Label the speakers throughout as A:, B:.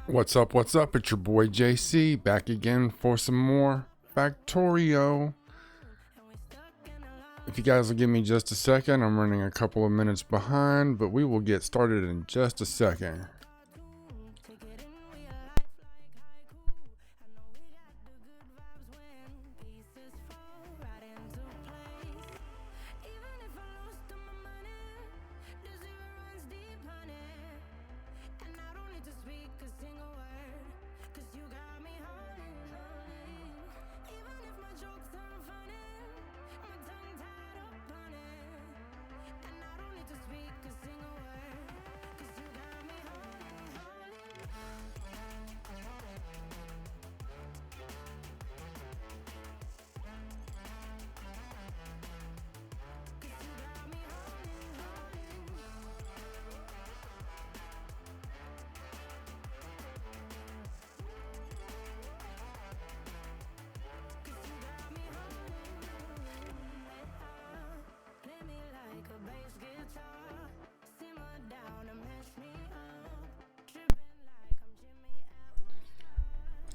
A: What's up? What's up? It's your boy JC back again for some more Factorio. If you guys will give me just a second, I'm running a couple of minutes behind, but we will get started in just a second.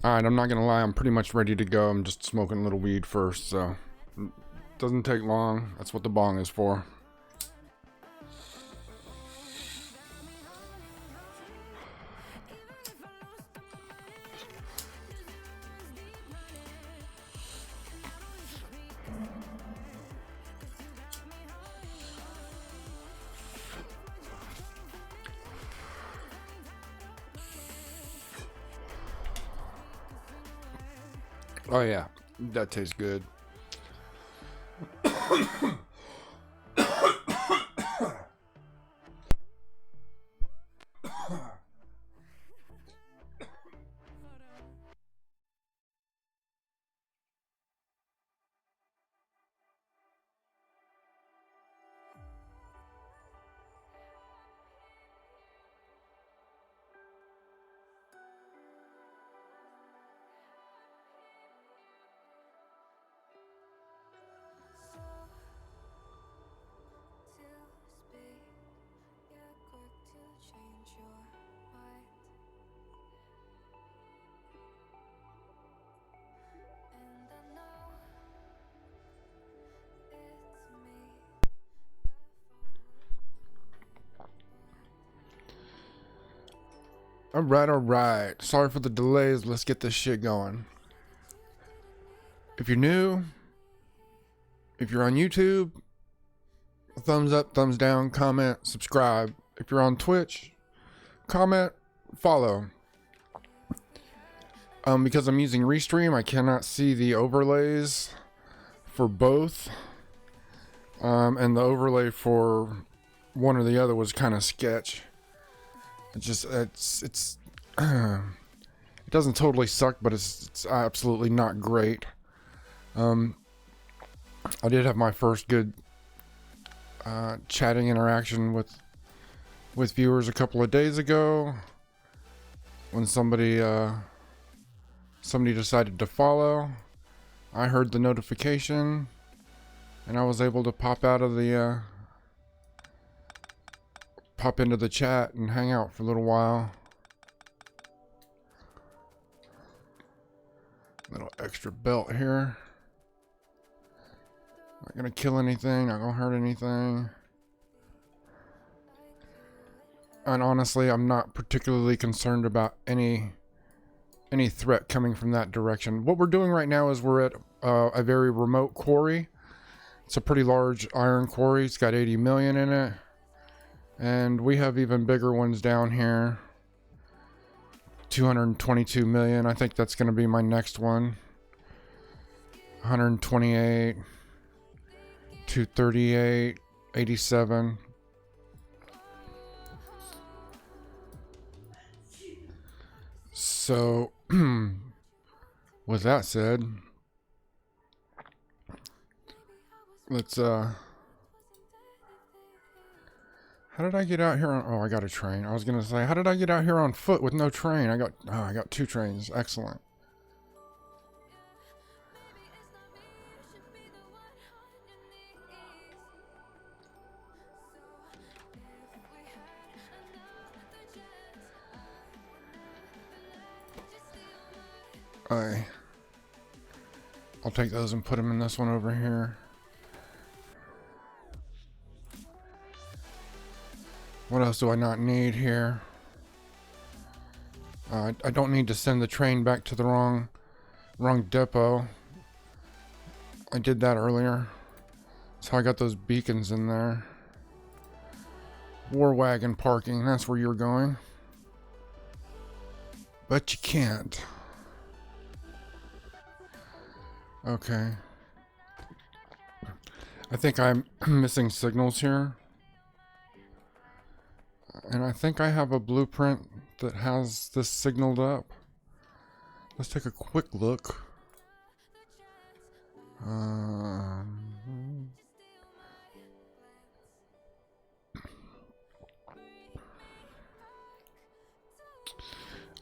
A: Alright, I'm not gonna lie, I'm pretty much ready to go. I'm just smoking a little weed first, so it doesn't take long. That's what the bong is for. Oh yeah, that tastes good. Alright. Sorry for the delays. Let's get this shit going. If you're new, if you're on YouTube, thumbs up, thumbs down, comment, subscribe. If you're on Twitch, comment, follow. Because I'm using Restream, I cannot see the overlays for both. And the overlay for one or the other was kind of sketch. It doesn't totally suck, but it's absolutely not great. I did have my first good chatting interaction with viewers a couple of days ago when somebody decided to follow. I heard the notification and I was able to pop into the chat and hang out for a little while. Little extra belt here. Not gonna kill anything, not gonna hurt anything. And honestly, I'm not particularly concerned about any threat coming from that direction. What we're doing right now is we're at a very remote quarry. It's a pretty large iron quarry. It's got 80 million in it. And we have even bigger ones down here. 222 million. I think that's going to be my next one. 128. 238. 87. So, with that said, let's, how did I get out here on, oh, I got a train. I was going to say, how did I get out here on foot with no train? I got 2 trains. Excellent. I'll take those and put them in this one over here. What else do I not need here? I don't need to send the train back to the wrong depot. I did that earlier. That's how I got those beacons in there. War wagon parking, that's where you're going. But you can't. Okay. I think I'm missing signals here. And I think I have a blueprint that has this signaled up. Let's take a quick look.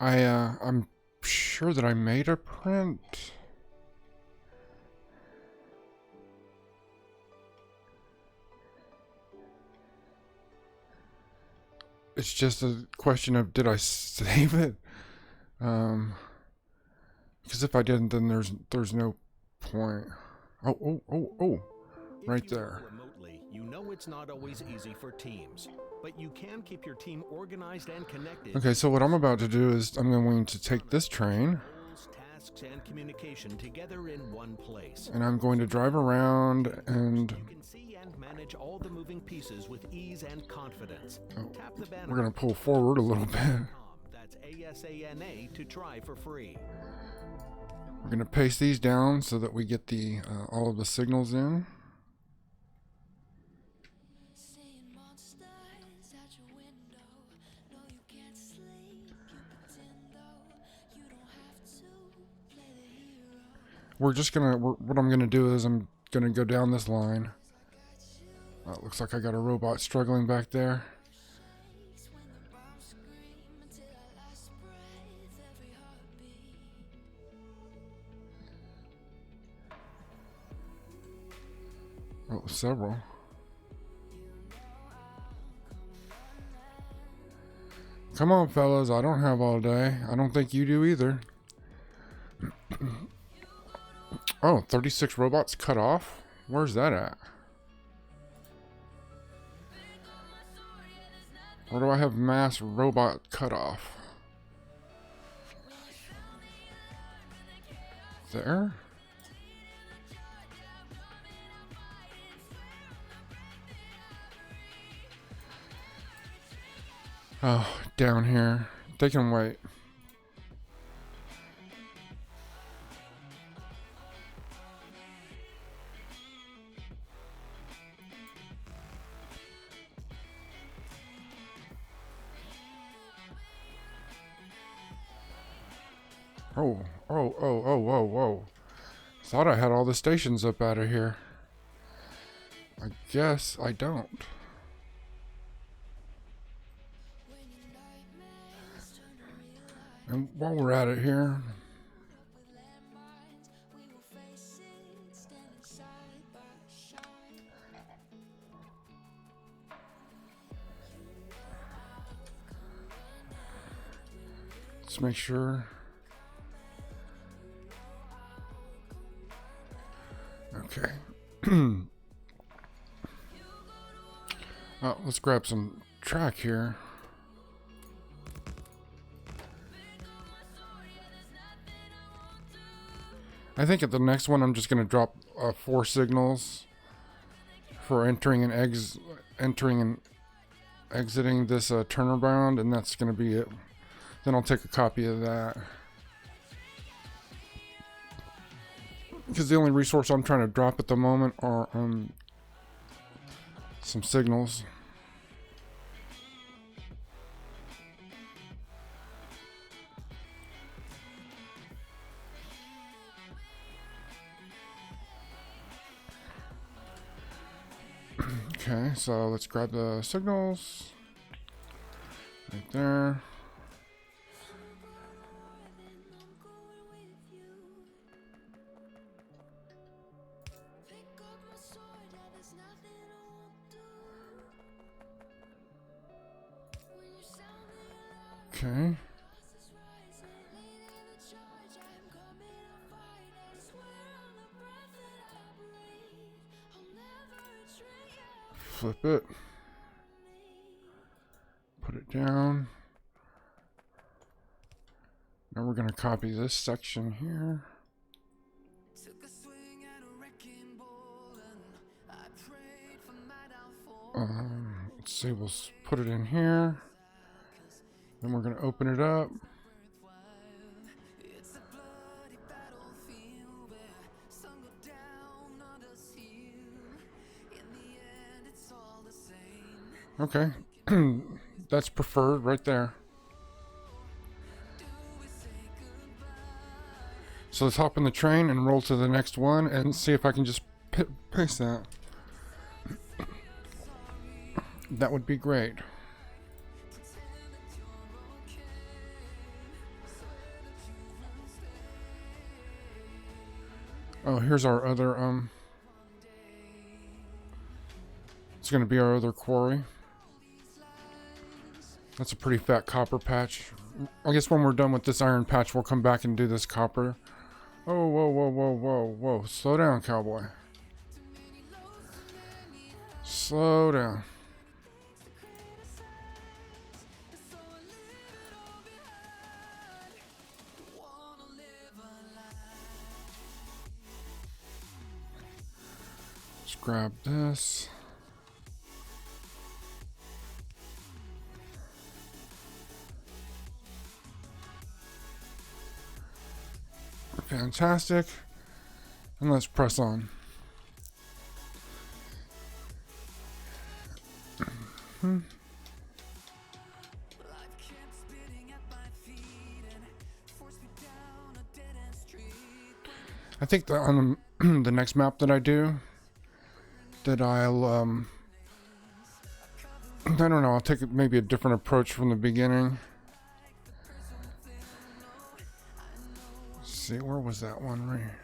A: I'm sure that I made a print. It's just a question of, did I save it? Because if I didn't, then there's no point. Oh, right there.
B: Remotely, you know it's not always easy for teams, but you can keep your team organized and connected.
A: Okay, so what I'm about to do is I'm going to take this train.
B: Tasks and communication together in one place.
A: And I'm going to drive around and
B: you can see and manage all the moving pieces with ease and confidence. Tap the banner.
A: We're going to pull forward a little bit.
B: That's ASANA to try for free.
A: We're going to paste these down so that we get the all of the signals in. What I'm gonna do is I'm gonna go down this line. Looks like I got a robot struggling back there. Oh, several. Come on, fellas, I don't have all day. I don't think you do either. Oh, 36 robots cut off? Where's that at? Where do I have mass robot cutoff? There? Oh, down here. They can wait. Whoa. Thought I had all the stations up out of here. I guess I don't. And while we're at it here, let's make sure. Okay. Let's grab some track here. I think at the next one I'm just going to drop 4 signals for entering and exiting this turnaround, and that's going to be it. Then I'll take a copy of that. Because the only resource I'm trying to drop at the moment are some signals. Okay, so let's grab the signals. Right there. Okay. flip it. Put it down. Now we're going to copy this section here. Let's see, we'll put it in here. Then we're going to open it up. Okay, that's preferred right there. So let's hop in the train and roll to the next one and see if I can just paste that. That would be great. Oh, here's our other, it's going to be our other quarry. That's a pretty fat copper patch. I guess when we're done with this iron patch, we'll come back and do this copper. Oh, whoa, whoa, whoa, whoa, whoa. Slow down, cowboy. Slow down. Let's grab this. Fantastic. And let's press on. I think that on the next map that I do, that I'll, I don't know, I'll take maybe a different approach from the beginning. Let's see, where was that one? Right here.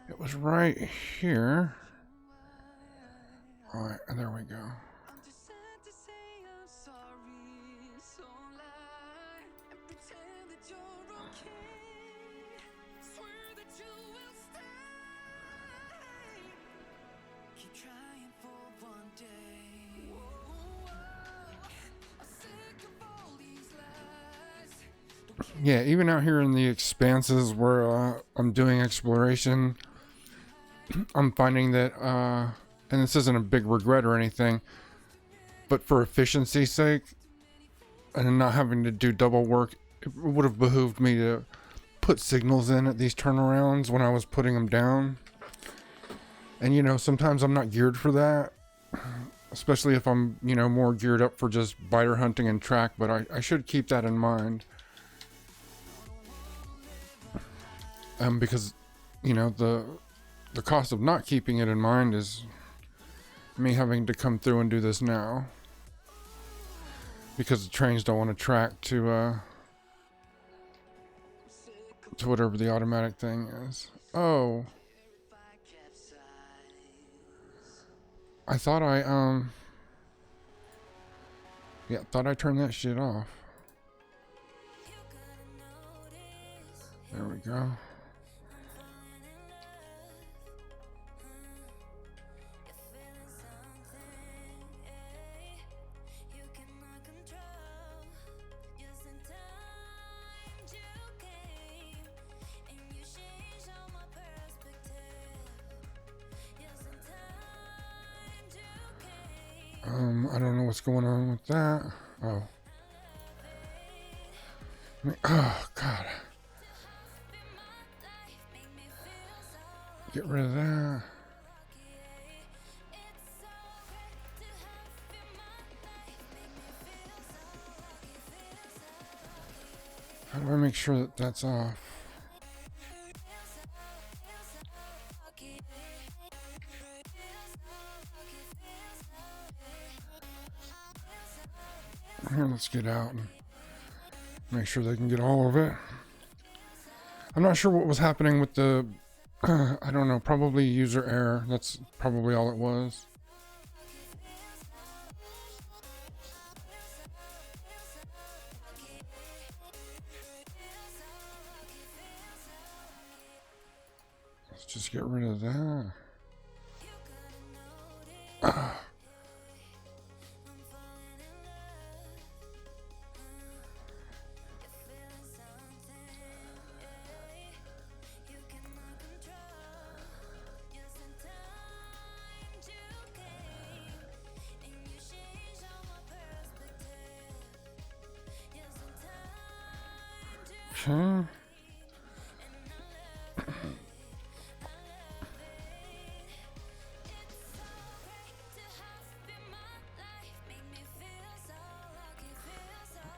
A: It was right here. All right, and there we go. Yeah, even out here in the expanses where I'm doing exploration, I'm finding that, and this isn't a big regret or anything, but for efficiency's sake, and not having to do double work, it would have behooved me to put signals in at these turnarounds when I was putting them down. And, you know, sometimes I'm not geared for that, especially if I'm, you know, more geared up for just biter hunting and track, but I should keep that in mind. Because, you know, the cost of not keeping it in mind is me having to come through and do this now. Because the trains don't want to track to whatever the automatic thing is. Oh. I thought thought I turned that shit off. There we go. I don't know what's going on with that. Oh. Oh, God. Get rid of that. How do I make sure that that's off? Here, let's get out and make sure they can get all of it. I'm not sure what was happening with the, I don't know, probably user error. That's probably all it was. Let's just get rid of that. Okay.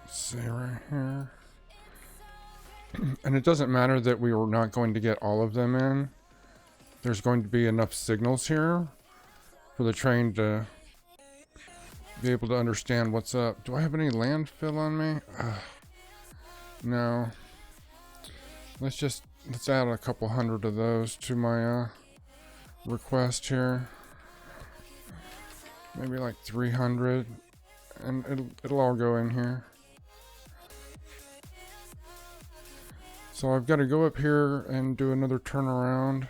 A: See right here. And it doesn't matter that we were not going to get all of them in. There's going to be enough signals here for the train to be able to understand what's up. Do I have any landfill on me? No. Let's add a couple hundred of those to my request here. Maybe like 300, and it'll all go in here. So I've got to go up here and do another turnaround.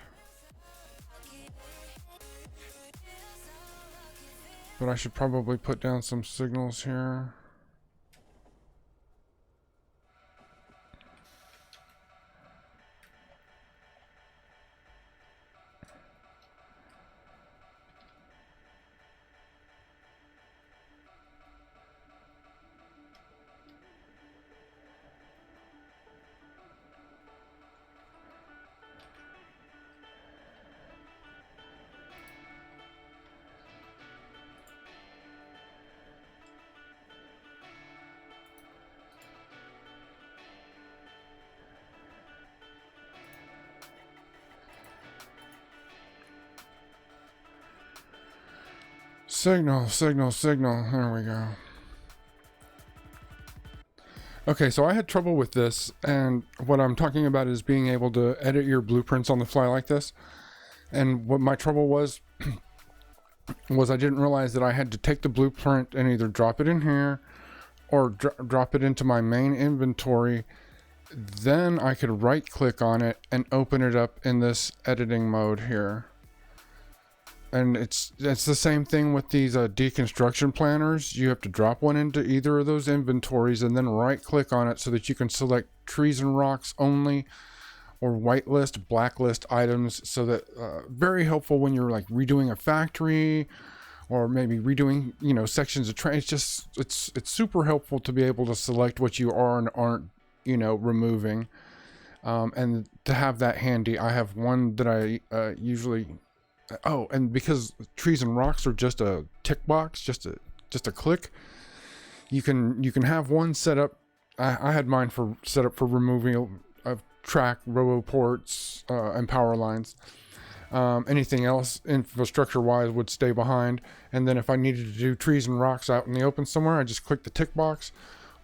A: But I should probably put down some signals here. Signal, signal, signal. There we go. Okay, so I had trouble with this, and what I'm talking about is being able to edit your blueprints on the fly like this. And what my trouble was, was I didn't realize that I had to take the blueprint and either drop it in here or drop it into my main inventory. Then I could right click on it and open it up in this editing mode here. And it's the same thing with these deconstruction planners. You have to drop one into either of those inventories and then right click on it so that you can select trees and rocks only, or whitelist, blacklist items. So that very helpful when you're like redoing a factory or maybe redoing, you know, sections of train. It's super helpful to be able to select what you are and aren't, you know, removing. And to have that handy, I have one that I usually. Oh, and because trees and rocks are just a tick box, just a click, you can have one set up. I had mine set up for removing of track, roboports, and power lines. Anything else infrastructure wise would stay behind. And then if I needed to do trees and rocks out in the open somewhere, I just click the tick box,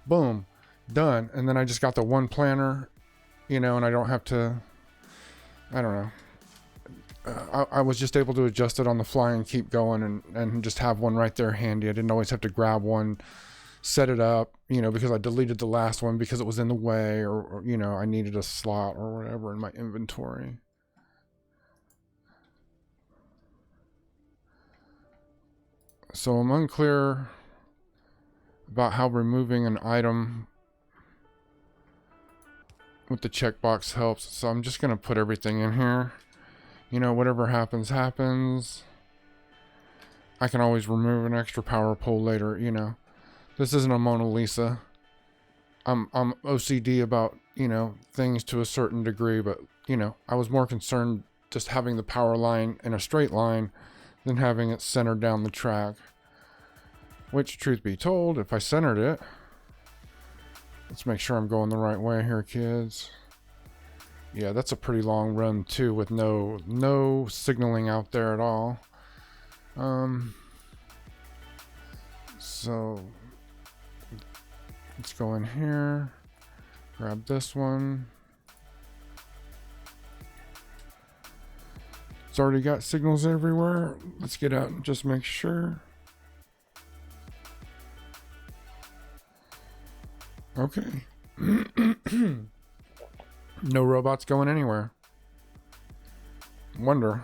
A: boom, done. And then I just got the one planner, you know, and I don't have to, I don't know. I was just able to adjust it on the fly and keep going and just have one right there handy. I didn't always have to grab one, set it up, you know, because I deleted the last one because it was in the way, or you know, I needed a slot or whatever in my inventory. So I'm unclear about how removing an item with the checkbox helps. So I'm just going to put everything in here. You know, whatever happens, happens. I can always remove an extra power pole later, you know. This isn't a Mona Lisa. I'm OCD about, you know, things to a certain degree, but, you know, I was more concerned just having the power line in a straight line than having it centered down the track. Which, truth be told, if I centered it... Let's make sure I'm going the right way here, kids. Yeah, that's a pretty long run too, with no signaling out there at all. So let's go in here, grab this one. It's already got signals everywhere. Let's get out and just make sure. Okay. No robots going anywhere. wonder.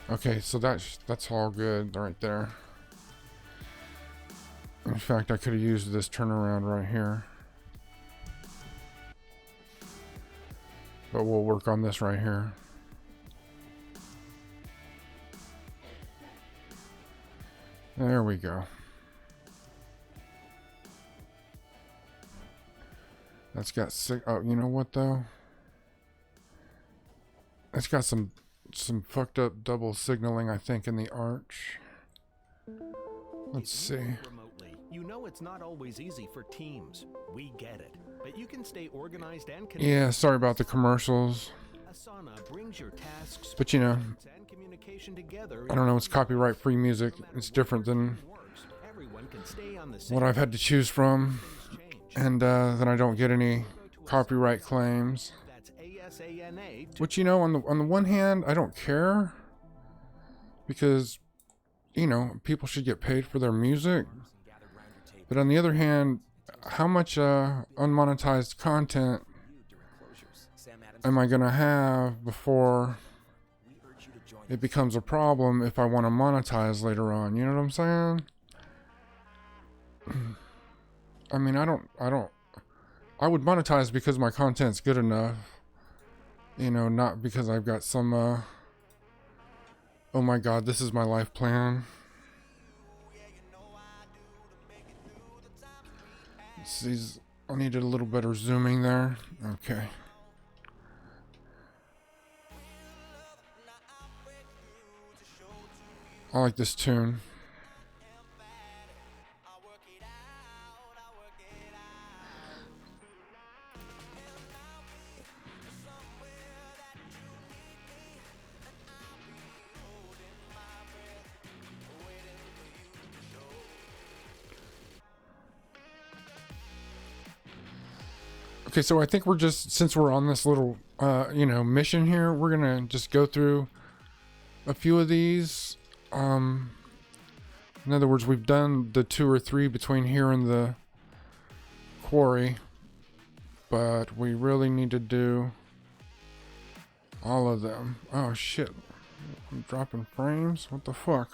A: Okay, so that's all good right there. In fact, I could have used this turnaround right here. But we'll work on this right here. There we go. That's got oh, you know what though? It's got some fucked up double signaling, I think, in the arch. Let's see.
B: Remotely, you know it's not always easy for teams. We get it. But you can stay organized and connected.
A: Yeah, sorry about the commercials.
B: Asana brings your tasks,
A: But you know,
B: and communication together.
A: I don't know, it's copyright-free music. It's different than
B: Everyone can stay on the same
A: what I've had to choose from. And then I don't get any copyright claims.
B: That's ASANA.
A: Which, you know, on the one hand, I don't care. Because, you know, people should get paid for their music. But on the other hand, how much unmonetized content am I going to have before it becomes a problem if I want to monetize later on? You know what I'm saying? I mean, I would monetize because my content's good enough. You know, not because I've got some, oh my god, this is my life plan. I needed a little better zooming there. Okay. I like this tune. Okay, so I think we're just, since we're on this little, you know, mission here, we're gonna just go through a few of these. In other words, we've done the 2 or 3 between here and the quarry, but we really need to do all of them. Oh shit, I'm dropping frames. What the fuck?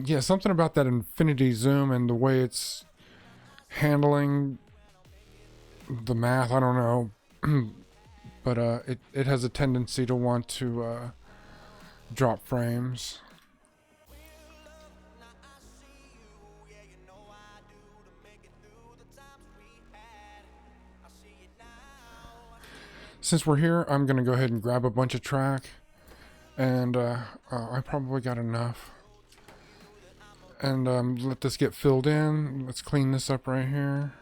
A: Yeah, something about that infinity zoom and the way it's handling the math, I don't know. But it has a tendency to want to drop frames. Since we're here, I'm gonna go ahead and grab a bunch of track, and I probably got enough. And let this get filled in. Let's clean this up right here.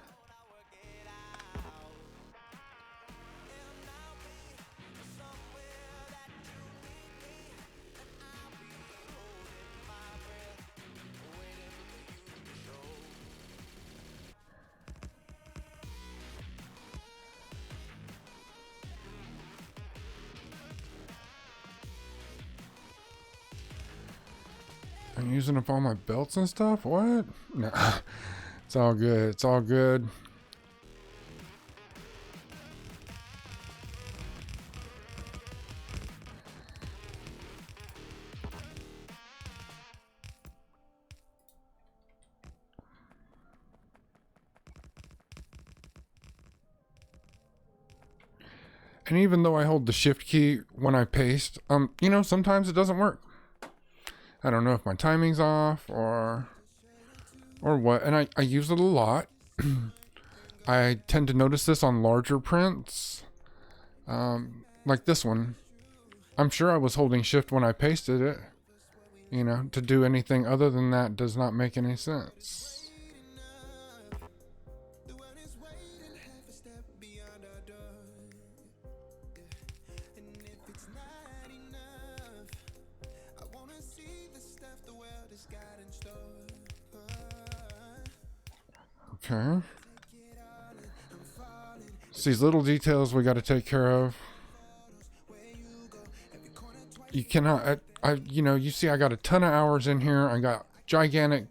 A: I'm using up all my belts and stuff? What? No. It's all good. It's all good. And even though I hold the shift key when I paste, you know, sometimes it doesn't work. I don't know if my timing's off or what. And I use it a lot. I tend to notice this on larger prints. Like this one. I'm sure I was holding shift when I pasted it. You know, to do anything other than that does not make any sense. Okay. It's these little details we got to take care of. You cannot, you see I got a ton of hours in here. I got gigantic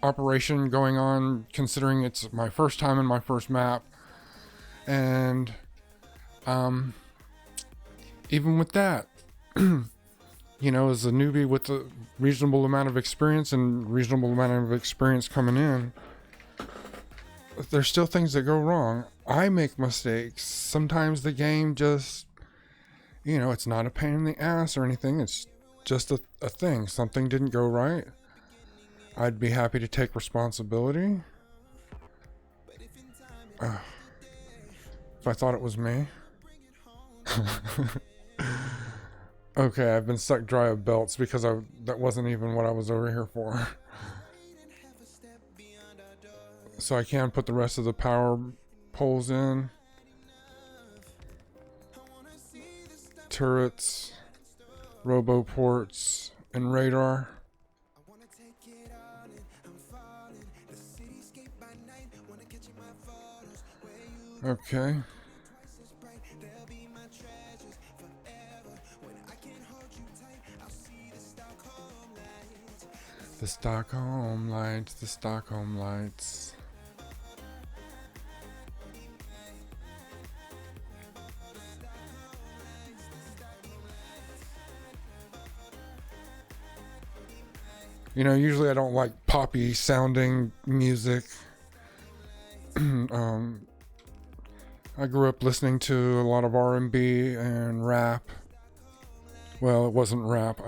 A: operation going on, considering it's my first time in my first map. And, even with that, as a newbie with a reasonable amount of experience coming in, there's still things that go wrong. I make mistakes. Sometimes the game just, it's not a pain in the ass or anything. It's just a thing. Something didn't go right. I'd be happy to take responsibility. If I thought it was me. Okay, I've been sucked dry of belts because that wasn't even what I was over here for. So I can put the rest of the power poles in. Turrets, roboports, and radar. Okay. The Stockholm lights, the Stockholm lights. Usually I don't like poppy sounding music. I grew up listening to a lot of R&B and rap. Well, it wasn't rap.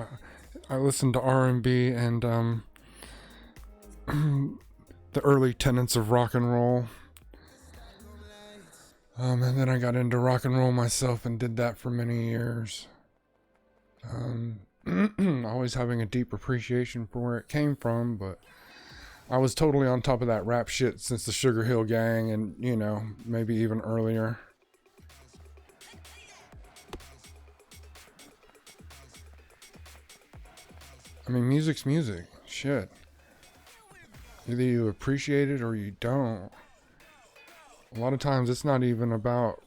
A: I listened to R&B and the early tenets of rock and roll. And then I got into rock and roll myself and did that for many years. Always having a deep appreciation for where it came from, but I was totally on top of that rap shit since the Sugar Hill Gang and, maybe even earlier. I mean, music's music. Shit. Either you appreciate it or you don't. A lot of times it's not even about,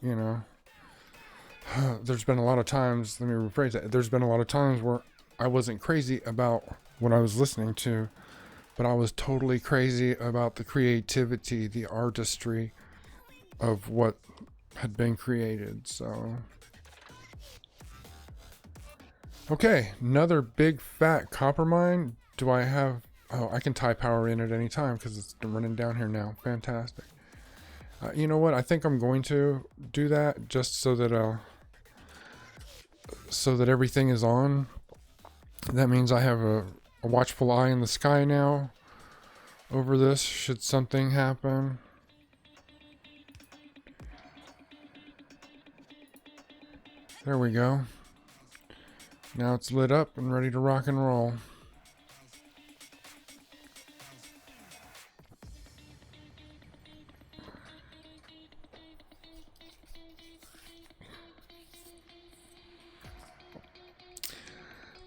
A: there's been a lot of times, let me rephrase that. There's been a lot of times where I wasn't crazy about what I was listening to, but I was totally crazy about the creativity, the artistry of what had been created. So, okay, another big fat copper mine. Do I have, I can tie power in at any time because it's running down here now. Fantastic. You know what? I think I'm going to do that just so that everything is on. That means I have a watchful eye in the sky now over this should something happen. There we go. Now it's lit up and ready to rock and roll.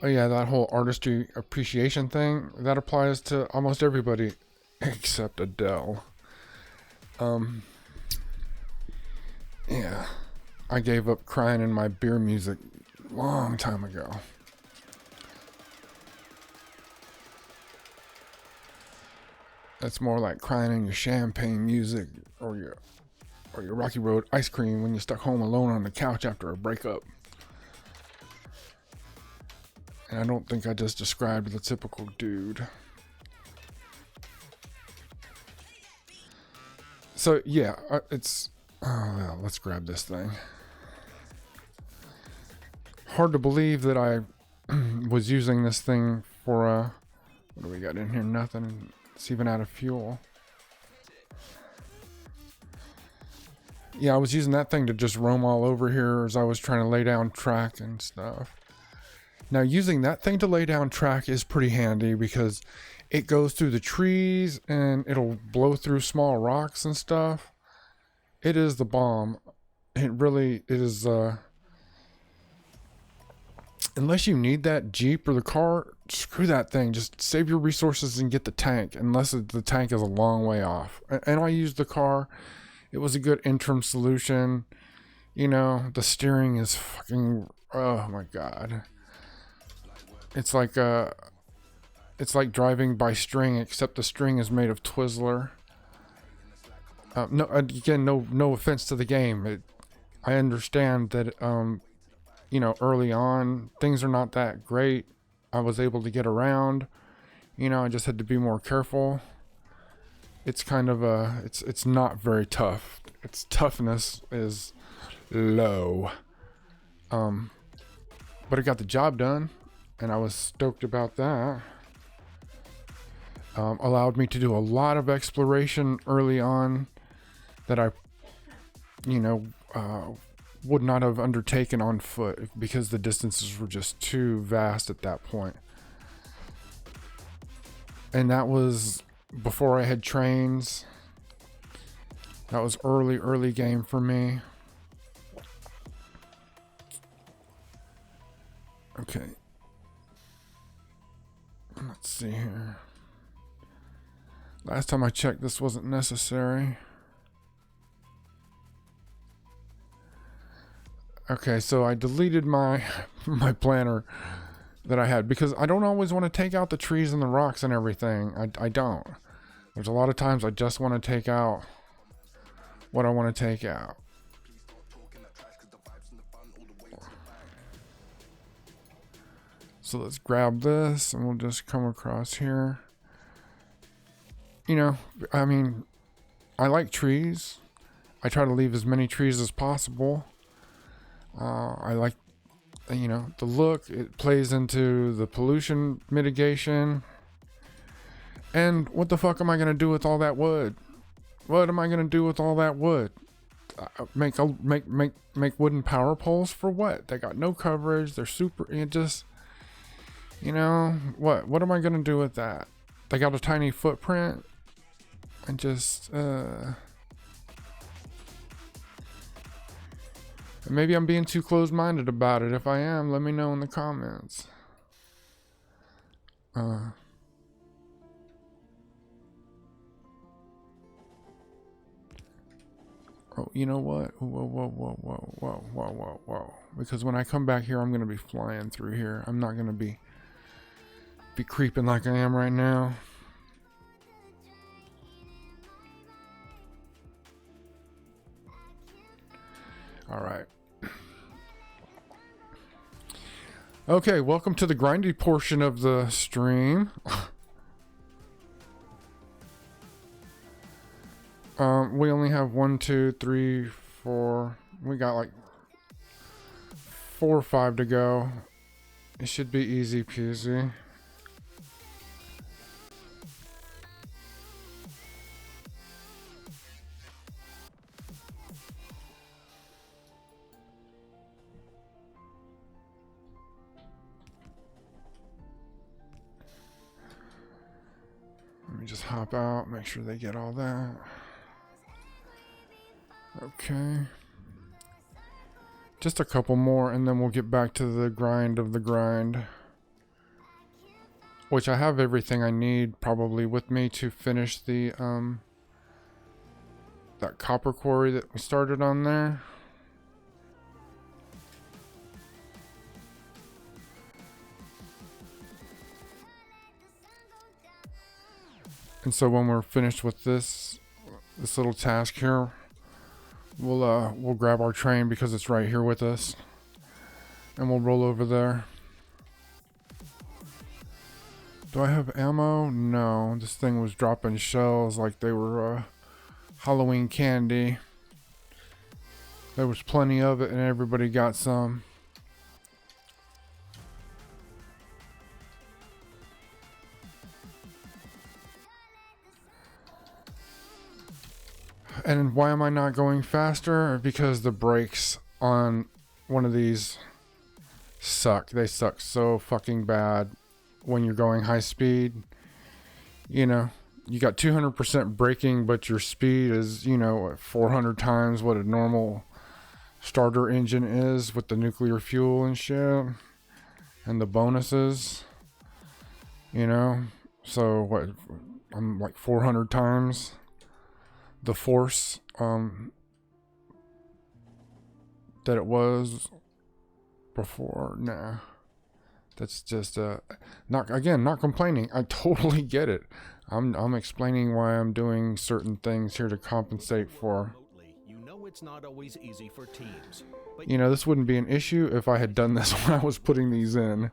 A: Oh yeah, that whole artistry appreciation thing, that applies to almost everybody except Adele. Yeah. I gave up crying in my beer music long time ago. That's more like crying in your champagne music or your Rocky Road ice cream when you're stuck home alone on the couch after a breakup. And I don't think I just described the typical dude. So yeah, it's, well, let's grab this thing. Hard to believe that I was using this thing for what do we got in here? Nothing. It's even out of fuel. Yeah, I was using that thing to just roam all over here as I was trying to lay down track and stuff. Now, using that thing to lay down track is pretty handy because it goes through the trees and it'll blow through small rocks and stuff. It is the bomb. It is, unless you need that Jeep or the car screw that thing. Just save your resources and get the tank, unless the tank is a long way off. And I used the car. It was a good interim solution. You know, the steering is fucking, oh my god. It's like driving by string, except the string is made of Twizzler. No, again, no offense to the game. I understand that, you know, early on things are not that great. I was able to get around. You know, I just had to be more careful. It's kind of it's not very tough. Its toughness is low. But it got the job done, and I was stoked about that. Allowed me to do a lot of exploration early on that I, you know, would not have undertaken on foot because the distances were just too vast at that point. And that was before I had trains. That was early game for me. Okay. Let's see here. Last time I checked, this wasn't necessary. Okay, so I deleted my planner that I had because I don't always want to take out the trees and the rocks and everything. I don't. There's a lot of times I just want to take out what I want to take out. So let's grab this and we'll just come across here. You know, I mean, I like trees. I try to leave as many trees as possible. I like, you know, the look. It plays into the pollution mitigation. And what the fuck am I gonna do with all that wood? What am I gonna do with all that wood? Make wooden power poles for what? They got no coverage. They're super. It just, you know, what am I gonna do with that? They got a tiny footprint. And just maybe I'm being too closed-minded about it. If I am, let me know in the comments. Oh, you know what? Whoa. Because when I come back here, I'm gonna be flying through here. I'm not gonna be creeping like I am right now. All right. Okay, welcome to the grindy portion of the stream. We only have 1, 2, 3, 4. We got like 4 or 5 to go. It should be easy peasy. Let me just hop out, make sure they get all that. Okay. Just a couple more and then we'll get back to the grind of the grind. Which I have everything I need probably with me to finish the that copper quarry that we started on there. And so when we're finished with this little task here, we'll grab our train because it's right here with us, and we'll roll over there. Do I have ammo? No, this thing was dropping shells like they were Halloween candy. There was plenty of it and everybody got some. And why am I not going faster? Because the brakes on one of these suck. They suck so fucking bad when you're going high speed. You know, you got 200% braking, but your speed is, you know, 400 times what a normal starter engine is with the nuclear fuel and shit. And the bonuses. you know? So what, I'm like 400 times the force that it was before. Nah, that's just not complaining. I totally get it. I'm explaining why I'm doing certain things here to compensate for.
B: You know it's not always easy for teams, but
A: You know, this wouldn't be an issue if I had done this when I was putting these in.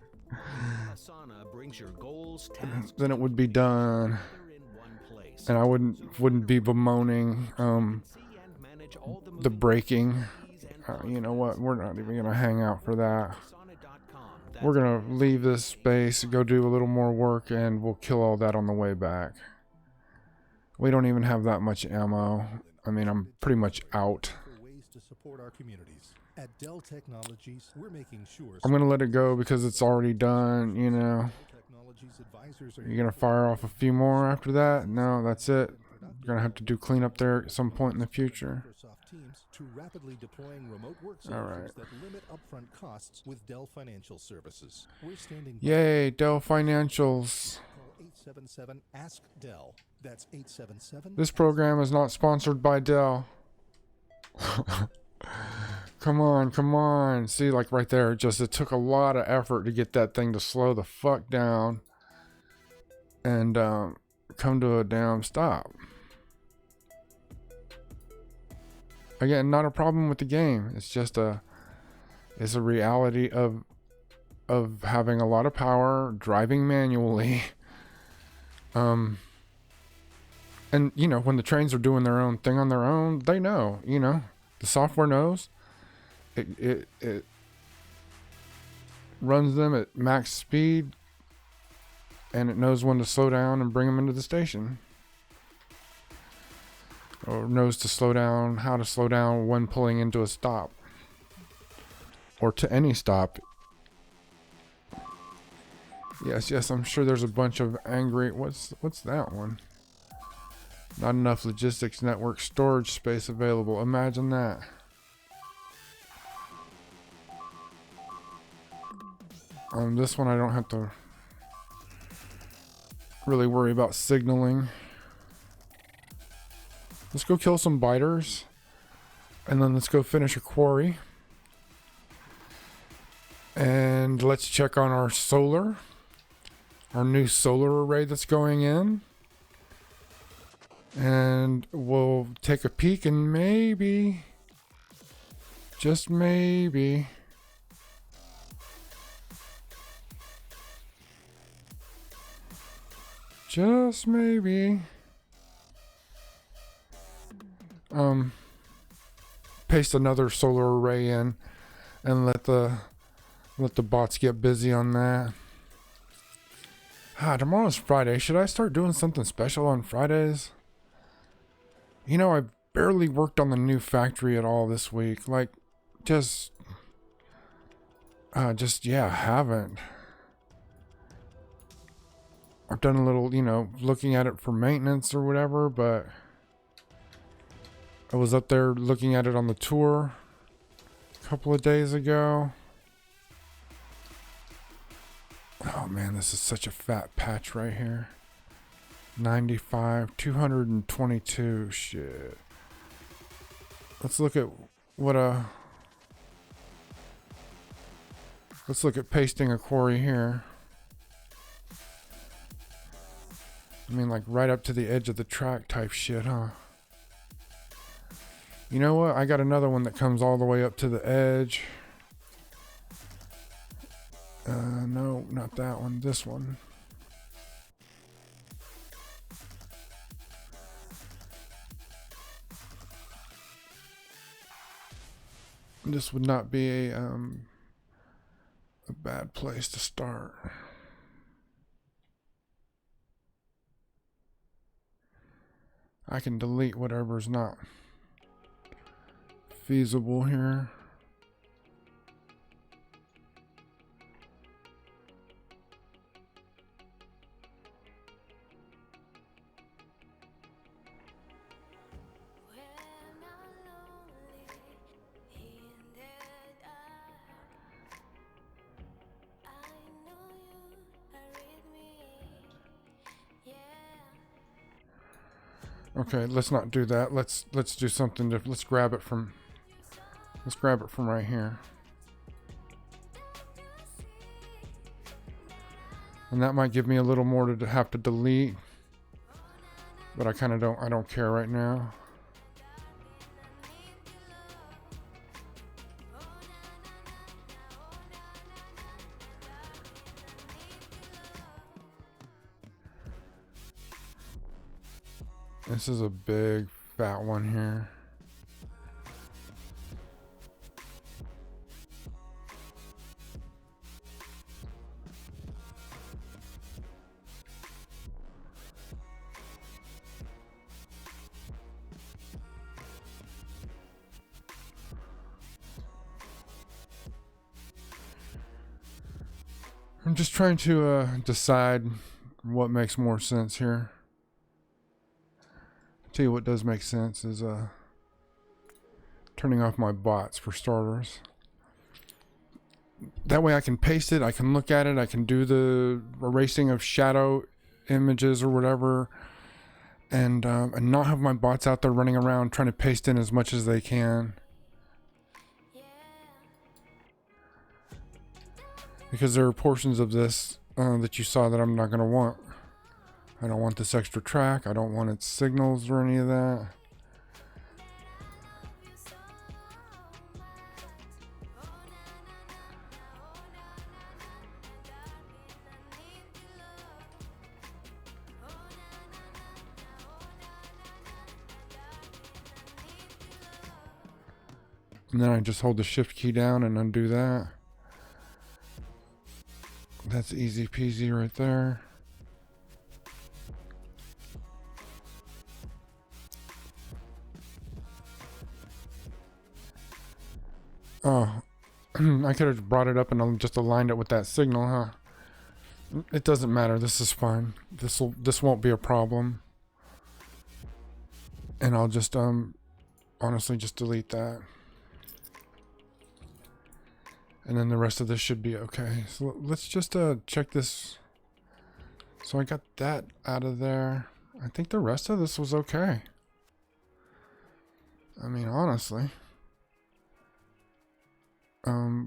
B: Asana brings your goals, tasks,
A: Then it would be done,
B: together in one place.
A: and I wouldn't be bemoaning
B: See and manage all the
A: the
B: moving
A: breaking.
B: keys and
A: You know what?
B: documents.
A: We're not even gonna hang out for that.
B: Asana.com.
A: We're
B: That's
A: gonna leave this space, go do a little more work, and we'll kill all that on the way back. We don't even have that much ammo. I mean, I'm pretty much out.
C: For ways to support our communities. At Dell Technologies, we're making sure
A: I'm gonna let it go because it's already done, you know.
C: Technologies advisors are
A: You're gonna fire off a few more after that? No, that's it. You're gonna have to do cleanup there at some point in the future.
C: Microsoft Teams to rapidly deploying remote work
A: All
C: solutions
A: right.
C: that limit upfront costs with Dell Financial Services. We're standing by.
A: Yay, Dell Financials.
C: Call 877 Ask Dell. That's 877.
A: This program is not sponsored by Dell. Come on, come on. See, like right there, it took a lot of effort to get that thing to slow the fuck down and come to a damn stop. Again, not a problem with the game. It's just it's a reality of having a lot of power, driving manually. And you know, when the trains are doing their own thing on their own, they know, you know, the software knows. It runs them at max speed, and it knows when to slow down and bring them into the station. Or knows to slow down, how to slow down when pulling into a stop. Or to any stop. Yes, I'm sure there's a bunch of angry... What's that one? Not enough logistics network storage space available. Imagine that. This one I don't have to really worry about signaling. Let's go kill some biters. And then let's go finish a quarry. And let's check on our solar. Our new solar array that's going in. And we'll take a peek and maybe, just maybe, paste another solar array in and let the bots get busy on that. Tomorrow's Friday. Should I start doing something special on Fridays? You know, I barely worked on the new factory at all this week. Like, yeah, I haven't. I've done a little, you know, looking at it for maintenance or whatever, but I was up there looking at it on the tour a couple of days ago. Oh man, this is such a fat patch right here. 95, 222, shit. Let's look at let's look at pasting a quarry here. I mean, like right up to the edge of the track type shit, huh? You know what? I got another one that comes all the way up to the edge. No, not that one. This one. This would not be a bad place to start. I can delete whatever's not feasible here. Okay, let's not do that. Let's do something different. Let's grab it from right here. And that might give me a little more to have to delete. But I kind of don't care right now. This is a big fat one here. I'm just trying to decide what makes more sense here. Tell you what does make sense is turning off my bots for starters. That way I can paste it, I can look at it, I can do the erasing of shadow images or whatever, and not have my bots out there running around trying to paste in as much as they can. Because there are portions of this that you saw that I'm not going to want. I don't want this extra track. I don't want its signals or any of that. And then I just hold the shift key down and undo that. That's easy peasy right there. Oh, I could have brought it up and just aligned it with that signal, huh? It doesn't matter. This is fine. This won't be a problem. And I'll just honestly just delete that. And then the rest of this should be okay. So let's just check this. So I got that out of there. I think the rest of this was okay. I mean, honestly.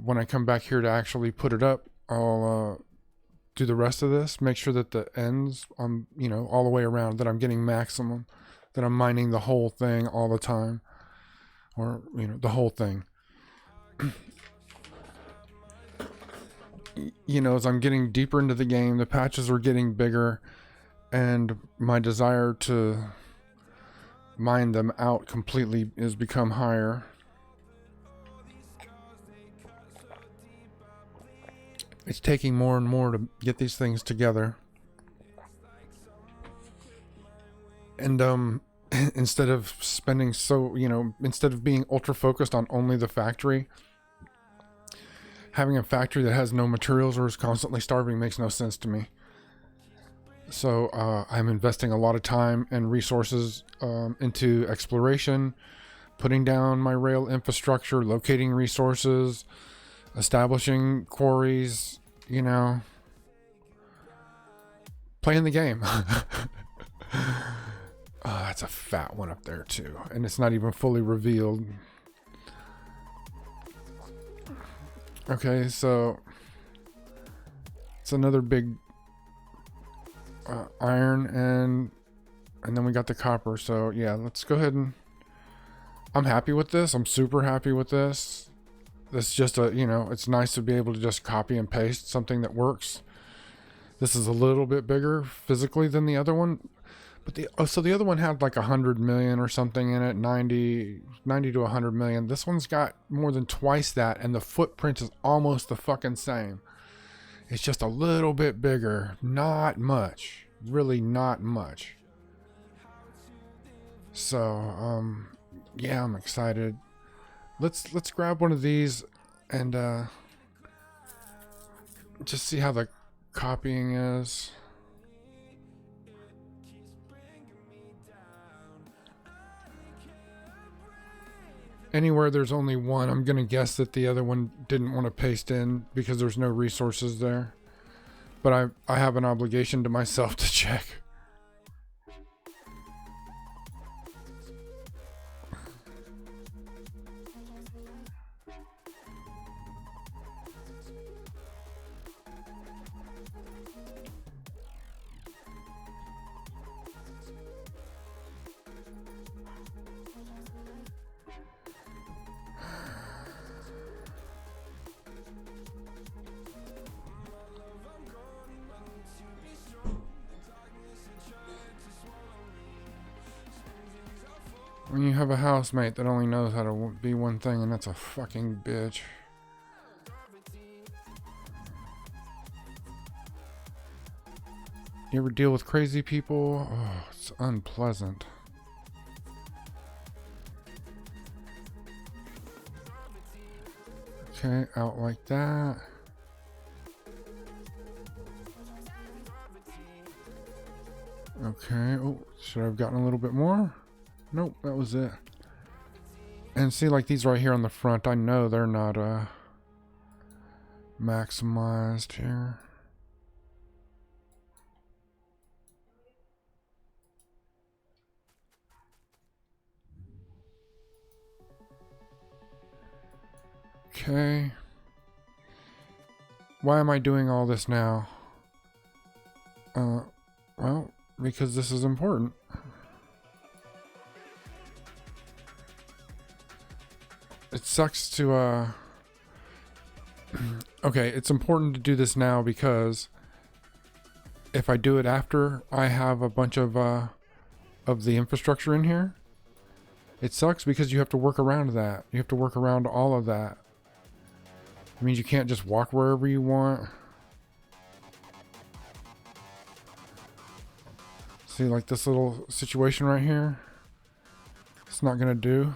A: When I come back here to actually put it up, I'll do the rest of this. Make sure that the ends, you know, all the way around, that I'm getting maximum. That I'm mining the whole thing all the time. Or, you know, the whole thing. You know, as I'm getting deeper into the game, the patches are getting bigger, and my desire to mine them out completely has become higher. It's taking more and more to get these things together. And instead of spending instead of being ultra focused on only the factory, having a factory that has no materials or is constantly starving makes no sense to me. So I'm investing a lot of time and resources into exploration, putting down my rail infrastructure, locating resources, establishing quarries, you know, playing the game. That's a fat one up there too, and it's not even fully revealed. Okay, so it's another big iron, and then we got the copper. So yeah, let's go ahead and I'm happy with this. I'm super happy with this. This is just it's nice to be able to just copy and paste something that works. This is a little bit bigger physically than the other one, but the other one had like 100 million or something in it, 90 to 100 million. This one's got more than twice that, and the footprint is almost the fucking same. It's just a little bit bigger, not much, really not much. So yeah, I'm excited. Let's grab one of these and just see how the copying is. Anywhere there's only one, I'm gonna guess that the other one didn't want to paste in because there's no resources there. But I have an obligation to myself to check. When you have a housemate that only knows how to be one thing, and that's a fucking bitch. You ever deal with crazy people? Oh, it's unpleasant. Okay, out like that. Okay, oh, should I have gotten a little bit more? Nope, that was it. And see, like these right here on the front, I know they're not maximized here. Okay. Why am I doing all this now? Well, because this is important. It sucks to, okay, it's important to do this now because if I do it after I have a bunch of the infrastructure in here, it sucks because you have to work around that. You have to work around all of that. It means you can't just walk wherever you want. See, like this little situation right here? It's not gonna do.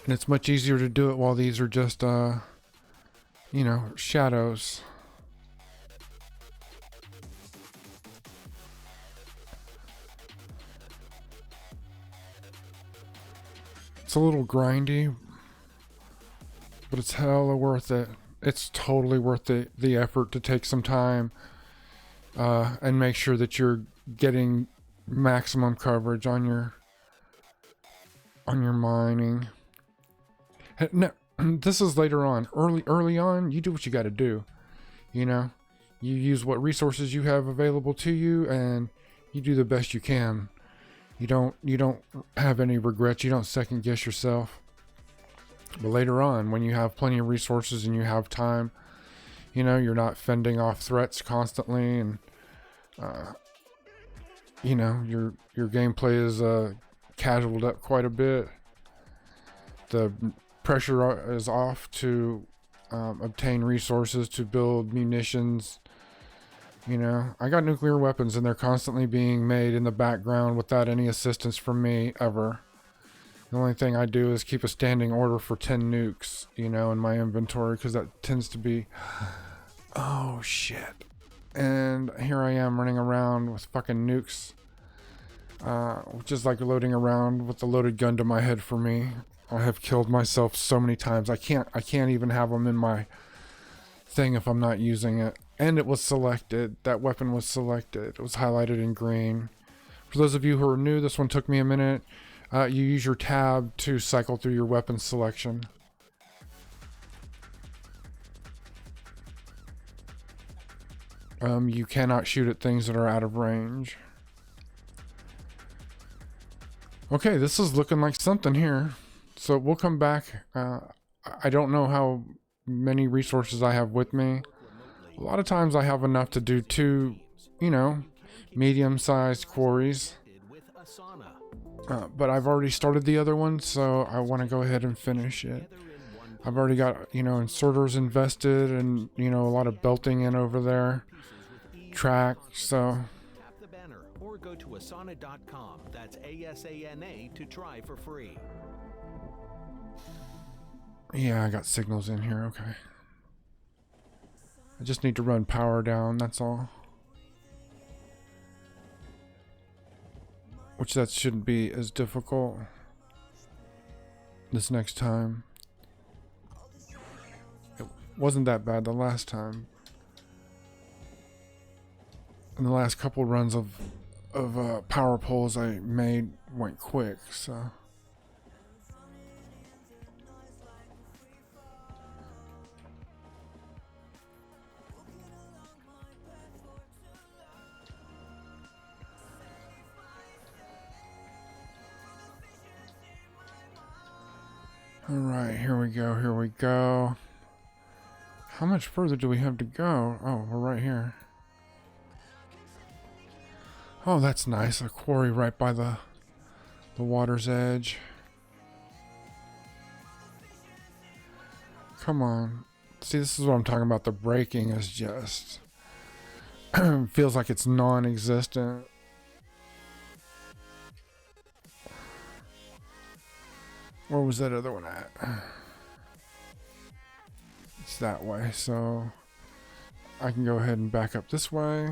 A: And it's much easier to do it while these are just, you know, shadows. It's a little grindy, but it's hella worth it. It's totally worth the effort to take some time and make sure that you're getting maximum coverage on your mining. No, this is later on. Early on, you do what you got to do. You know, you use what resources you have available to you, and you do the best you can. You don't have any regrets. You don't second guess yourself. But later on, when you have plenty of resources and you have time, you know, you're not fending off threats constantly, and you know, your gameplay is casualed up quite a bit. The pressure is off to obtain resources to build munitions. You know, I got nuclear weapons and they're constantly being made in the background without any assistance from me ever. The only thing I do is keep a standing order for 10 nukes, you know, in my inventory, because that tends to be... Oh, shit. And here I am running around with fucking nukes. Which is like loading around with a loaded gun to my head for me. I have killed myself so many times. I can't even have them in my thing if I'm not using it. And it was selected. That weapon was selected. It was highlighted in green. For those of you who are new, this one took me a minute. You use your tab to cycle through your weapon selection. You cannot shoot at things that are out of range. Okay, this is looking like something here. So we'll come back. I don't know how many resources I have with me. A lot of times I have enough to do 2, you know, medium-sized quarries. But I've already started the other one, so I want to go ahead and finish it. I've already got, you know, inserters invested and, you know, a lot of belting in over there. Track, so...
B: Tap the banner or go to asana.com. That's ASANA to try for free.
A: Yeah, I got signals in here, okay. I just need to run power down, that's all. Which that shouldn't be as difficult this next time. It wasn't that bad the last time. And the last couple runs of power poles I made went quick, so. All right, here we go, here we go. How much further do we have to go? Oh, we're right here. Oh, that's nice. A quarry right by the water's edge. Come on. See, this is what I'm talking about. The braking is just feels like it's non-existent. Where was that other one at? It's that way, so I can go ahead and back up this way.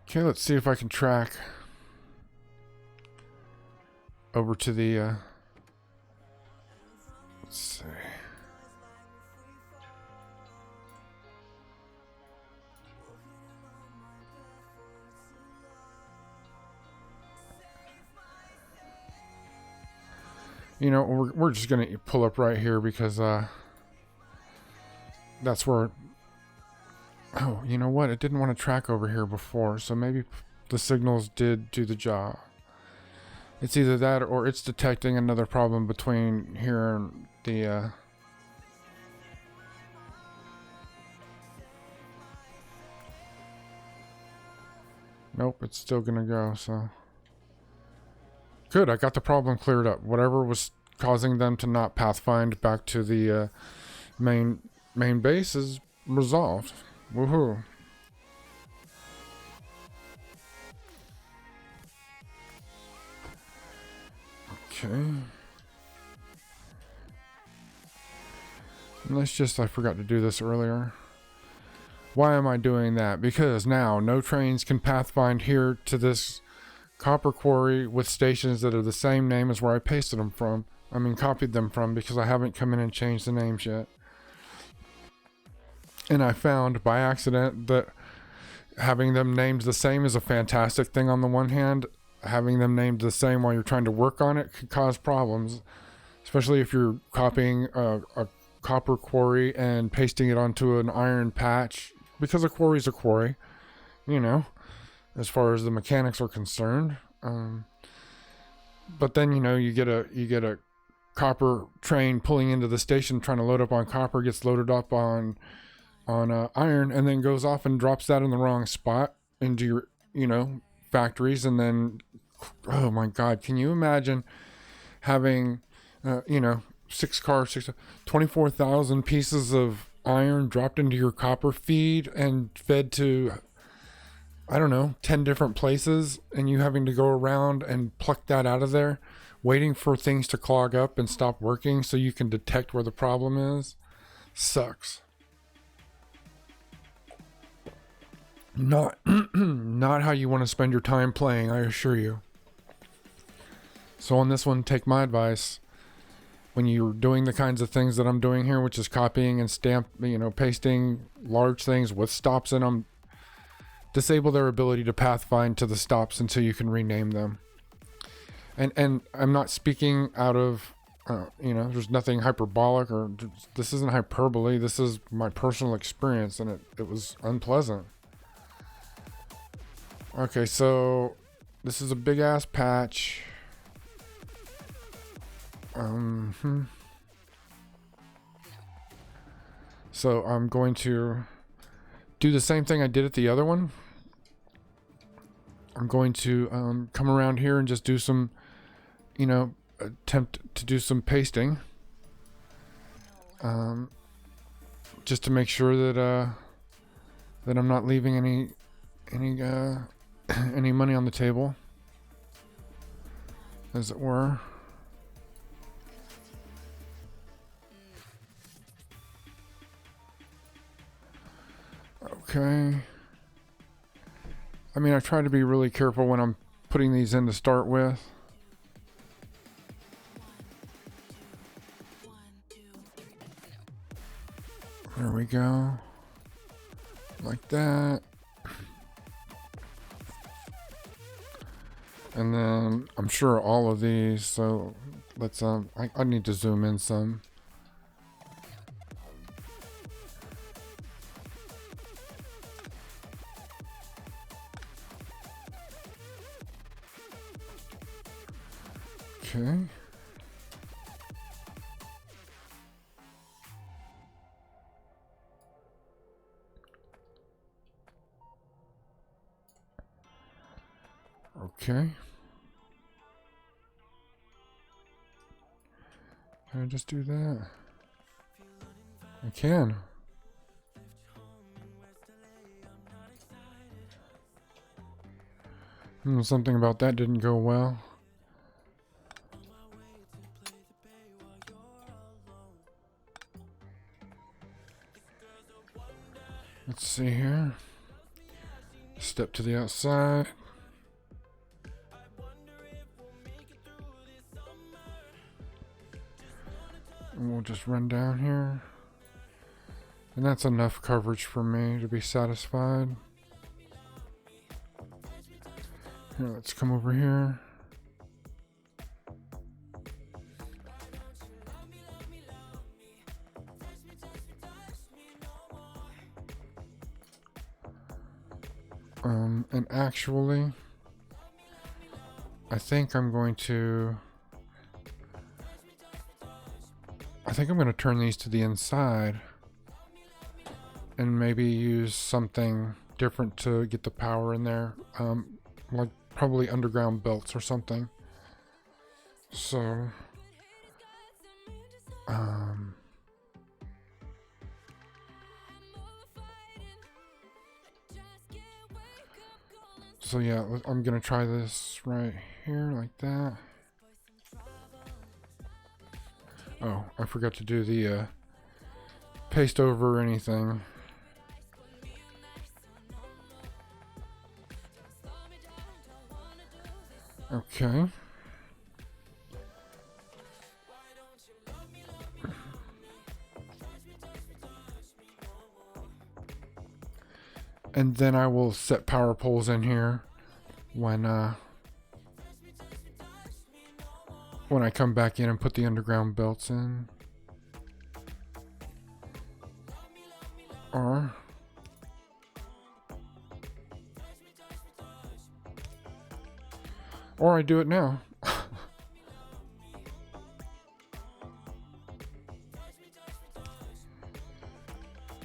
A: Okay, let's see if I can track over to the, let's see. You know, we're just going to pull up right here because, that's where, oh, you know what? It didn't want to track over here before, so maybe the signals did do the job. It's either that or it's detecting another problem between here and the, nope, it's still gonna go, so. Good, I got the problem cleared up. Whatever was causing them to not pathfind back to the, main base is resolved. Woohoo. Okay. And let's just, I forgot to do this earlier. Why am I doing that? Because now no trains can pathfind here to this copper quarry with stations that are the same name as where I pasted them from. I mean, copied them from, because I haven't come in and changed the names yet. And I found by accident that having them named the same is a fantastic thing on the one hand. Having them named the same while you're trying to work on it could cause problems, especially if you're copying a copper quarry and pasting it onto an iron patch, because a quarry's a quarry, you know, as far as the mechanics are concerned. But then, you know, you get a copper train pulling into the station trying to load up on copper, gets loaded up on iron, and then goes off and drops that in the wrong spot into your, you know, factories. And then, oh my God, can you imagine having, you know, 24,000 pieces of iron dropped into your copper feed and fed to, I don't know, 10 different places, and you having to go around and pluck that out of there, waiting for things to clog up and stop working so you can detect where the problem is? Sucks. Not not how you want to spend your time playing, I assure you. So on this one, take my advice. When you're doing the kinds of things that I'm doing here, which is copying and pasting large things with stops in them, disable their ability to pathfind to the stops until you can rename them. And I'm not speaking out of, there's nothing hyperbolic, or this isn't hyperbole. This is my personal experience, and it was unpleasant. Okay, so this is a big ass patch. So I'm going to do the same thing I did at the other one. I'm going to come around here and just do some, attempt to do some pasting. Just to make sure that I'm not leaving any any money on the table, as it were. Okay. I mean, I try to be really careful when I'm putting these in to start with. There we go. Like that. And then I'm sure all of these, so let's I need to zoom in some. Okay. Okay. Can I just do that? I can. Something about that didn't go well. Let's see here. Step to the outside. And we'll just run down here. And that's enough coverage for me to be satisfied. Here, let's come over here. And actually, I think I'm going to turn these to the inside and maybe use something different to get the power in there. Like probably underground belts or something. So, so yeah, I'm gonna try this right here like that. Oh, I forgot to do the paste over anything. Okay. And then I will set power poles in here when I come back in and put the underground belts in. Or I do it now.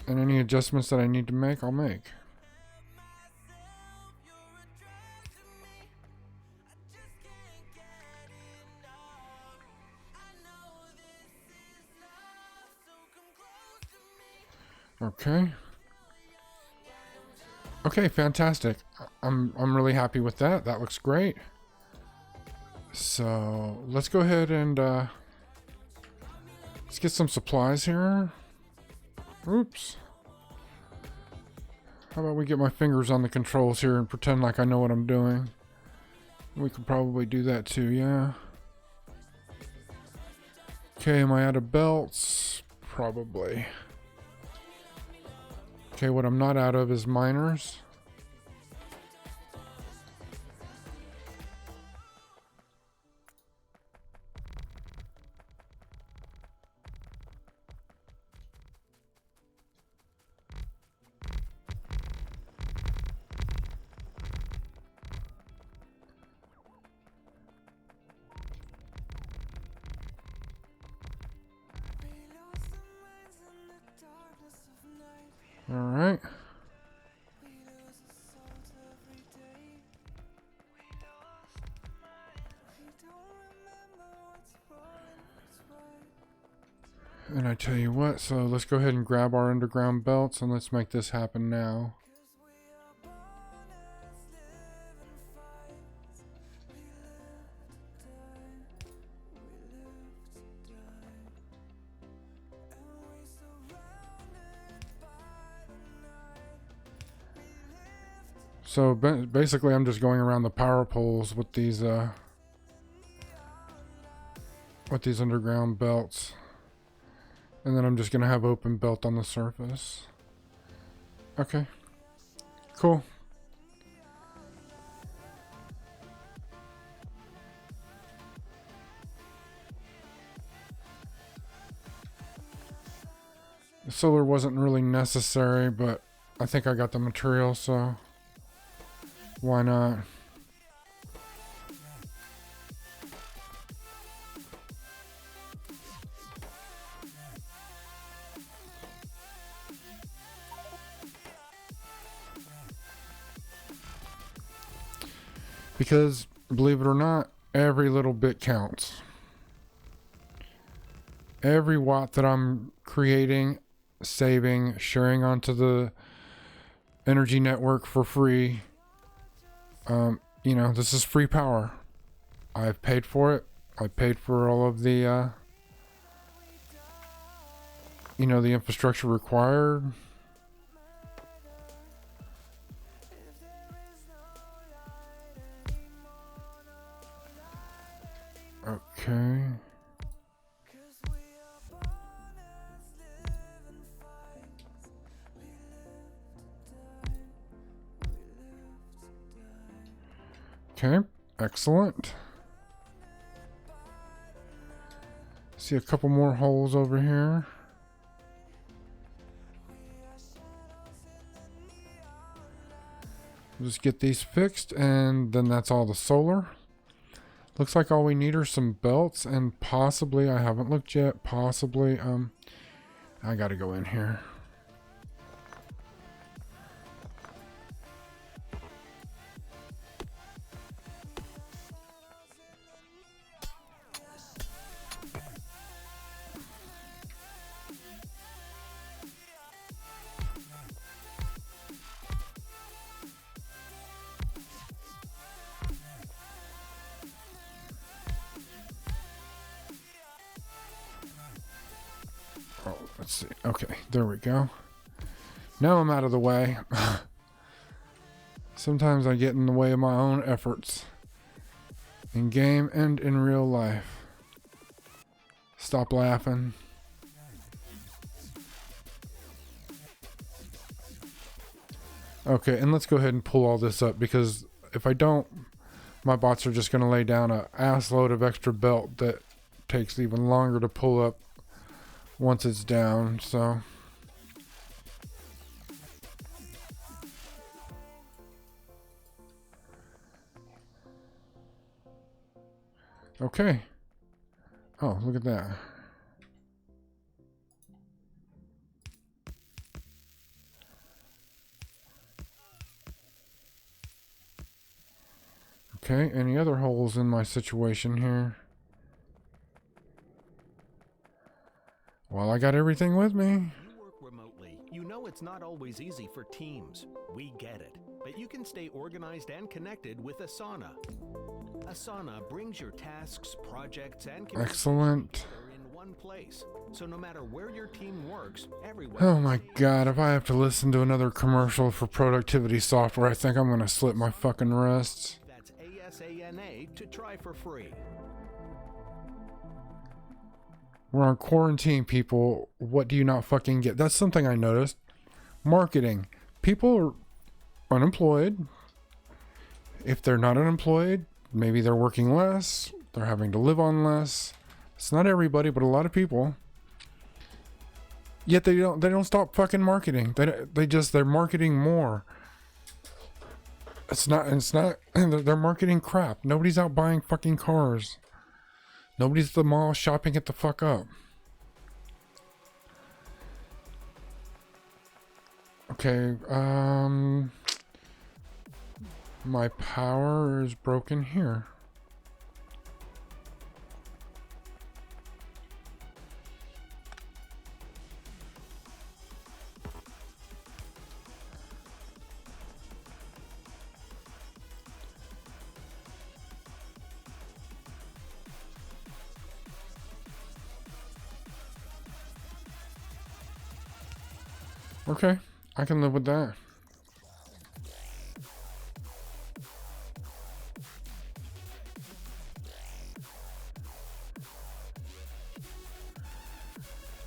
A: And any adjustments that I need to make, I'll make. Okay. Okay, fantastic. I'm really happy with that. That looks great. So let's go ahead and let's get some supplies here. Oops. How about we get my fingers on the controls here and pretend like I know what I'm doing? We could probably do that too, yeah. Okay, am I out of belts? Probably. Okay, what I'm not out of is miners. All right. And I tell you what, so let's go ahead and grab our underground belts and let's make this happen now. So basically I'm just going around the power poles with these underground belts. And then I'm just going to have open belt on the surface. Okay. Cool. The solar wasn't really necessary, but I think I got the material, so why not? Because, believe it or not, every little bit counts. Every watt that I'm creating, saving, sharing onto the energy network for free, you know, this is free power. I've paid for it. I paid for all of the, you know, the infrastructure required. Okay. Okay, excellent. See a couple more holes over here. Just get these fixed, and then that's all the solar. Looks like all we need are some belts, and possibly, I haven't looked yet, possibly, I gotta go in here. Oh, let's see. Okay, there we go. Now I'm out of the way. Sometimes I get in the way of my own efforts. In game and in real life. Stop laughing. Okay, and let's go ahead and pull all this up, because if I don't, my bots are just going to lay down a ass load of extra belt that takes even longer to pull up once it's down, so. Okay. Oh, look at that. Okay, any other holes in my situation here? Well, I got everything with me.
B: You work remotely. You know it's not always easy for teams. We get it. But you can stay organized and connected with Asana. Asana brings your tasks, projects, and
A: Excellent.
B: together in one place. So no matter where your team works, everyone.
A: Oh my god, if I have to listen to another commercial for productivity software, I think I'm gonna slip my fucking wrists.
B: That's ASANA to try for free.
A: We're on quarantine, people. What do you not fucking get? That's something I noticed. Marketing. People are unemployed. If they're not unemployed, maybe they're working less. They're having to live on less. It's not everybody, but a lot of people. Yet they don't stop fucking marketing. They're marketing more. It's not they're marketing crap. Nobody's out buying fucking cars. Nobody's at the mall shopping it the fuck up. Okay, my power is broken here. Okay, I can live with that.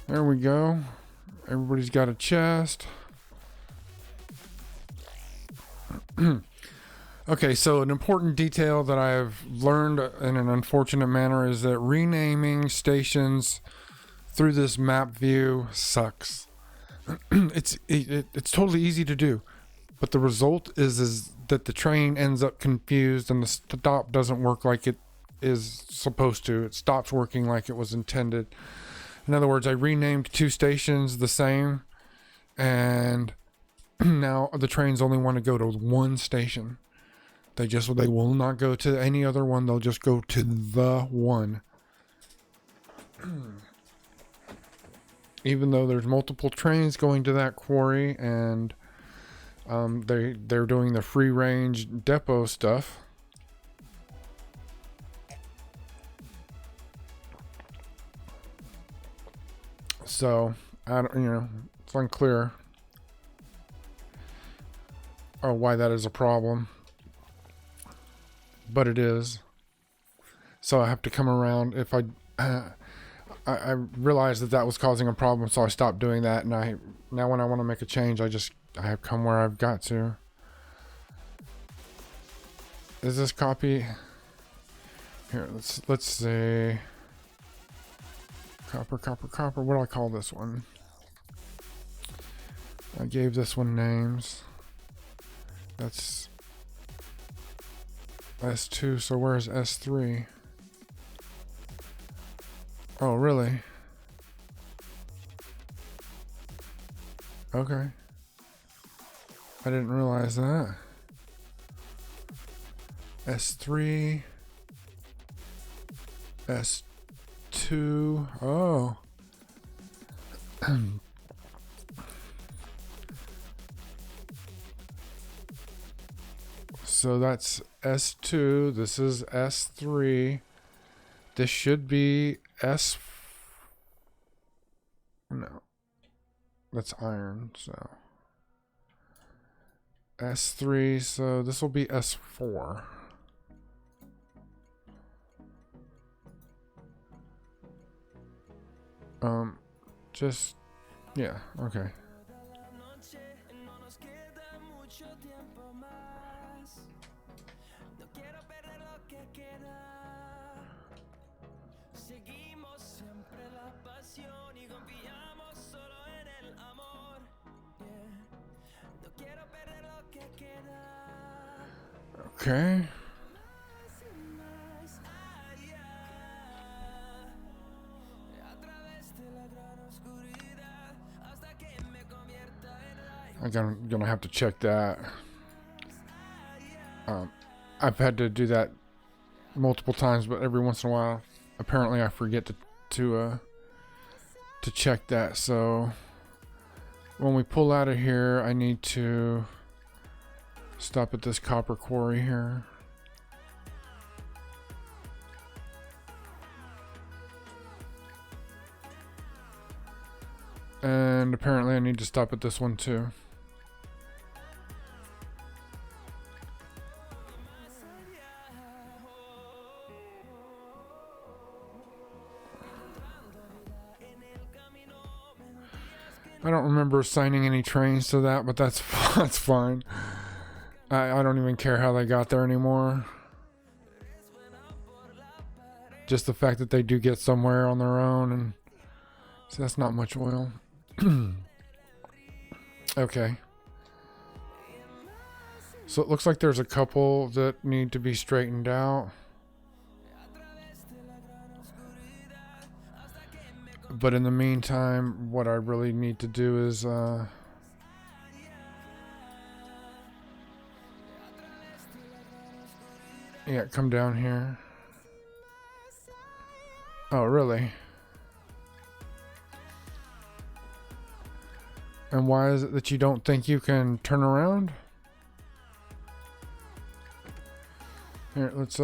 A: There we go. Everybody's got a chest. Okay, so an important detail that I've learned in an unfortunate manner is that renaming stations through this map view sucks. It's totally easy to do, but the result is that the train ends up confused and the stop doesn't work like it is supposed to. It stops working like it was intended. In other words, I renamed 2 stations the same, and now the trains only want to go to 1 station. They will not go to any other one. They'll just go to the one. Even though there's multiple trains going to that quarry, and they're doing the free range depot stuff. So I don't, it's unclear why that is a problem, but it is. So I have to come around. If I realized that was causing a problem, so I stopped doing that. And now when I want to make a change, I have come where I've got to. Is this copy here? Let's see. Copper. What do I call this one? I gave this one names. That's S2. So where's S3? Oh, really? Okay. I didn't realize that. S3. S2. Oh. So that's S2. This is S3. This should be no, that's iron. So S3. So this will be S4. Just yeah. Okay. Okay. I'm gonna have to check that. I've had to do that multiple times, but every once in a while, apparently I forget to check that. So when we pull out of here, I need to stop at this copper quarry here. And apparently I need to stop at this one too. I don't remember assigning any trains to that, but that's fine. I don't even care how they got there anymore. Just the fact that they do get somewhere on their own, and so that's not much oil. Okay. So it looks like there's a couple that need to be straightened out. But in the meantime, what I really need to do is yeah, come down here. Oh, really? And why is it that you don't think you can turn around? Here, let's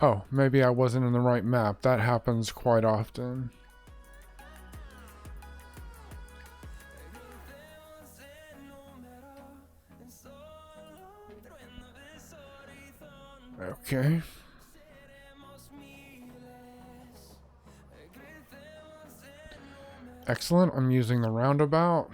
A: oh, maybe I wasn't in the right map. That happens quite often. Okay. Excellent. I'm using the roundabout.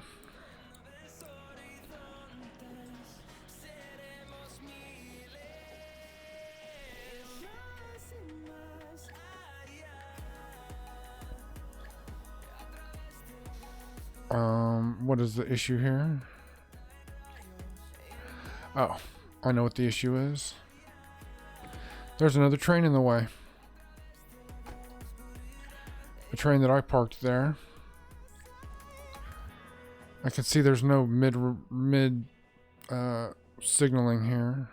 A: What is the issue here? Oh, I know what the issue is. There's another train in the way. The train that I parked there. I can see there's no mid signaling here.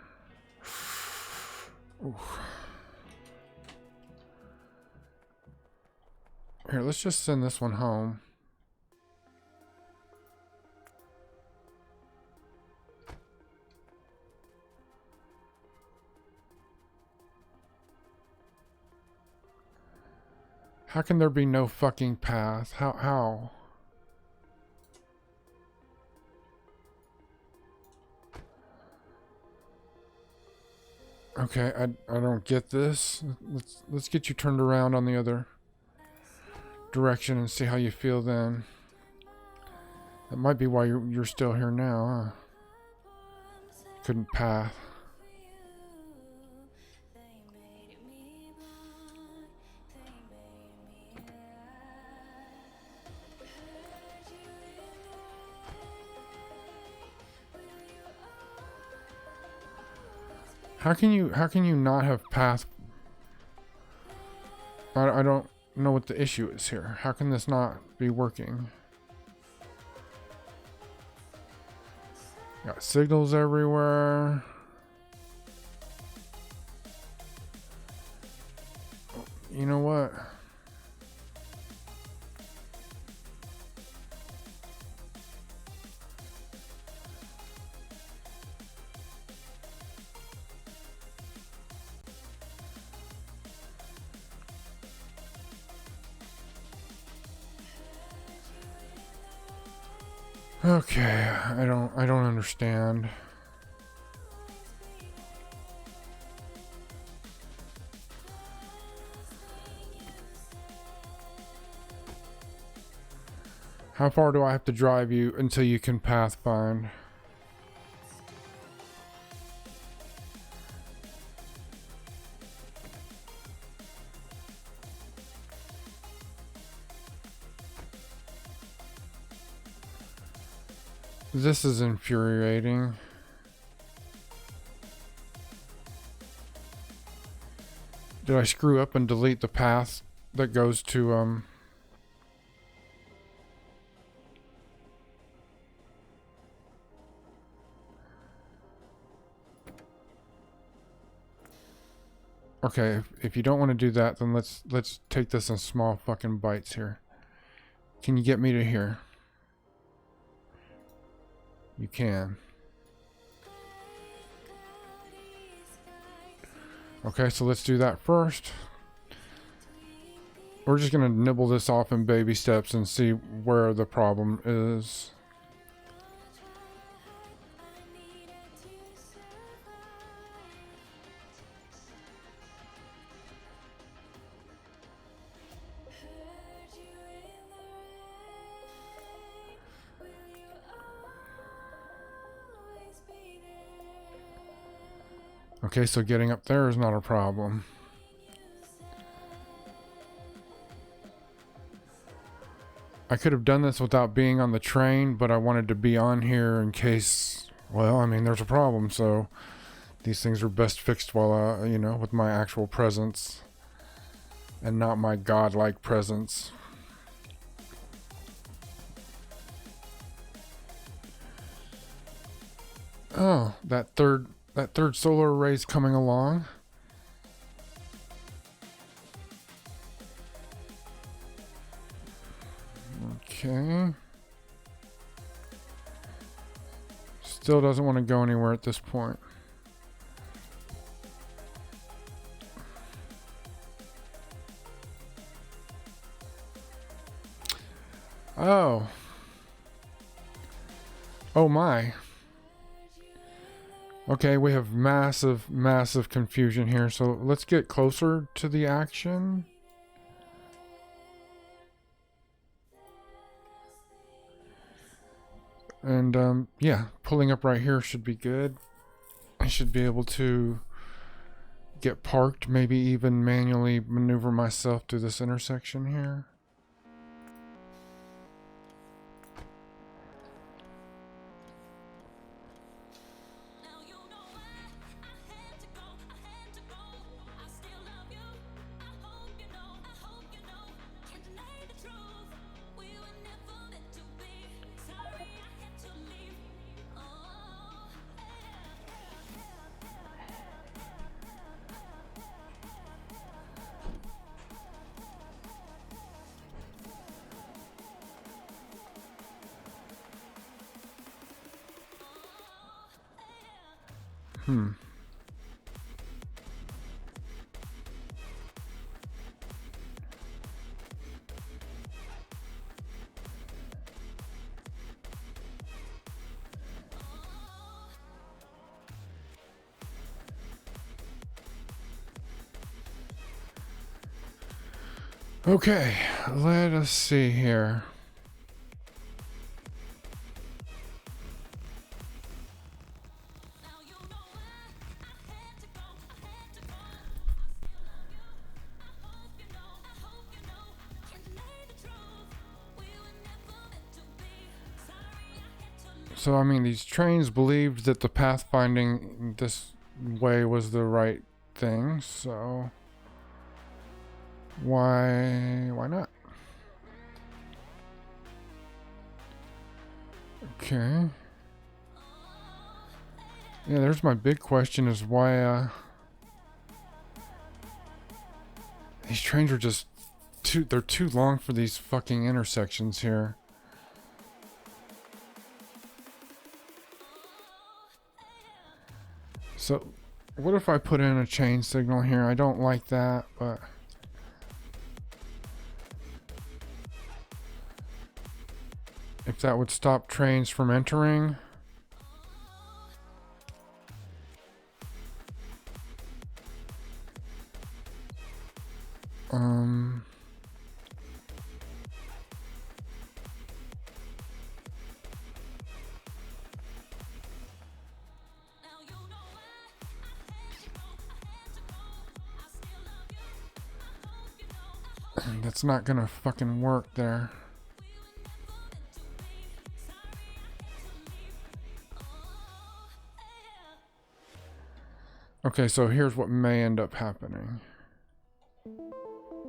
A: Ooh. Here, let's just send this one home. How can there be no fucking path? How? Okay, I don't get this. Let's get you turned around on the other direction and see how you feel then. That might be why you're still here now, huh? Couldn't path. How can you not have path? I don't know what the issue is here. How can this not be working? Got signals everywhere. You know what? Okay, I don't understand. How far do I have to drive you until you can path find? This is infuriating. Did I screw up and delete the path that goes to Okay, if you don't want to do that, then let's take this in small fucking bites here. Can you get me to here? You can. Okay, so let's do that first. We're just gonna nibble this off in baby steps and see where the problem is. Okay, so getting up there is not a problem. I could have done this without being on the train, but I wanted to be on here in case, well, I mean, there's a problem, so these things are best fixed while, you know, with my actual presence and not my godlike presence. Oh, that third solar array is coming along. Okay. Still doesn't want to go anywhere at this point. Oh. Oh my. Okay, we have massive confusion here, so let's get closer to the action. And yeah, pulling up right here should be good. I should be able to get parked, maybe even manually maneuver myself to this intersection here. Okay, let us see here. So, I mean, these trains believed that the pathfinding this way was the right thing, so why not? Okay. Yeah, there's my big question is why these trains are just they're too long for these fucking intersections here. So, what if I put in a chain signal here? I don't like that, but if that would stop trains from entering. That's not gonna fucking work there. Okay, so here's what may end up happening.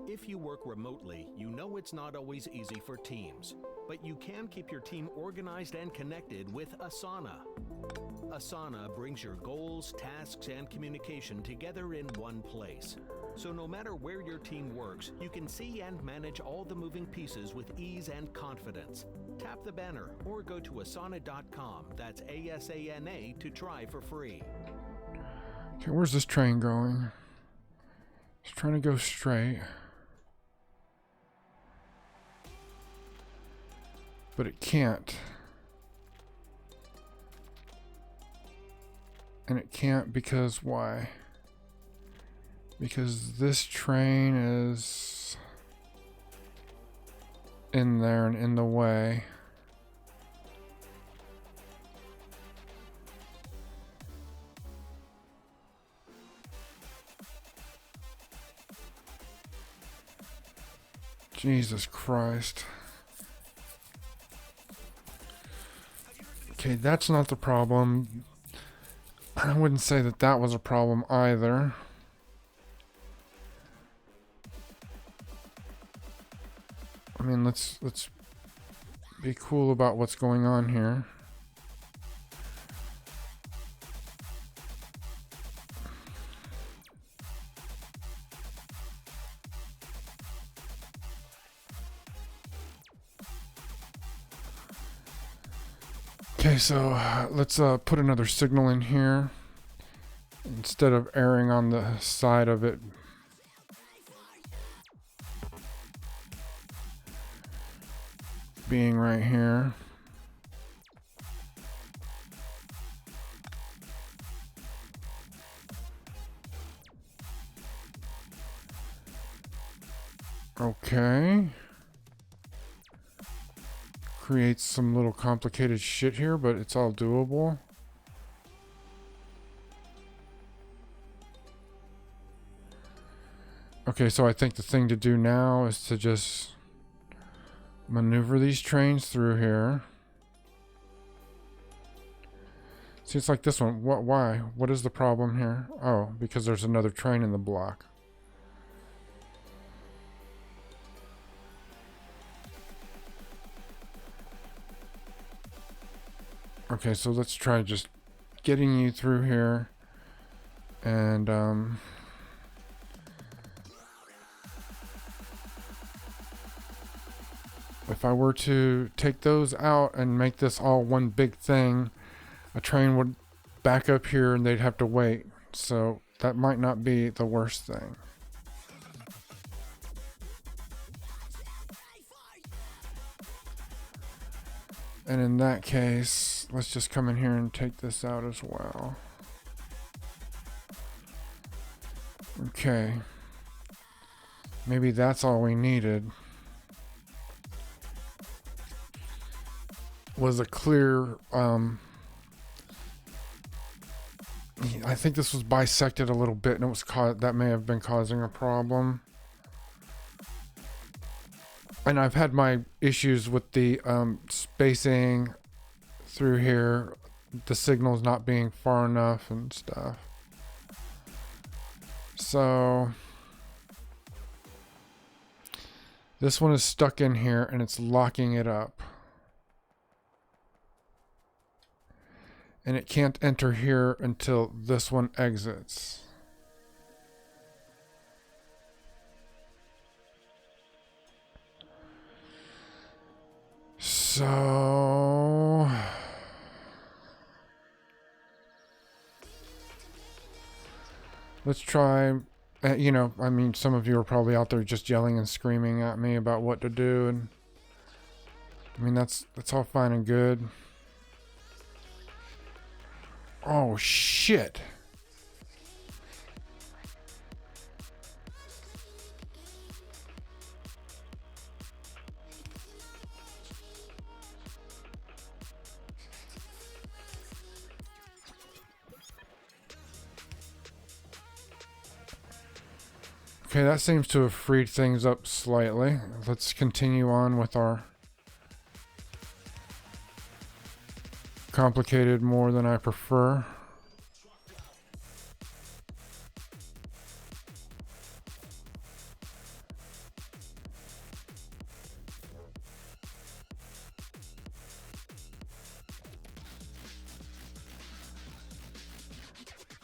B: If you work remotely, you know it's not always easy for teams, but you can keep your team organized and connected with Asana. Asana brings your goals, tasks, and communication together in one place. So no matter where your team works, you can see and manage all the moving pieces with ease and confidence. Tap the banner or go to asana.com, that's ASANA, to try for free.
A: Okay, where's this train going? It's trying to go straight. But it can't. And it can't because why? Because this train is in there and in the way. Jesus Christ. Okay, that's not the problem. I wouldn't say that that was a problem either. I mean, let's be cool about what's going on here. Okay, so let's put another signal in here instead of erring on the side of it being right here. Okay. Creates some little complicated shit here, but it's all doable. Okay, so I think the thing to do now is to just maneuver these trains through here. See, it's like this one. What? Why? What is the problem here? Oh, because there's another train in the block. Okay, so let's try just getting you through here. And, if I were to take those out and make this all one big thing, a train would back up here and they'd have to wait. So that might not be the worst thing. And in that case, let's just come in here and take this out as well. Okay. Maybe that's all we needed. Was a clear, I think this was bisected a little bit and it was that may have been causing a problem. And I've had my issues with the spacing through here, the signals not being far enough and stuff. So this one is stuck in here and it's locking it up. And it can't enter here until this one exits. So let's try, you know, I mean, some of you are probably out there just yelling and screaming at me about what to do, and I mean, that's all fine and good. Oh, shit. Okay, that seems to have freed things up slightly. Let's continue on with our complicated more than I prefer.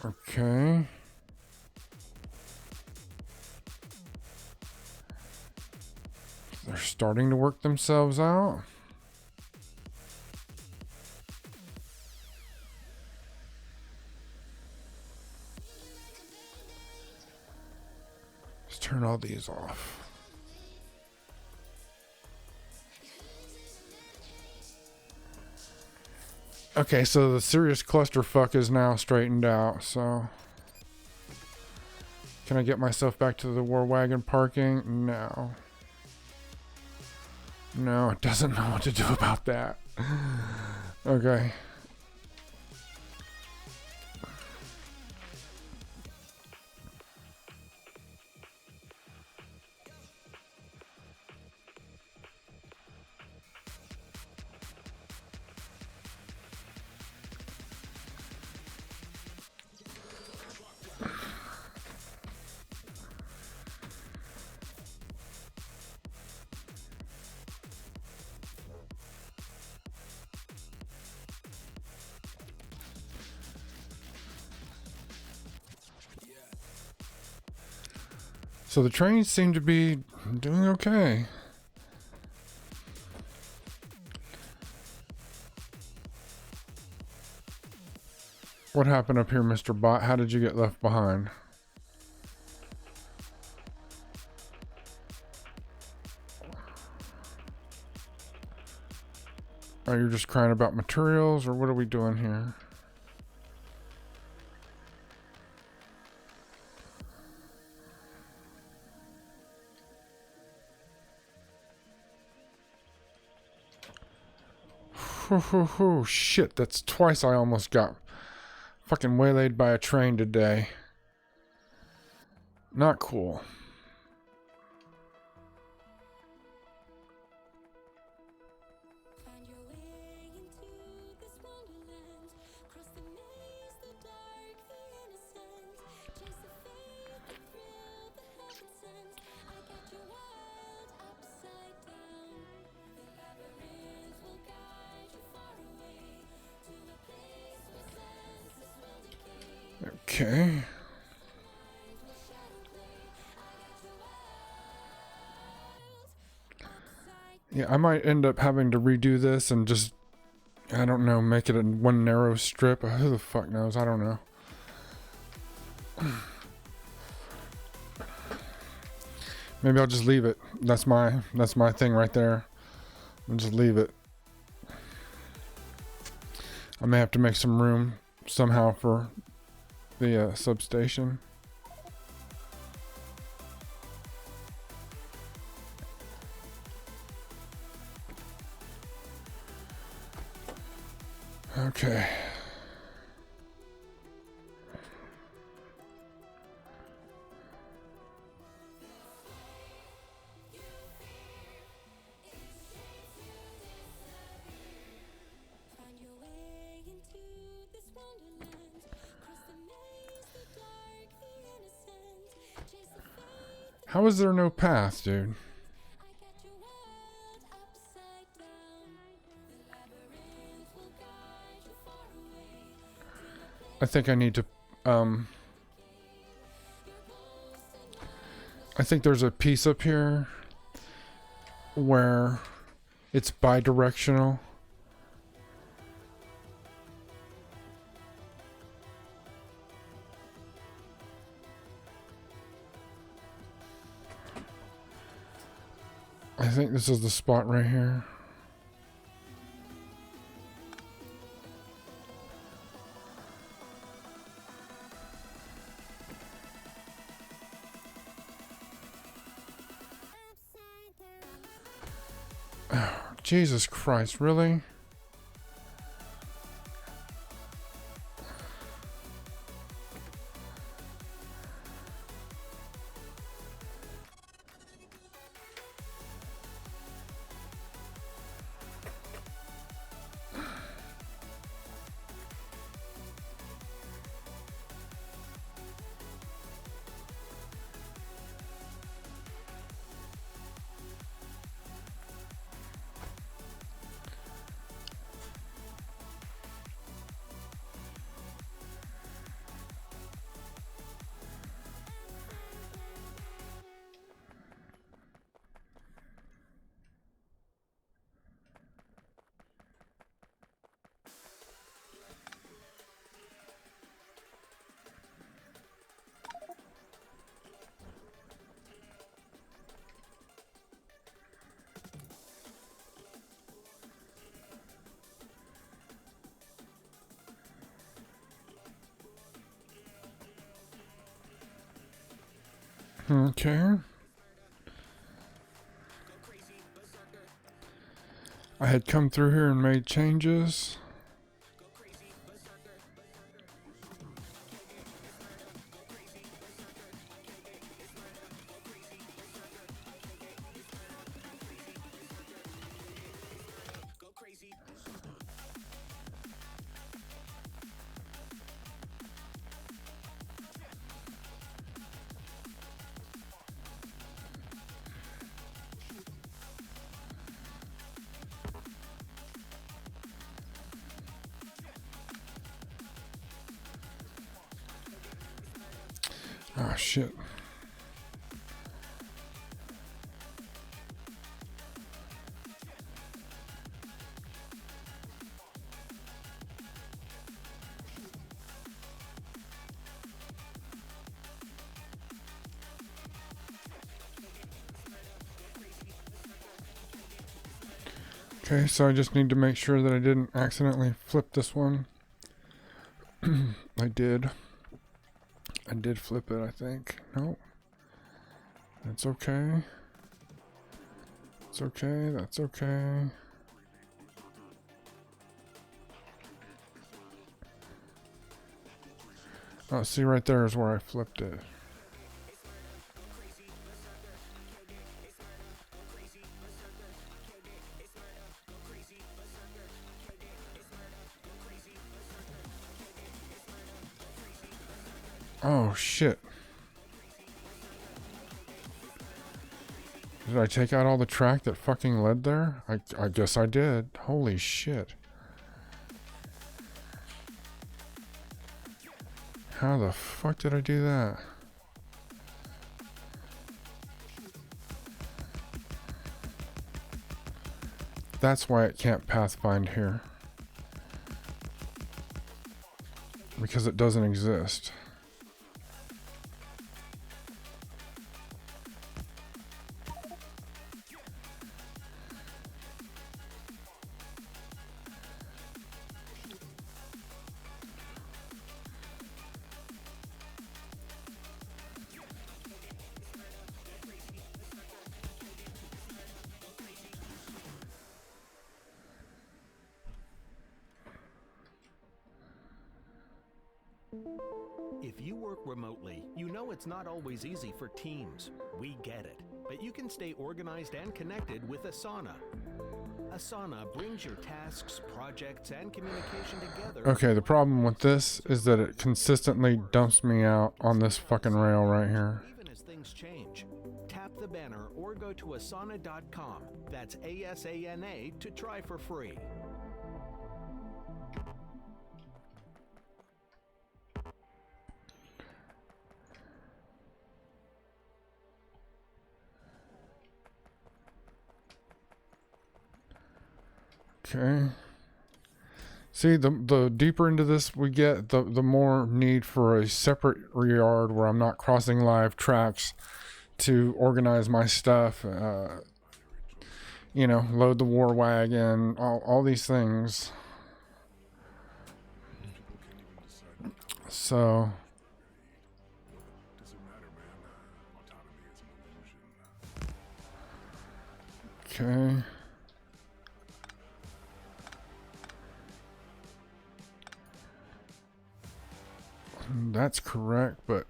A: Okay. They're starting to work themselves out. Let's turn all these off. Okay, so the serious clusterfuck is now straightened out, so can I get myself back to the war wagon parking? No. No, it doesn't know what to do about that. Okay. So the trains seem to be doing okay. What happened up here, Mr. Bot? How did you get left behind? Are you just crying about materials, or what are we doing here? Shit, that's twice I almost got fucking waylaid by a train today. Not cool. Okay. Yeah, I might end up having to redo this and just I don't know, make it a one narrow strip. Who the fuck knows? I don't know. Maybe I'll just leave it. That's my thing right there. I'll just leave it. I may have to make some room somehow for the substation. Okay. How is there no path, dude? I think I need to, I think there's a piece up here where it's bi-directional. I think this is the spot right here. Oh, Jesus Christ, really? Okay. I had come through here and made changes. Oh, shit. Okay, so I just need to make sure that I didn't accidentally flip this one. I did. I did flip it, I think. No. That's okay. It's okay, that's okay. Oh, see right there is where I flipped it. Oh, shit. Did I take out all the track that fucking led there? I guess I did. Holy shit. How the fuck did I do that? That's why it can't pathfind here. because it doesn't exist.
B: If you work remotely, you know it's not always easy for teams. We get it. But you can stay organized and connected with Asana. Asana brings your tasks, projects, and communication together.
A: Okay, the problem with this is that it consistently dumps me out on this fucking rail right here.
B: Even as things change, tap the banner or go to asana.com. That's ASANA to try for free.
A: Okay. See, the deeper into this we get, the more need for a separate yard where I'm not crossing live tracks to organize my stuff. You know, load the war wagon, all these things. So. Okay. That's correct, but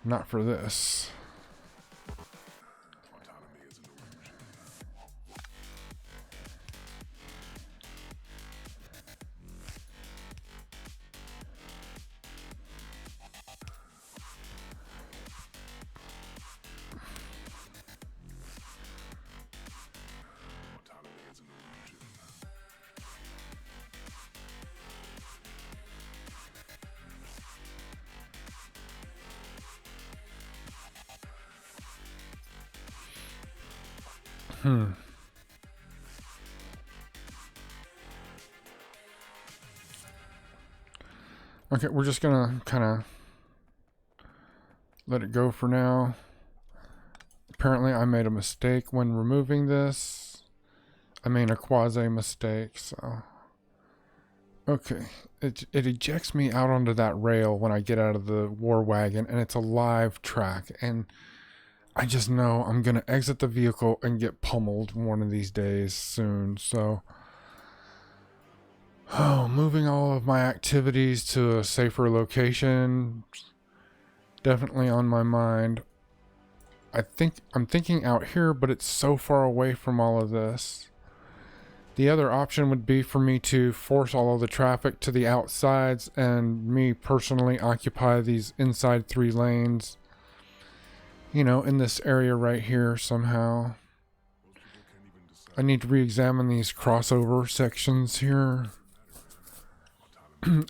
A: not for this. Okay, we're just gonna kind of let it go for now. Apparently I made a mistake when removing this. I made a quasi mistake, so. Okay, it ejects me out onto that rail when I get out of the war wagon, and it's a live track, and I just know I'm gonna exit the vehicle and get pummeled one of these days soon, so. Oh, moving all of my activities to a safer location, definitely on my mind. I'm thinking out here, but it's so far away from all of this. The other option would be for me to force all of the traffic to the outsides and me personally occupy these inside 3 lanes, you know, in this area right here somehow. I need to re-examine these crossover sections here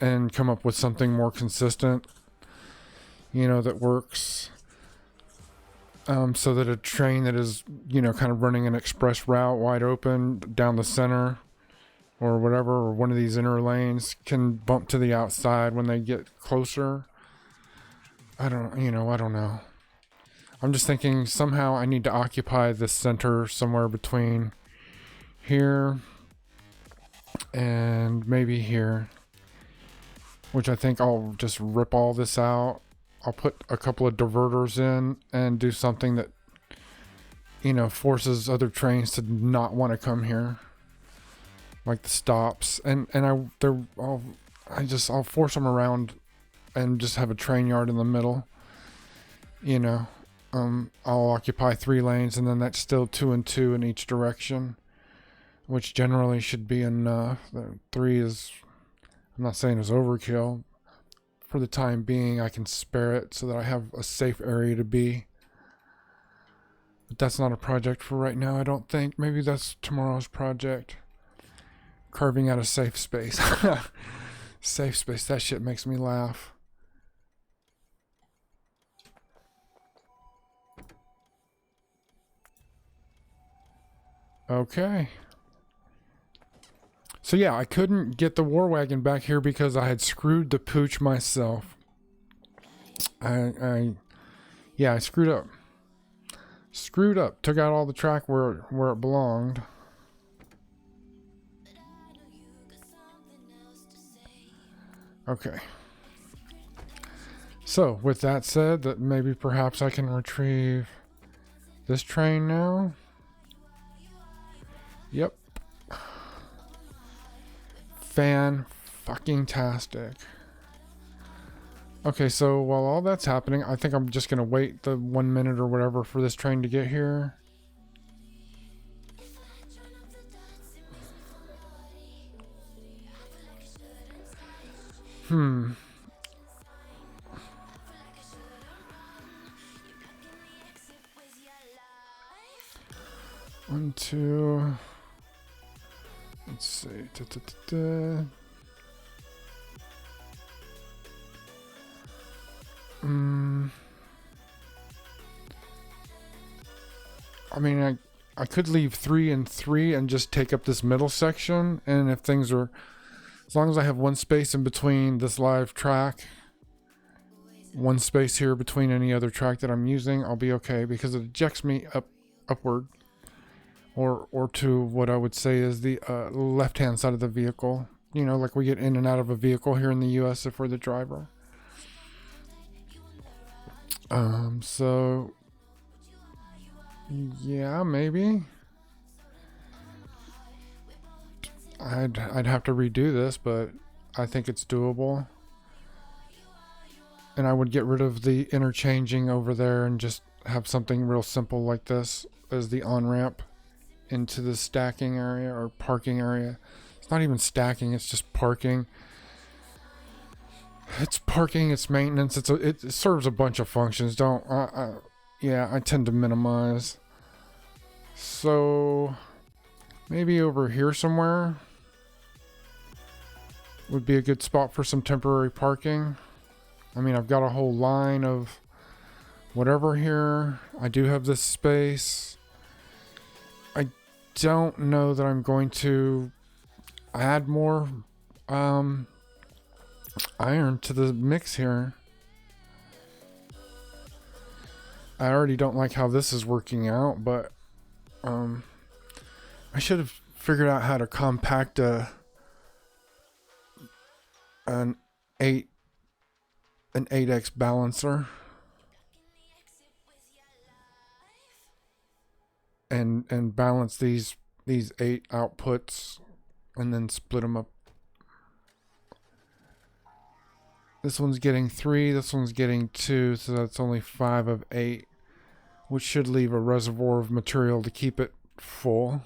A: and come up with something more consistent, you know, that works. So that a train that is, you know, kind of running an express route wide open down the center or whatever, or one of these inner lanes can bump to the outside when they get closer. I don't know. I'm just thinking somehow I need to occupy the center somewhere between here and maybe here, which I think I'll just rip all this out. I'll put a couple of diverters in and do something that, you know, forces other trains to not want to come here, like the stops, and I'll force them around and just have a train yard in the middle. You know, I'll occupy 3 lanes, and then that's still 2 and 2 in each direction, which generally should be enough. The 3 is, I'm not saying it's overkill. For the time being, I can spare it so that I have a safe area to be. But that's not a project for right now, I don't think. Maybe that's tomorrow's project. Carving out a safe space. Safe space, that shit makes me laugh. So So yeah, I couldn't get the war wagon back here because I had screwed the pooch myself. I screwed up. Screwed up. Took out all the track where it belonged. Okay. So, with that said, that maybe perhaps I can retrieve this train now. Yep. Fan-fucking-tastic. Okay, so while all that's happening, I think I'm just going to wait the 1 minute or whatever for this train to get here. One, two. Let's see. I mean, I could leave 3 and 3 and just take up this middle section. And if things are, as long as I have one space in between this live track, one space here between any other track that I'm using, I'll be okay because it ejects me upward. Or to what I would say is the left-hand side of the vehicle. You know, like we get in and out of a vehicle here in the US if we're the driver. So yeah, maybe I'd have to redo this, but I think it's doable. And I would get rid of the interchanging over there and just have something real simple like this as the on-ramp into the stacking area or parking area. It's not even stacking, it's just parking. It's parking, it's maintenance, it serves a bunch of functions. I tend to minimize. So maybe over here somewhere would be a good spot for some temporary parking. I mean, I've got a whole line of whatever here. I do have this space. I don't know that I'm going to add more iron to the mix here. I already don't like how this is working out, but I should have figured out how to compact an 8x balancer and balance these 8 outputs and then split them up. This one's getting 3, this one's getting 2, so that's only 5 of 8, which should leave a reservoir of material to keep it full.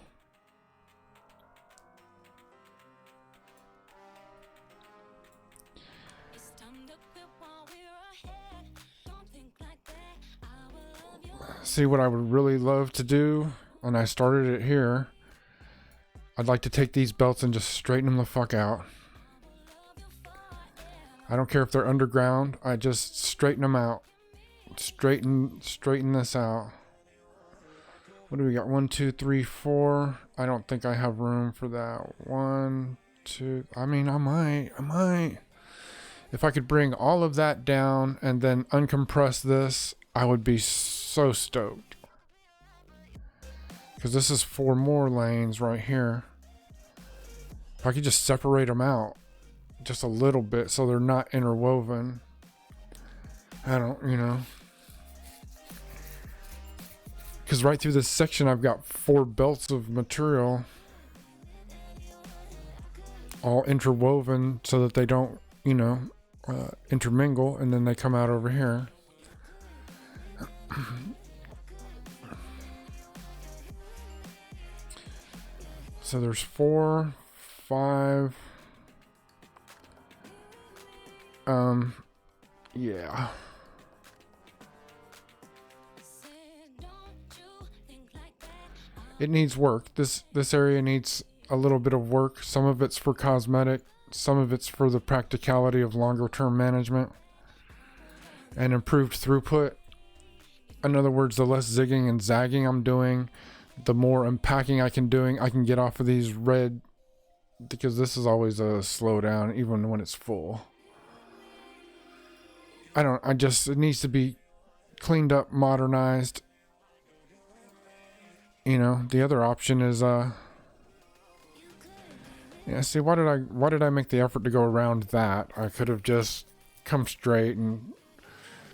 A: See, what I would really love to do, and I started it here, I'd like to take these belts and just straighten them the fuck out. I don't care if they're underground, I just straighten them out. Straighten this out. What do we got? 1, 2, 3, 4. I don't think I have room for that. 1, 2. I mean, I might. If I could bring all of that down and then uncompress this, I would be so stoked. Because this is 4 more lanes right here. If I could just separate them out just a little bit so they're not interwoven. I don't, because right through this section I've got 4 belts of material all interwoven so that they don't, intermingle, and then they come out over here. So there's 4, 5. Yeah. It needs work. This area needs a little bit of work. Some of it's for cosmetic, some of it's for the practicality of longer term management and improved throughput. In other words, the less zigging and zagging I'm doing, the more unpacking I can get off of these red because this is always a slowdown even when it's full. It needs to be cleaned up, modernized. You know, the other option is yeah, see, why did I make the effort to go around that? I could have just come straight, and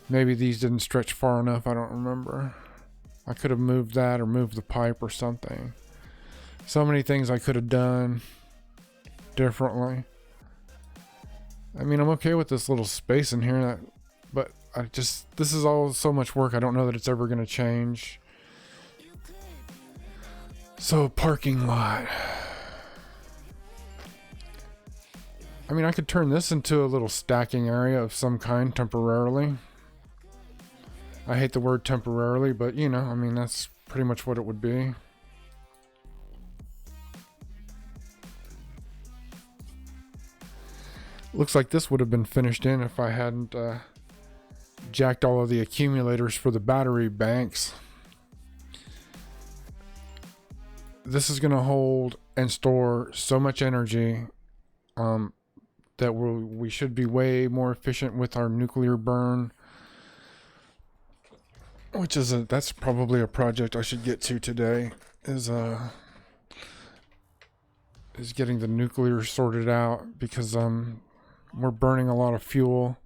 A: maybe these didn't stretch far enough, I don't remember. I could have moved that or moved the pipe or something. So many things I could have done differently. I mean, I'm okay with this little space in here, but this is all so much work. I don't know that it's ever going to change. So, parking lot. I mean, I could turn this into a little stacking area of some kind temporarily. I hate the word temporarily, but you know, I mean, that's pretty much what it would be. Looks like this would have been finished in if I hadn't jacked all of the accumulators for the battery banks. This is going to hold and store so much energy that we should be way more efficient with our nuclear burn, which is that's probably a project I should get to today, is getting the nuclear sorted out, because we're burning a lot of fuel,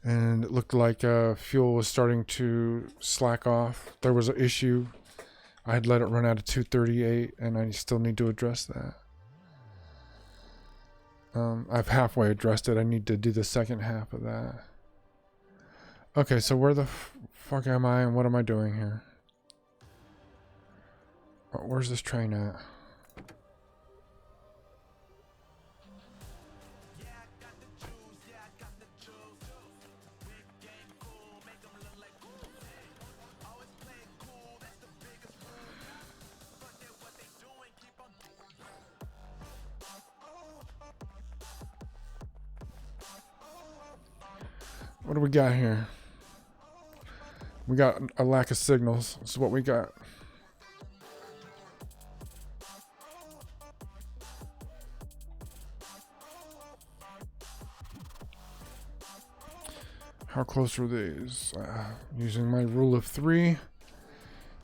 A: and it looked like fuel was starting to slack off. There was an issue. I had let it run out of 238, and I still need to address that. I've halfway addressed it. I need to do the second half of that. Okay, so where the fuck am I, and what am I doing here? Oh, where's this train at? What do we got here? We got a lack of signals. This is what we got. How close are these? Using my rule of 3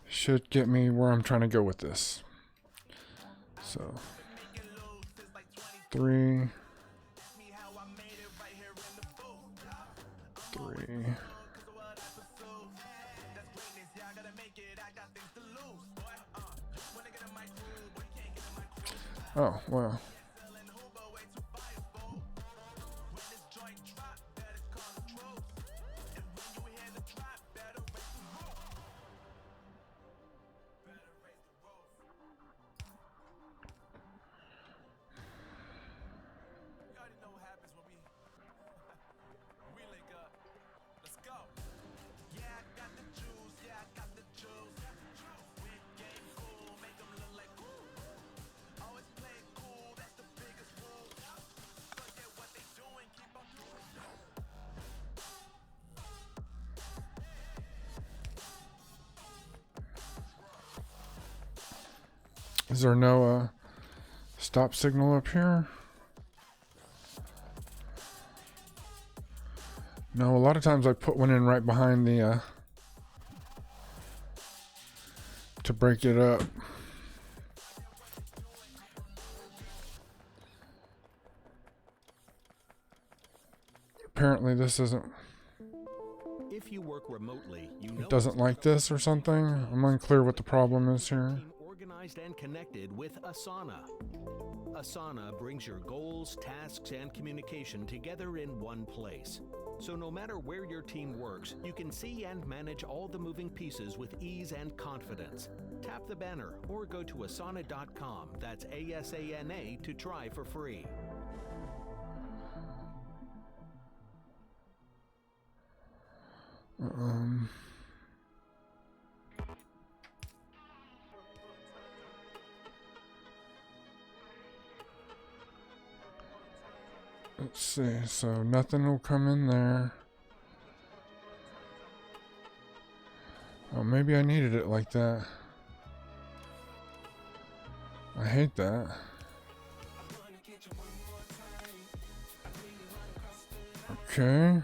A: should get me where I'm trying to go with this. So 3, 3. Oh, wow. Is there no stop signal up here? No, a lot of times I put one in right behind the to break it up. Apparently this isn't.
B: If you work remotely,
A: It doesn't like this or something. I'm unclear what the problem is here.
B: organized and connected with Asana. Asana brings your goals, tasks, and communication together in one place. So no matter where your team works, you can see and manage all the moving pieces with ease and confidence. Tap the banner or go to asana.com, that's ASANA, to try for free.
A: Let's see, so nothing will come in there. Oh, maybe I needed it like that. I hate that. Okay.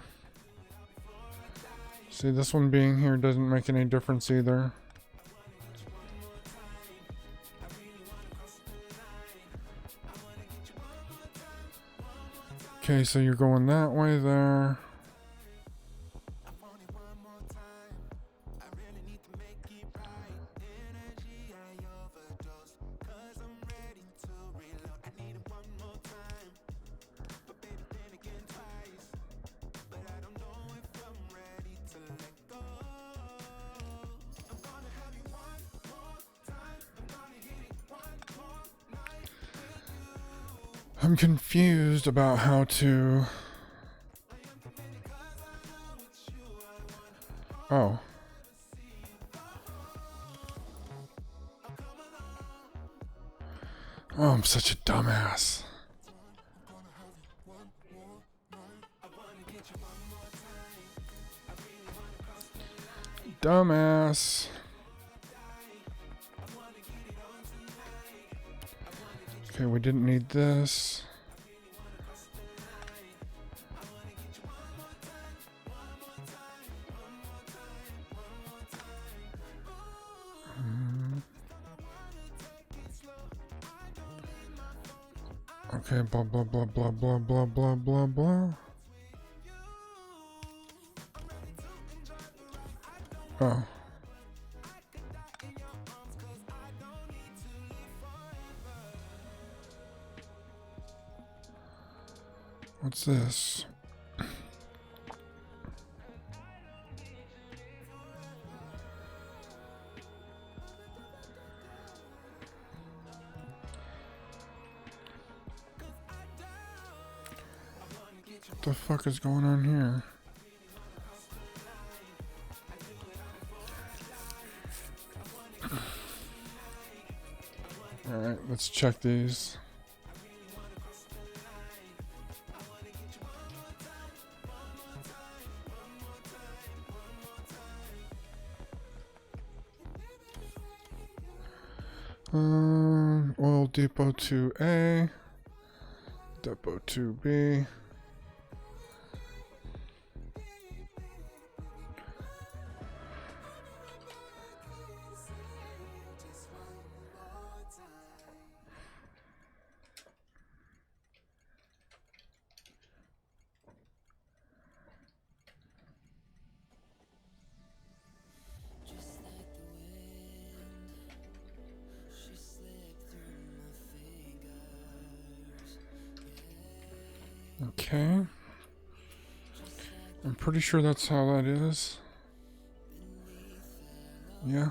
A: See, this one being here doesn't make any difference either. Okay, so you're going that way there. I'm confused about how to... Oh. Oh, I'm such a dumbass. Dumbass. Okay, we didn't need this. Okay, blah, blah, blah, blah, blah, blah, blah, blah, blah. Oh. What's this? What the fuck is going on here? Alright, let's check these. Oil depot 2A, depot 2B. Okay. I'm pretty sure that's how that is. Yeah.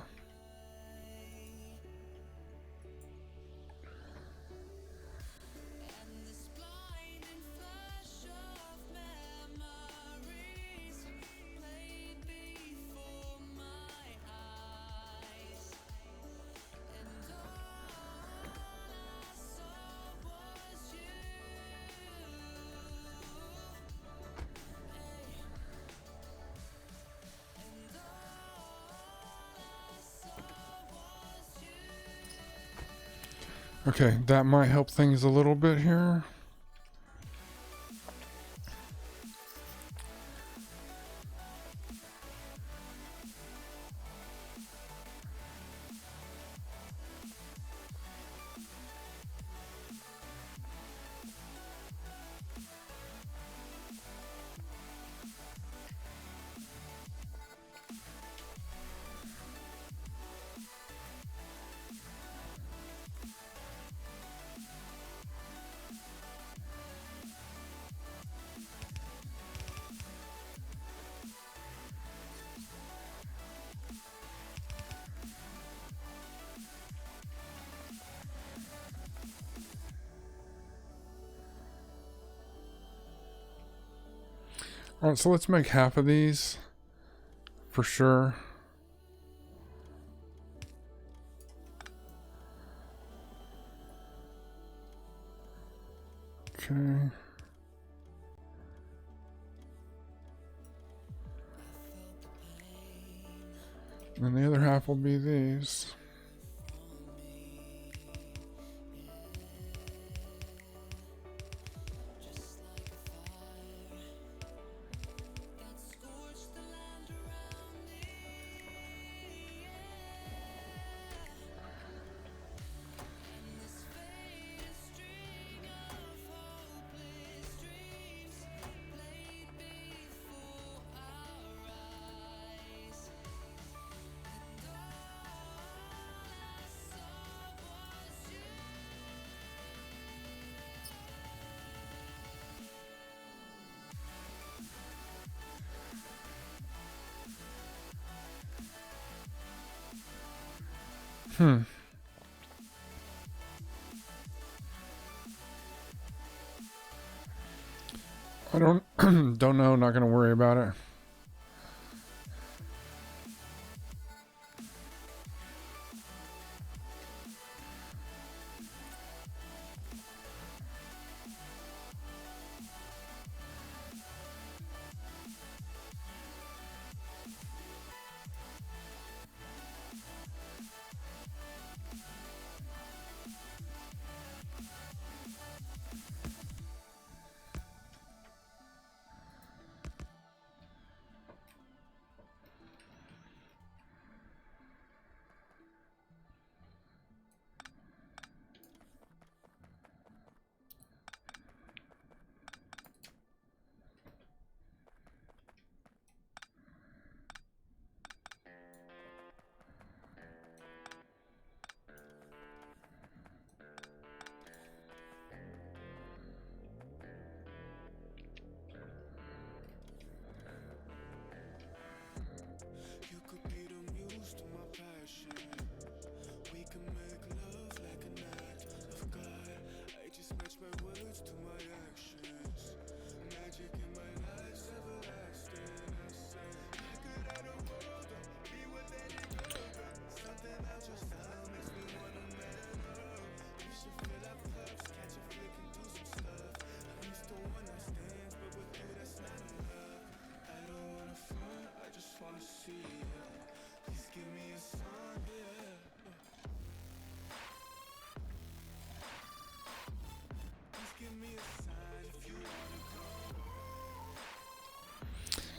A: Okay, that might help things a little bit here. Alright, so let's make half of these for sure. Okay. And the other half will be these. I don't don't know, not gonna worry about it.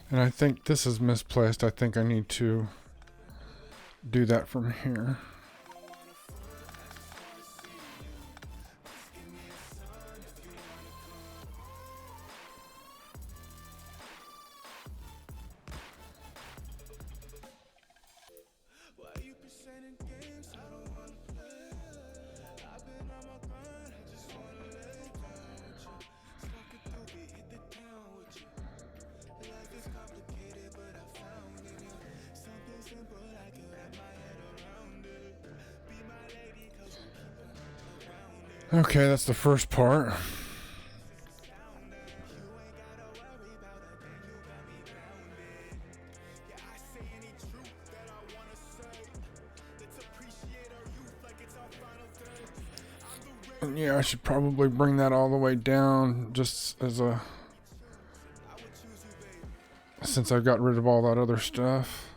A: And I think this is misplaced. I think I need to do that from here. Okay, that's the first part. And yeah, I should probably bring that all the way down just as a... since I got rid of all that other stuff.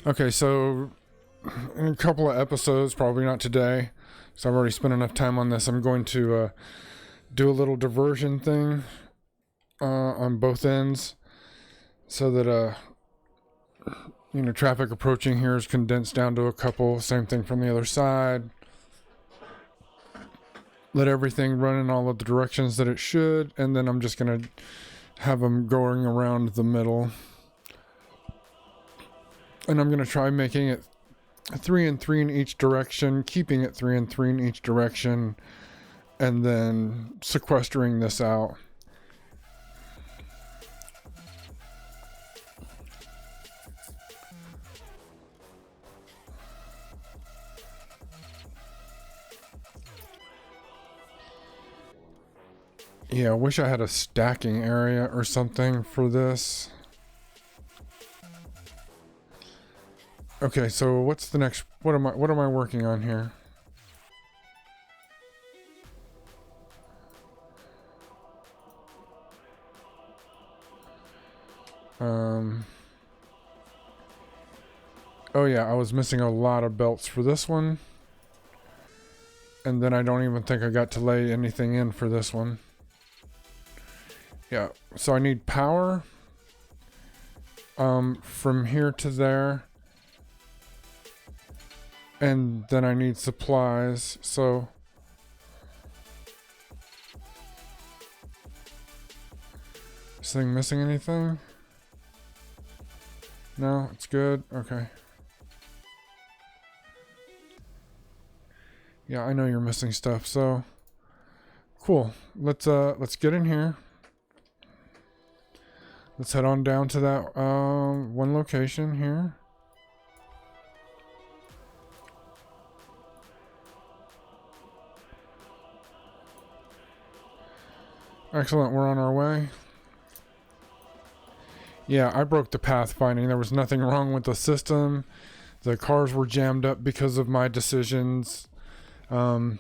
A: Okay, so in a couple of episodes, probably not today, so I've already spent enough time on this, I'm going to do a little diversion thing on both ends so that traffic approaching here is condensed down to a couple. Same thing from the other side. Let everything run in all of the directions that it should, and then I'm just going to have them going around the middle. And I'm going to try making it 3 and 3 in each direction, keeping it 3 and 3 in each direction, and then sequestering this out. Yeah, I wish I had a stacking area or something for this. Okay, so what's the next? What am I working on here? Oh yeah, I was missing a lot of belts for this one. And then I don't even think I got to lay anything in for this one. Yeah, so I need power, from here to there. And then I need supplies, so is this thing missing anything? No, it's good. Okay. Yeah, I know you're missing stuff, so cool. Let's get in here. Let's head on down to that one location here. Excellent, we're on our way. Yeah, I broke the pathfinding. There was nothing wrong with the system. The cars were jammed up because of my decisions. You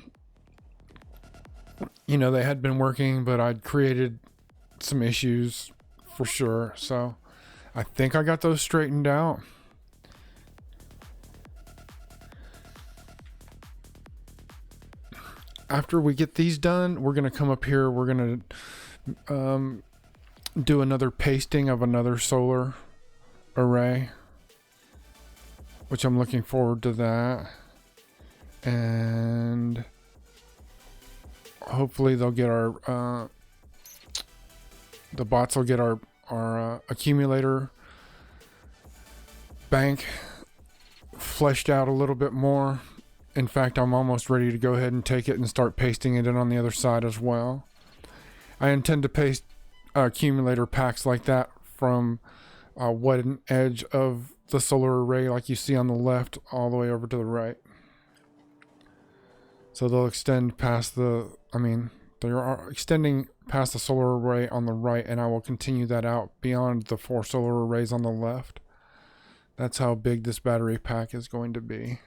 A: know, they had been working, but I'd created some issues for sure. So I think I got those straightened out. After we get these done, we're going to come up here. We're going to do another pasting of another solar array, which I'm looking forward to that. And hopefully they'll get our the bots will get our accumulator bank fleshed out a little bit more. In fact, I'm almost ready to go ahead and take it and start pasting it in on the other side as well. I intend to paste accumulator packs like that from one edge of the solar array, like you see on the left, all the way over to the right. So they'll extend past the, they are extending past the solar array on the right, and I will continue that out beyond the 4 solar arrays on the left. That's how big this battery pack is going to be.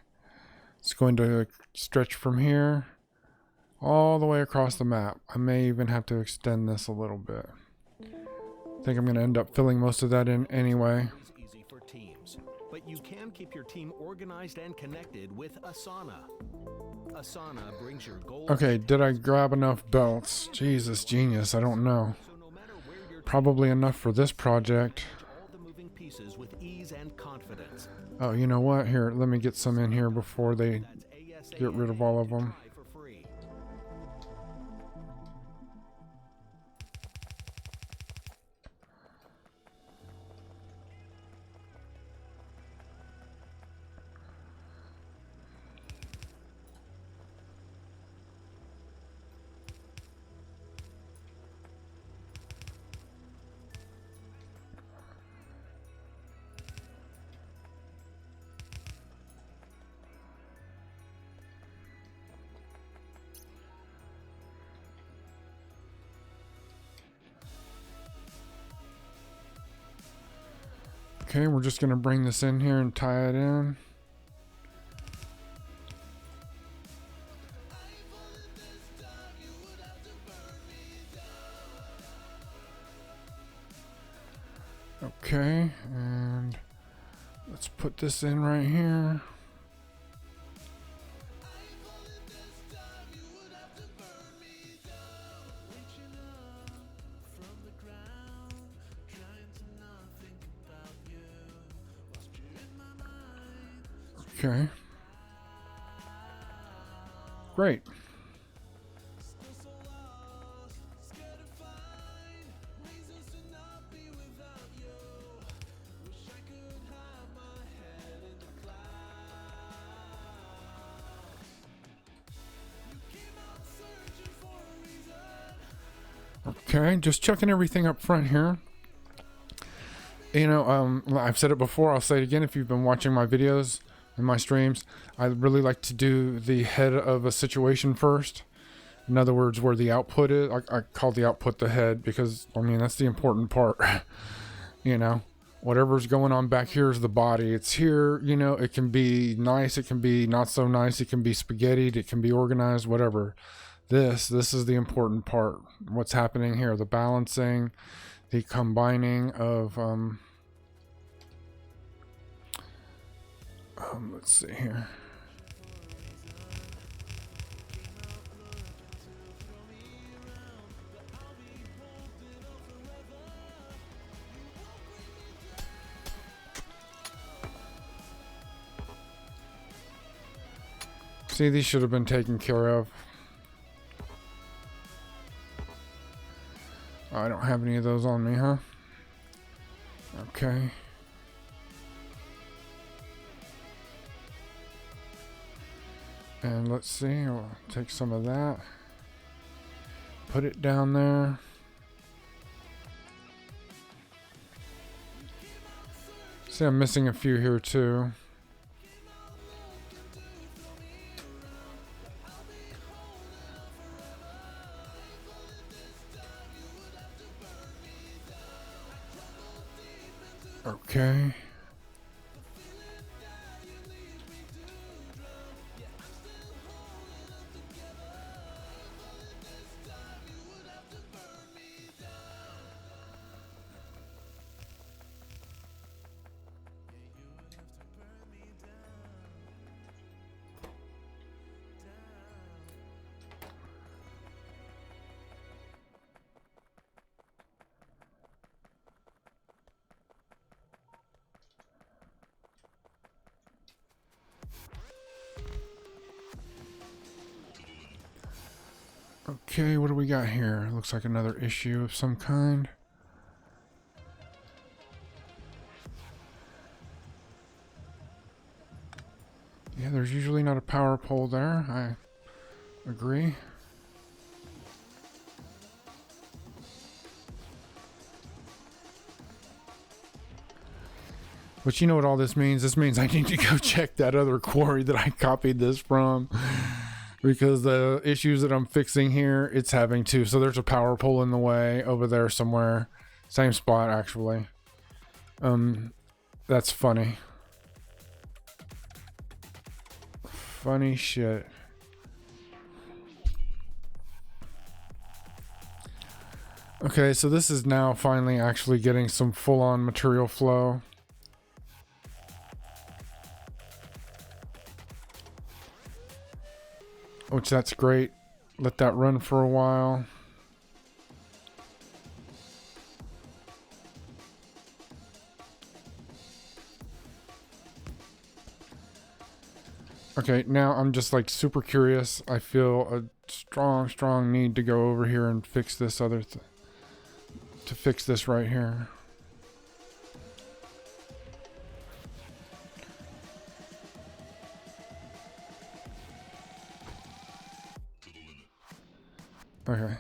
A: It's going to stretch from here all the way across the map. I may even have to extend this a little bit. I think I'm going to end up filling most of that in anyway.
B: Easy for teams, but you can keep your team organized and connected with Asana. Asana brings your goals.
A: Okay, did I grab enough belts? Jesus, genius, I don't know.
B: So no matter where your
A: Probably enough for this project.
B: all the moving pieces with ease and confidence.
A: Oh, you know what? Here, let me get some in here before they
B: That's
A: get rid of all of them.
B: try for free.
A: Okay, we're just going to bring this in here and tie it in. Okay, and let's put this in right here. Okay. Great. Okay, just checking everything up front here. You know, I've said it before, I'll say it again if you've been watching my videos and my streams. I really like to do the head of a situation first. In other words, where the output is. I call the output the head because, that's the important part. You know, whatever's going on back here is the body. It's here, it can be nice, it can be not so nice, it can be spaghettied, it can be organized, whatever. This is the important part. What's happening here, the balancing, the combining of, let's see here. See, these should have been taken care of. Oh, I don't have any of those on me, huh? Okay. And let's see, we'll take some of that. Put it down there. See, I'm missing a few here too. Okay. Okay, what do we got here? Looks like another issue of some kind. Yeah, there's usually not a power pole there. I agree. But you know what all this means? This means I need to go check that other quarry that I copied this from. Because the issues that I'm fixing here, it's having too. So there's a power pole in the way over there somewhere. Same spot, actually. That's funny. Funny shit. Okay, so this is now finally actually getting some full-on material flow. Which that's great. Let that run for a while. Okay, now I'm just like super curious. I feel a strong need to go over here and fix this other to fix this right here. Okay.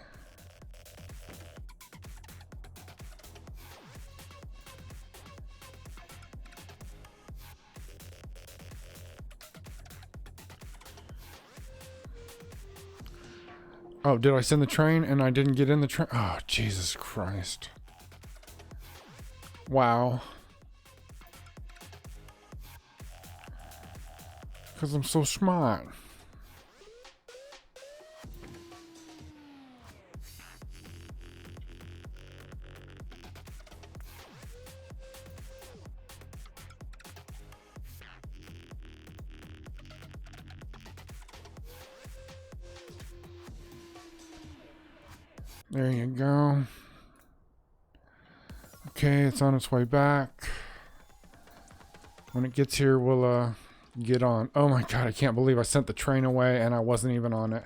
A: Oh, did I send the train and I didn't get in the train? Oh, Jesus Christ. Wow. Because I'm so smart. There you go. Okay, it's on its way back. When it gets here, we'll get on. Oh my god, I can't believe I sent the train away and I wasn't even on it.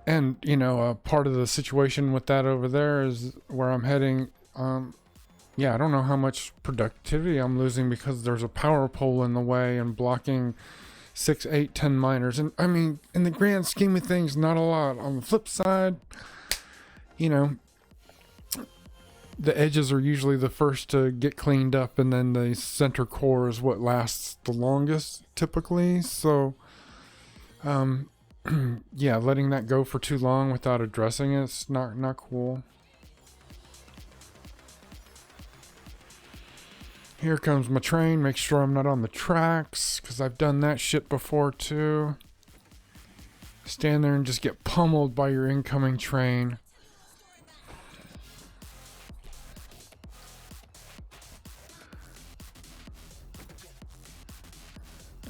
A: And, you know, part of the situation with that over there is where I'm heading. Yeah, I don't know how much productivity I'm losing because there's a power pole in the way and blocking 6, 8, 10 miners. And I mean, in the grand scheme of things, not a lot. On the flip side, you know, the edges are usually the first to get cleaned up, and then the center core is what lasts the longest typically. So yeah, letting that go for too long without addressing it's not cool. Here comes my train. Make sure I'm not on the tracks, because I've done that shit before too. Stand there and just get pummeled by your incoming train.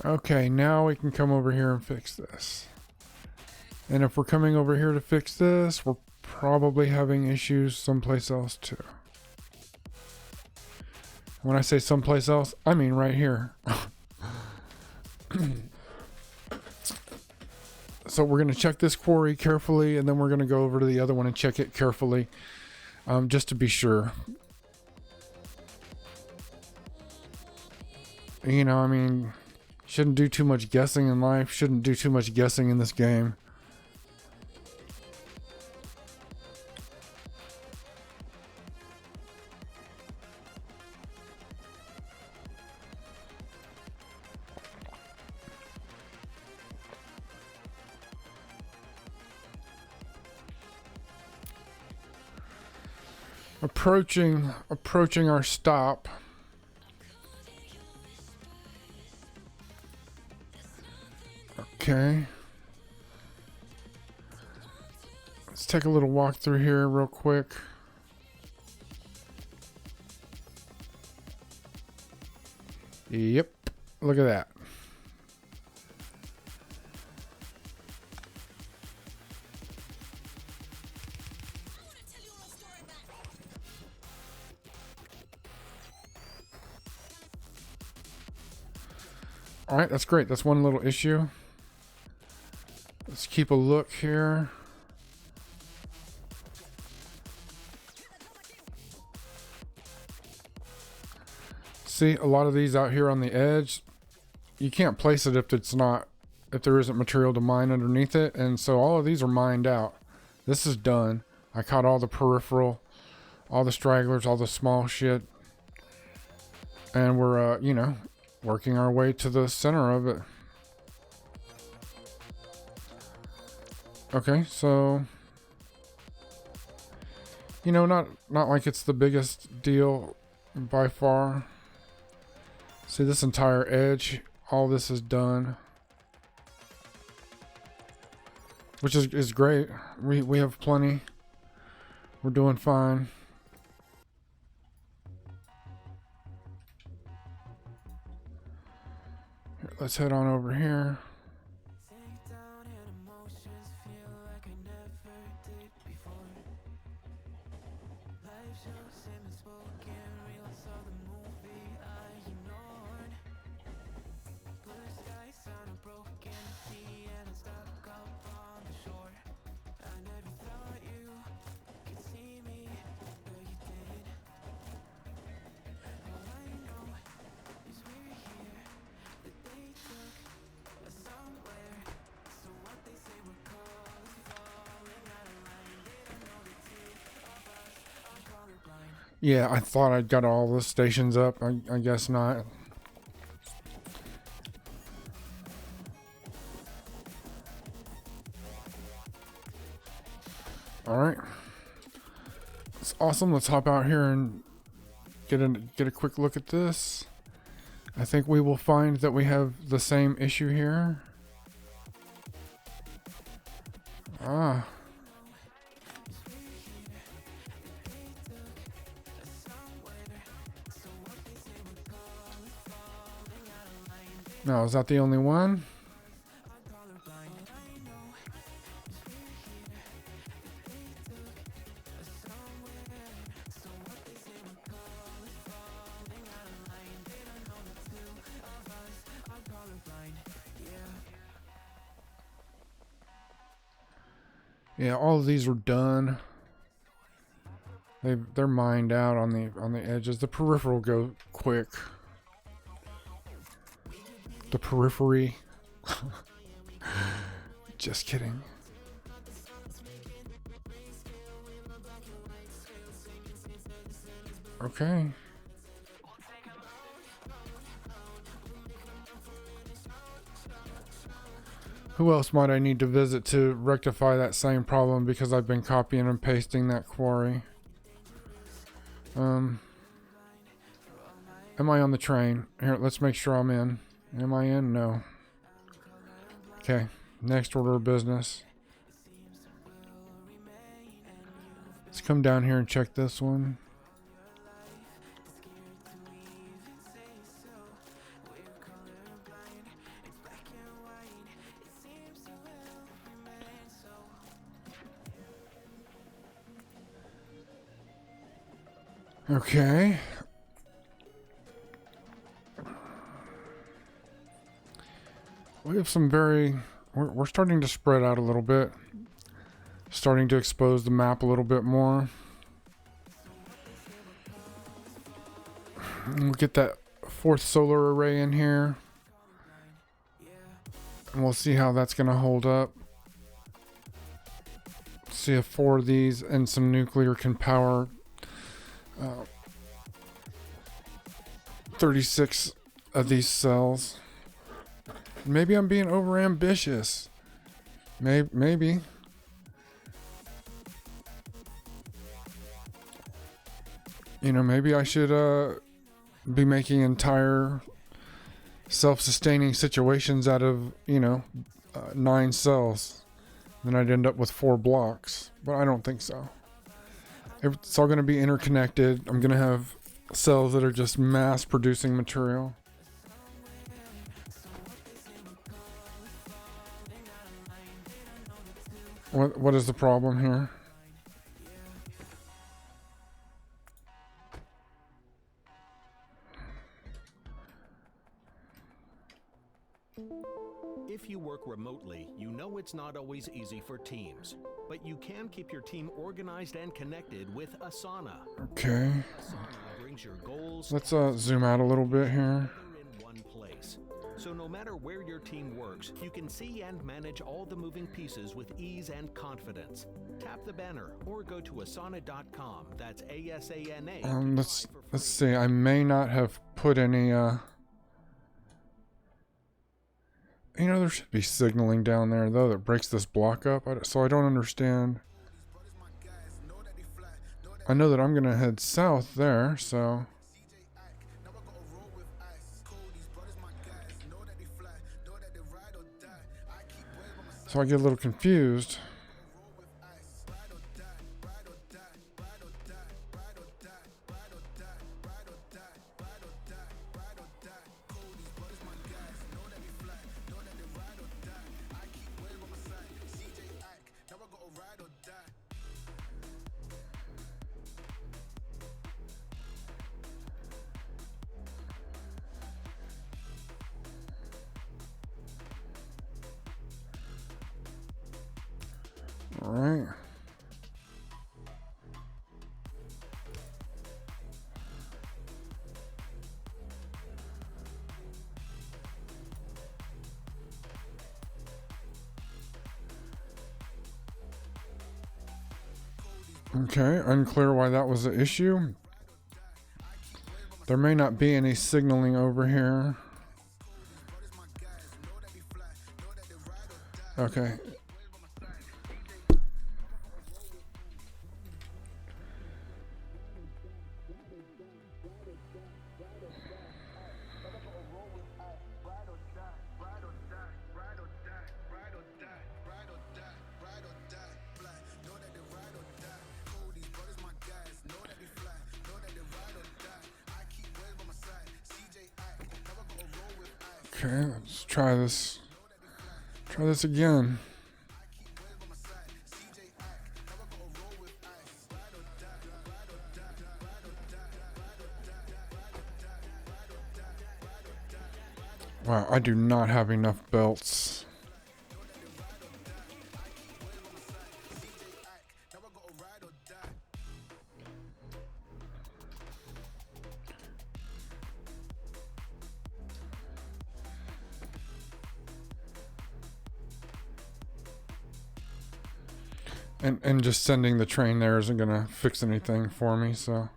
A: Okay, now we can come over here and fix this. And if we're coming over here to fix this, we're probably having issues someplace else too. When I say someplace else, I mean right here. So we're going to check this quarry carefully, and then we're going to go over to the other one and check it carefully, just to be sure. You know, I mean, shouldn't do too much guessing in life. Shouldn't do too much guessing in this game. Approaching our stop. Okay. Let's take a little walk through here real quick. Yep. Look at that. All right, that's great. That's one little issue. Let's keep a look here. See, a lot of these out here on the edge, you can't place it if there isn't material to mine underneath it. And so all of these are mined out. This is done. I caught all the peripheral, all the stragglers, all the small shit. And we're, you know, working our way to the center of it. Okay, so, you know, not like it's the biggest deal by far. See, this entire edge, all this is done, which is great. We have plenty. We're doing fine. Here, let's head on over here. Yeah, I thought I'd got all the stations up. I guess not. Alright. It's awesome. Let's hop out here and get a quick look at this. I think we will find that we have the same issue here. Ah. No, is that the only one? Yeah, all of these are done. They're mined out on the edges. The peripheral go quick. The periphery. Just kidding. Okay. Who else might I need to visit to rectify that same problem, because I've been copying and pasting that quarry? Am I on the train? Here, let's make sure I'm in. Am I in? No. Okay, next order of business. Let's come down here and check this one. Okay. We have some we're starting to spread out a little bit. Starting to expose the map a little bit more. And we'll get that 4th solar array in here. And we'll see how that's going to hold up. See if 4 of these and some nuclear can power 36 of these cells. Maybe I'm being over ambitious. Maybe. You know, maybe I should be making entire self-sustaining situations out of, 9 cells. Then I'd end up with 4 blocks. But I don't think so. It's all going to be interconnected. I'm going to have cells that are just mass producing material. What is the problem here?
B: If you work remotely, you know it's not always easy for teams, but you can keep your team organized and connected with Asana.
A: Okay.
B: Asana brings your goals.
A: Let's zoom out a little bit here.
B: In one place. So no matter where your team works, you can see and manage all the moving pieces with ease and confidence. Tap the banner or go to asana.com. That's ASANA.
A: Let's see. I may not have put any there should be signaling down there though that breaks this block up. So I don't understand. I know that I'm going to head south there, so I get a little confused. All right. Okay, unclear why that was an issue. There may not be any signaling over here. Okay. Okay, let's try this. Try this again. Wow, I do not have enough belts. And just sending the train there isn't gonna fix anything for me, so.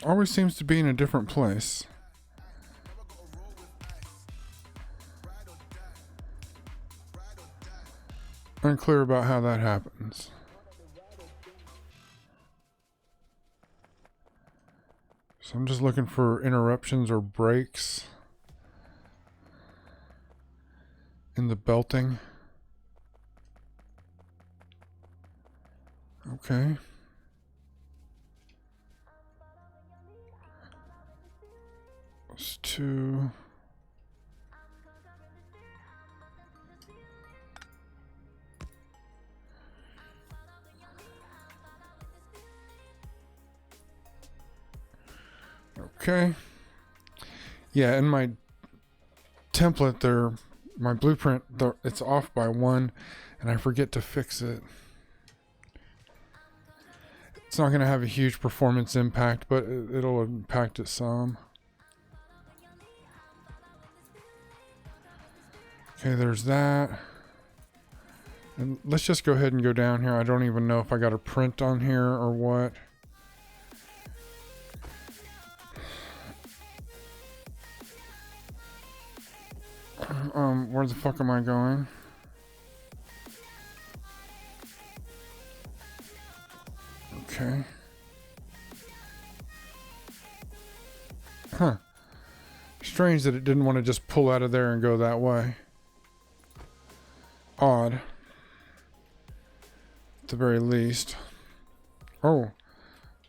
A: Always seems to be in a different place. Unclear about how that happens. So I'm just looking for interruptions or breaks in the belting. Okay. Let's 2. Okay. Yeah, in my template there, my blueprint, it's off by 1, and I forget to fix it. It's not going to have a huge performance impact, but it'll impact it some. Okay, there's that. And let's just go ahead and go down here. I don't even know if I got a print on here or what. Where the fuck am I going? Okay. Huh. Strange that it didn't want to just pull out of there and go that way. Odd. At the very least. Oh.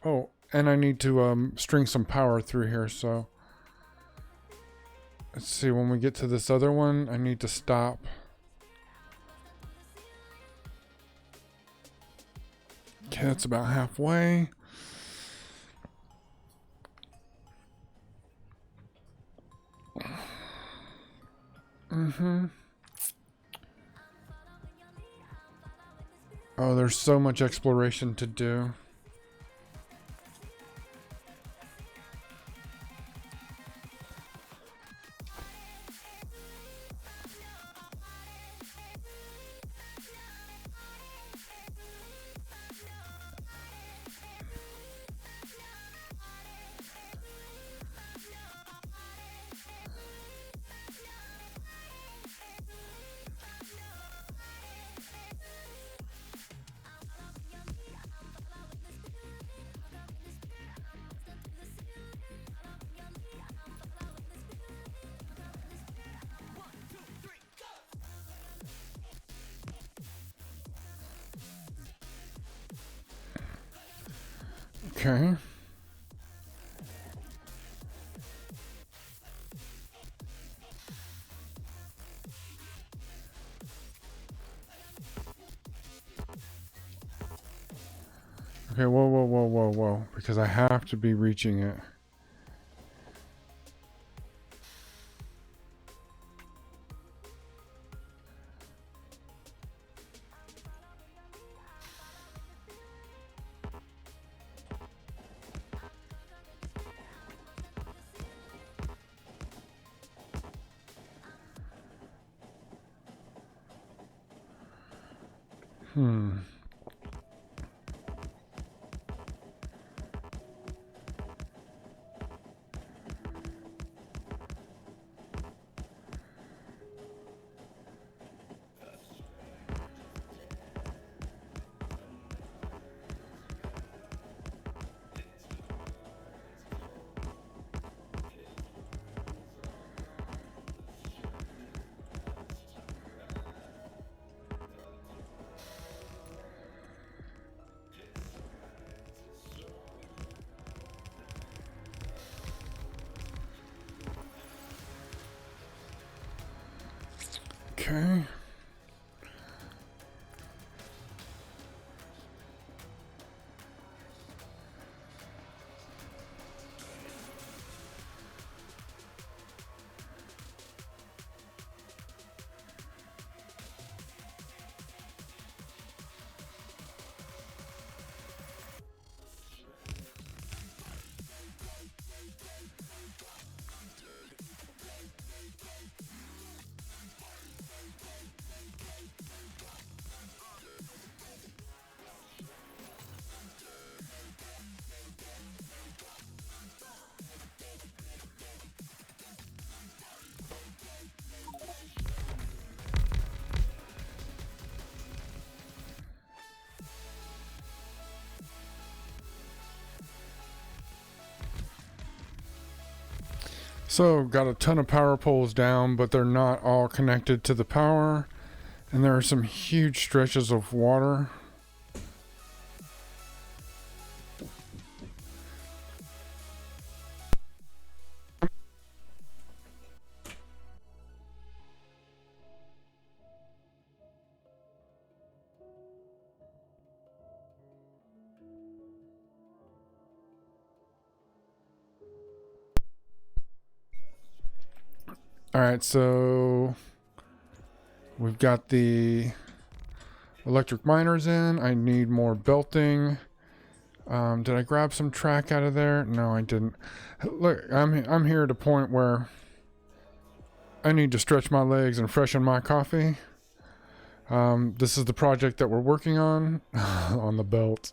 A: Oh, and I need to string some power through here, so let's see, when we get to this other one, I need to stop. Okay, that's about halfway. Oh, there's so much exploration to do. Okay. Okay, whoa, whoa, whoa, whoa, whoa, because I have to be reaching it. Okay. So, got a ton of power poles down, but they're not all connected to the power. And there are some huge stretches of water. Alright, so we've got the electric miners in. I need more belting. Did I grab some track out of there? No, I didn't. Look, I'm here at a point where I need to stretch my legs and freshen my coffee. This is the project that we're working on on the belt.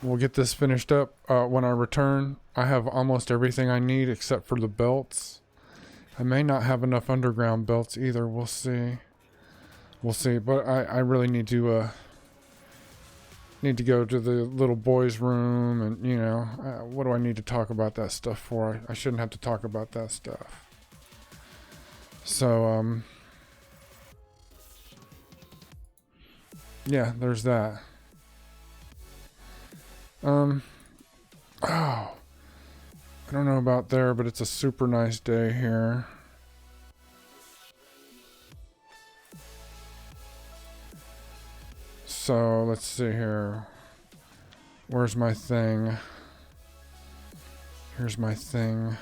A: We'll get this finished up when I return. I have almost everything I need except for the belts. I may not have enough underground belts either. We'll see. We'll see. But I really need to go to the little boys' room, and you know, what do I need to talk about that stuff for? I shouldn't have to talk about that stuff. So yeah, there's that. Oh, I don't know about there, but it's a super nice day here. So let's see here. Where's my thing? Here's my thing.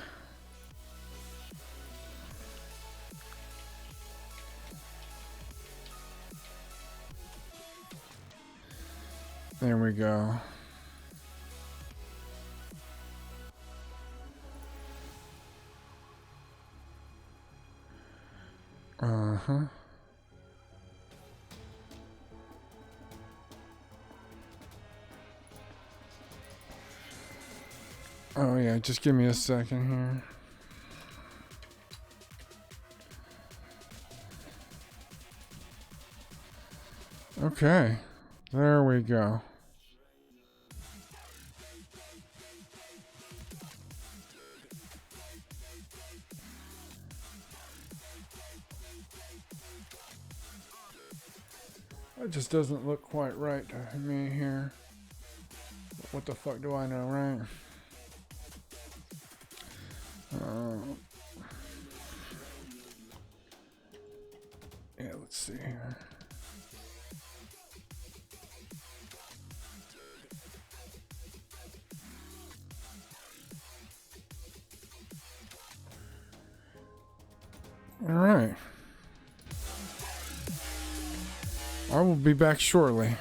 A: There we go. Uh-huh. Oh yeah, just give me a second here. Okay, there we go. It just doesn't look quite right to me here. What the fuck do I know, right? Yeah, let's see here. All right. I will be back shortly.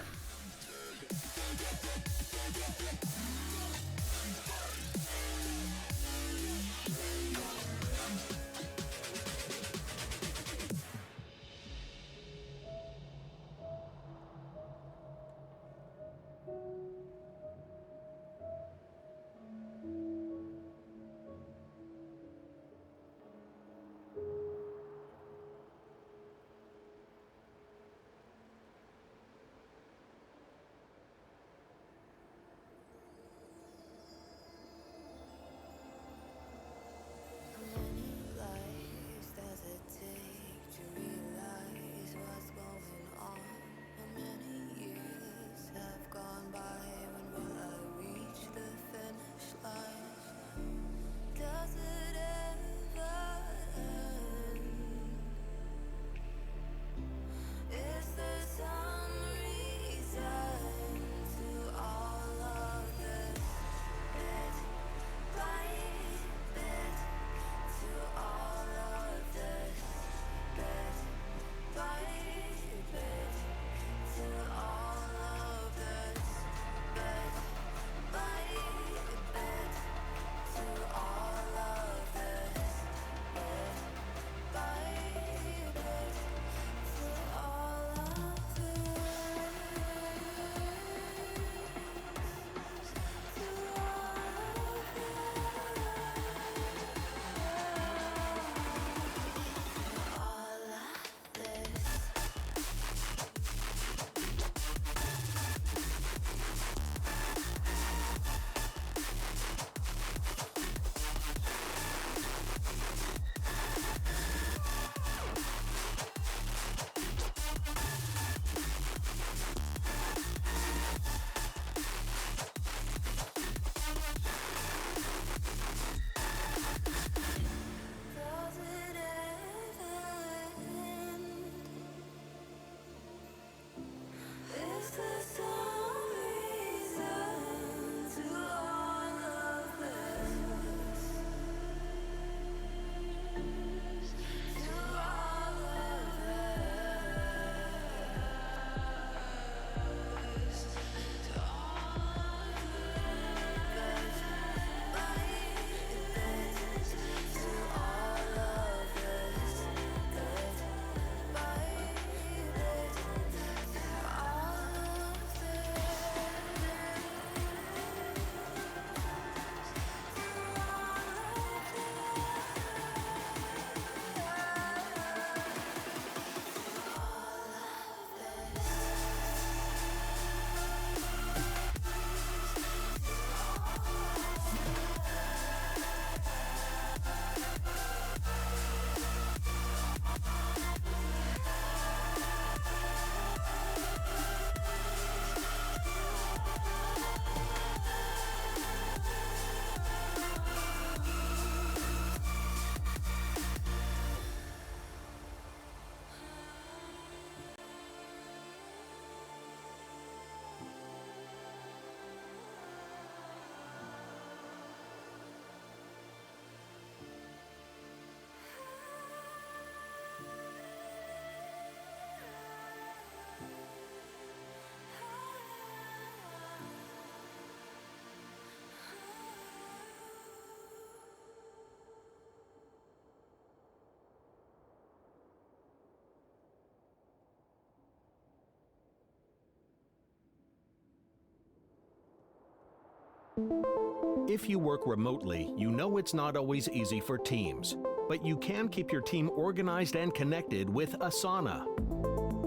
B: If you work remotely, you know it's not always easy for teams, but you can keep your team organized and connected with Asana.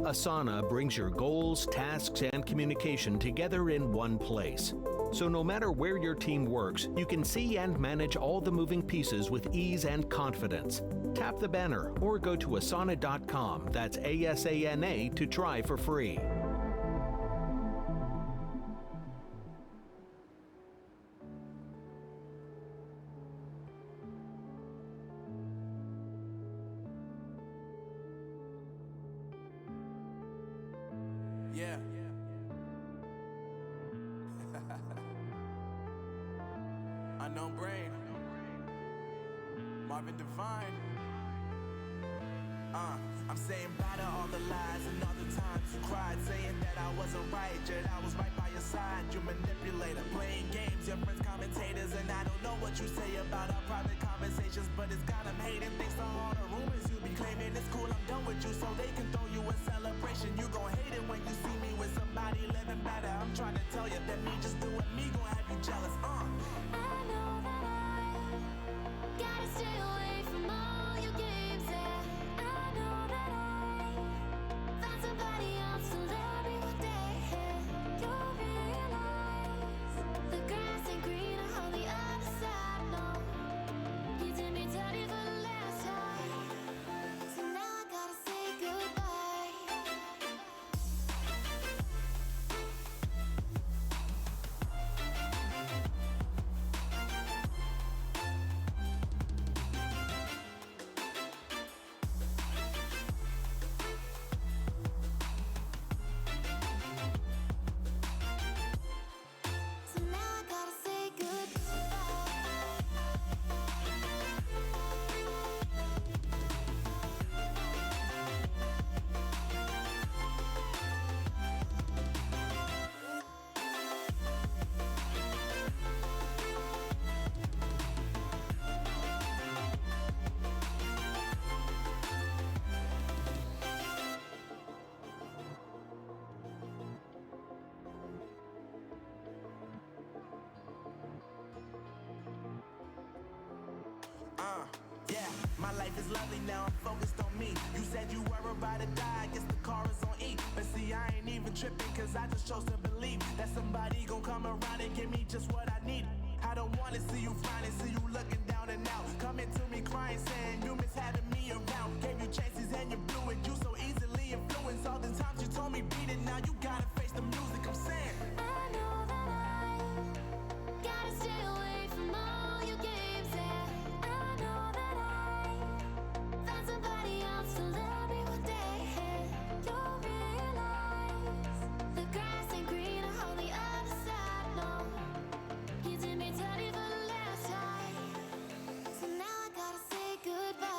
B: Asana brings your goals, tasks, and communication together in one place. So no matter where your team works, you can see and manage all the moving pieces with ease and confidence. Tap the banner or go to asana.com, that's ASANA, to try for free.
D: Yeah. Unknown Brain. Marvin Devine. I'm saying bye to all the lies and all the times you cried, saying that I wasn't right, yet I was right by your side. You manipulator, playing games, your friends commentators, and I don't know what you say about our private conversations, but it's got them hating. Thanks to all the rumors you be claiming. It's cool, I'm done with you, so they can throw you a celebration. You gon' hate it when you see me with somebody living better. I'm trying to tell you that me just doing me gon' have you jealous.
E: I know that I gotta stay away from all your games. Yeah, I know that I found somebody else to love me one day. You'll realize the grass ain't greener on the other side. No, you did me dirty for the last time, so now I gotta say goodbye. So now I gotta say
D: Yeah, my life is lovely now, I'm focused on me. You said you were about to die, I guess the car is on E. But see, I ain't even tripping, cause I just chose to believe that somebody gon' come around and give me just what I need. I don't wanna see you frowning, see you looking down and out. Coming to me crying, saying you miss having me around. Gave you chances and you blew it, you so easily influenced. All the times you told me beat it, now you gotta face the music, I'm saying.
E: I know that I gotta stay away from all your games. Yeah, I know that I found somebody else to love me one day. You'll realize the grass ain't greener on the other side. No, you did me dirty for the last time, so now I gotta say goodbye.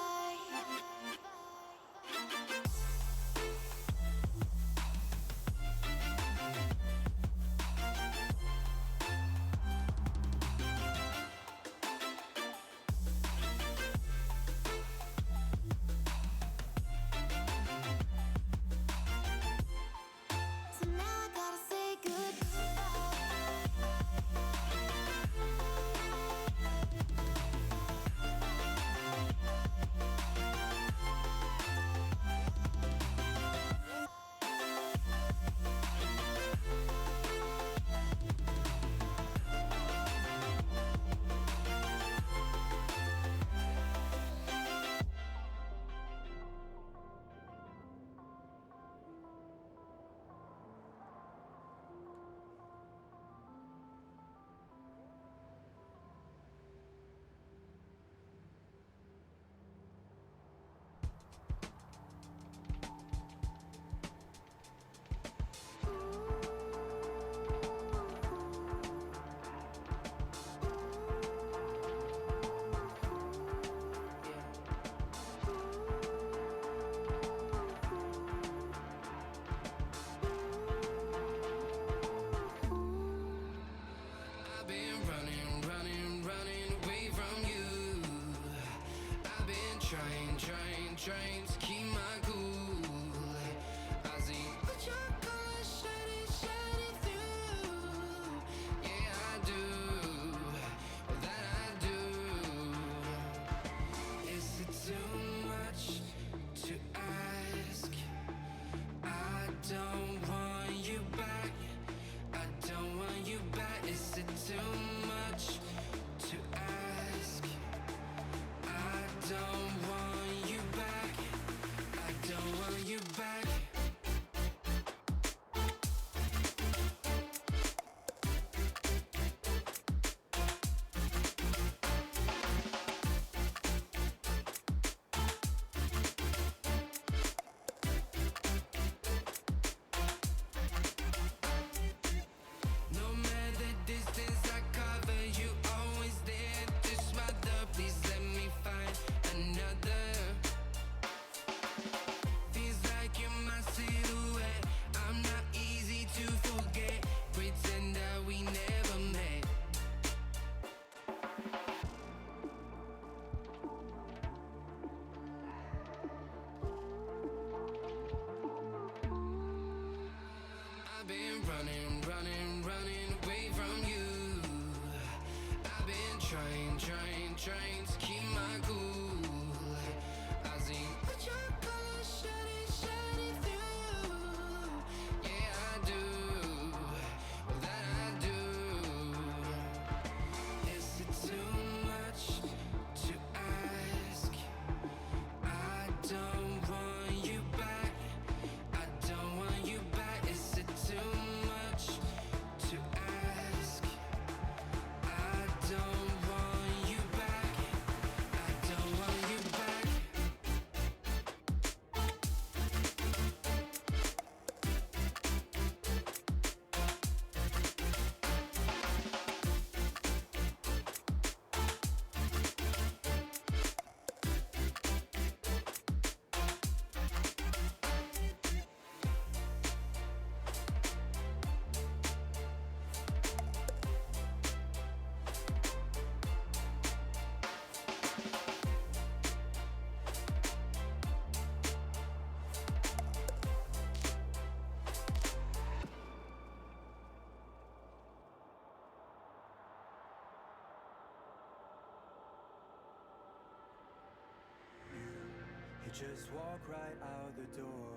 F: just walk right out the door.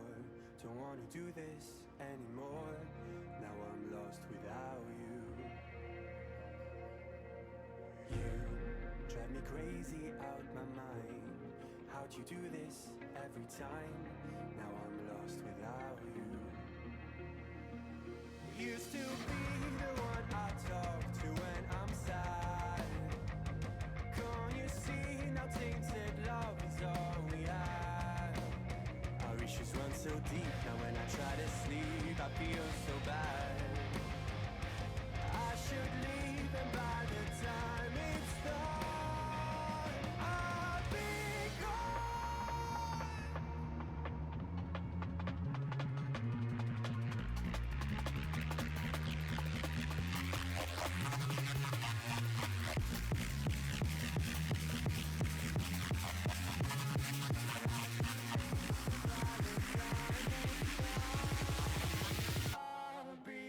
F: Don't wanna do this anymore. Now I'm lost without you. You drive me crazy out my mind. How'd you do this every time? Now I'm lost without you. Used to be the one I talk to when I'm sad. Can't you see now tainted love is all we have? Our issues run so deep, now when I try to sleep I feel so bad. I should leave and by the time it's done I'll be gone. I'll be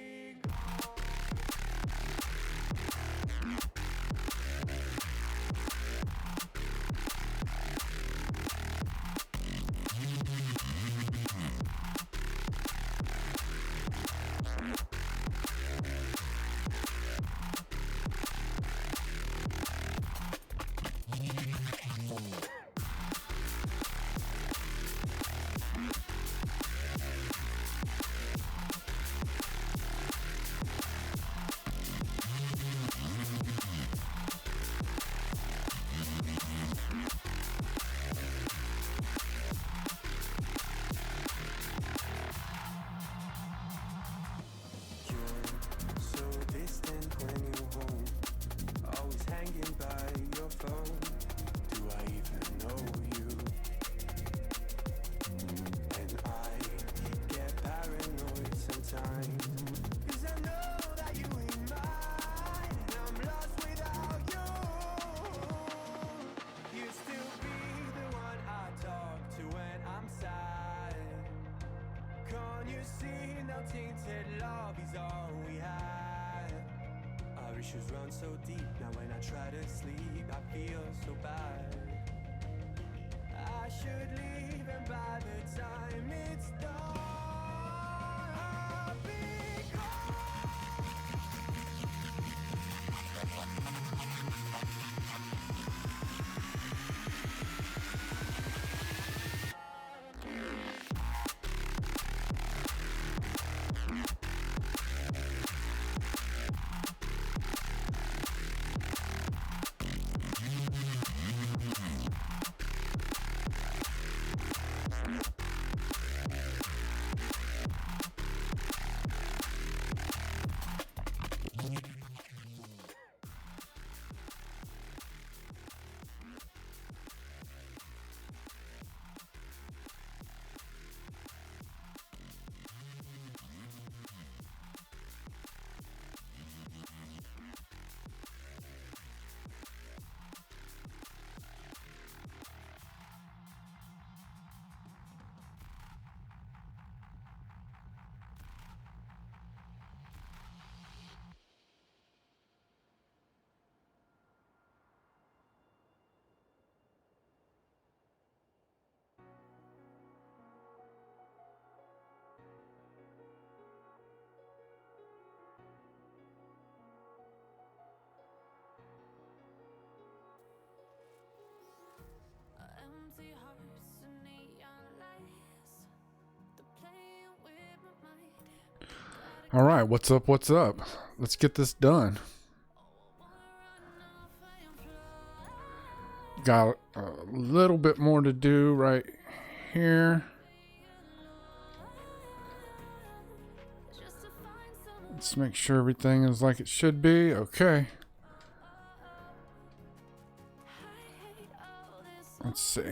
F: so distant when you're home, always hanging by your phone. Do I even know you? And I get paranoid sometimes, 'cause I know that you ain't mine, and I'm lost without you. Used to be the one I talk to when I'm sad. Can't you see now tainted love is all we had? Our issues run so deep, now when I try to sleep I feel so bad. I should leave and by the time it's done I'll be gone.
E: Empty hearts and neon lights. The playing with my mind.
A: All right, what's up? What's up? Let's get this done. Got a little bit more to do right here. Let's make sure everything is like it should be. Okay. Let's see.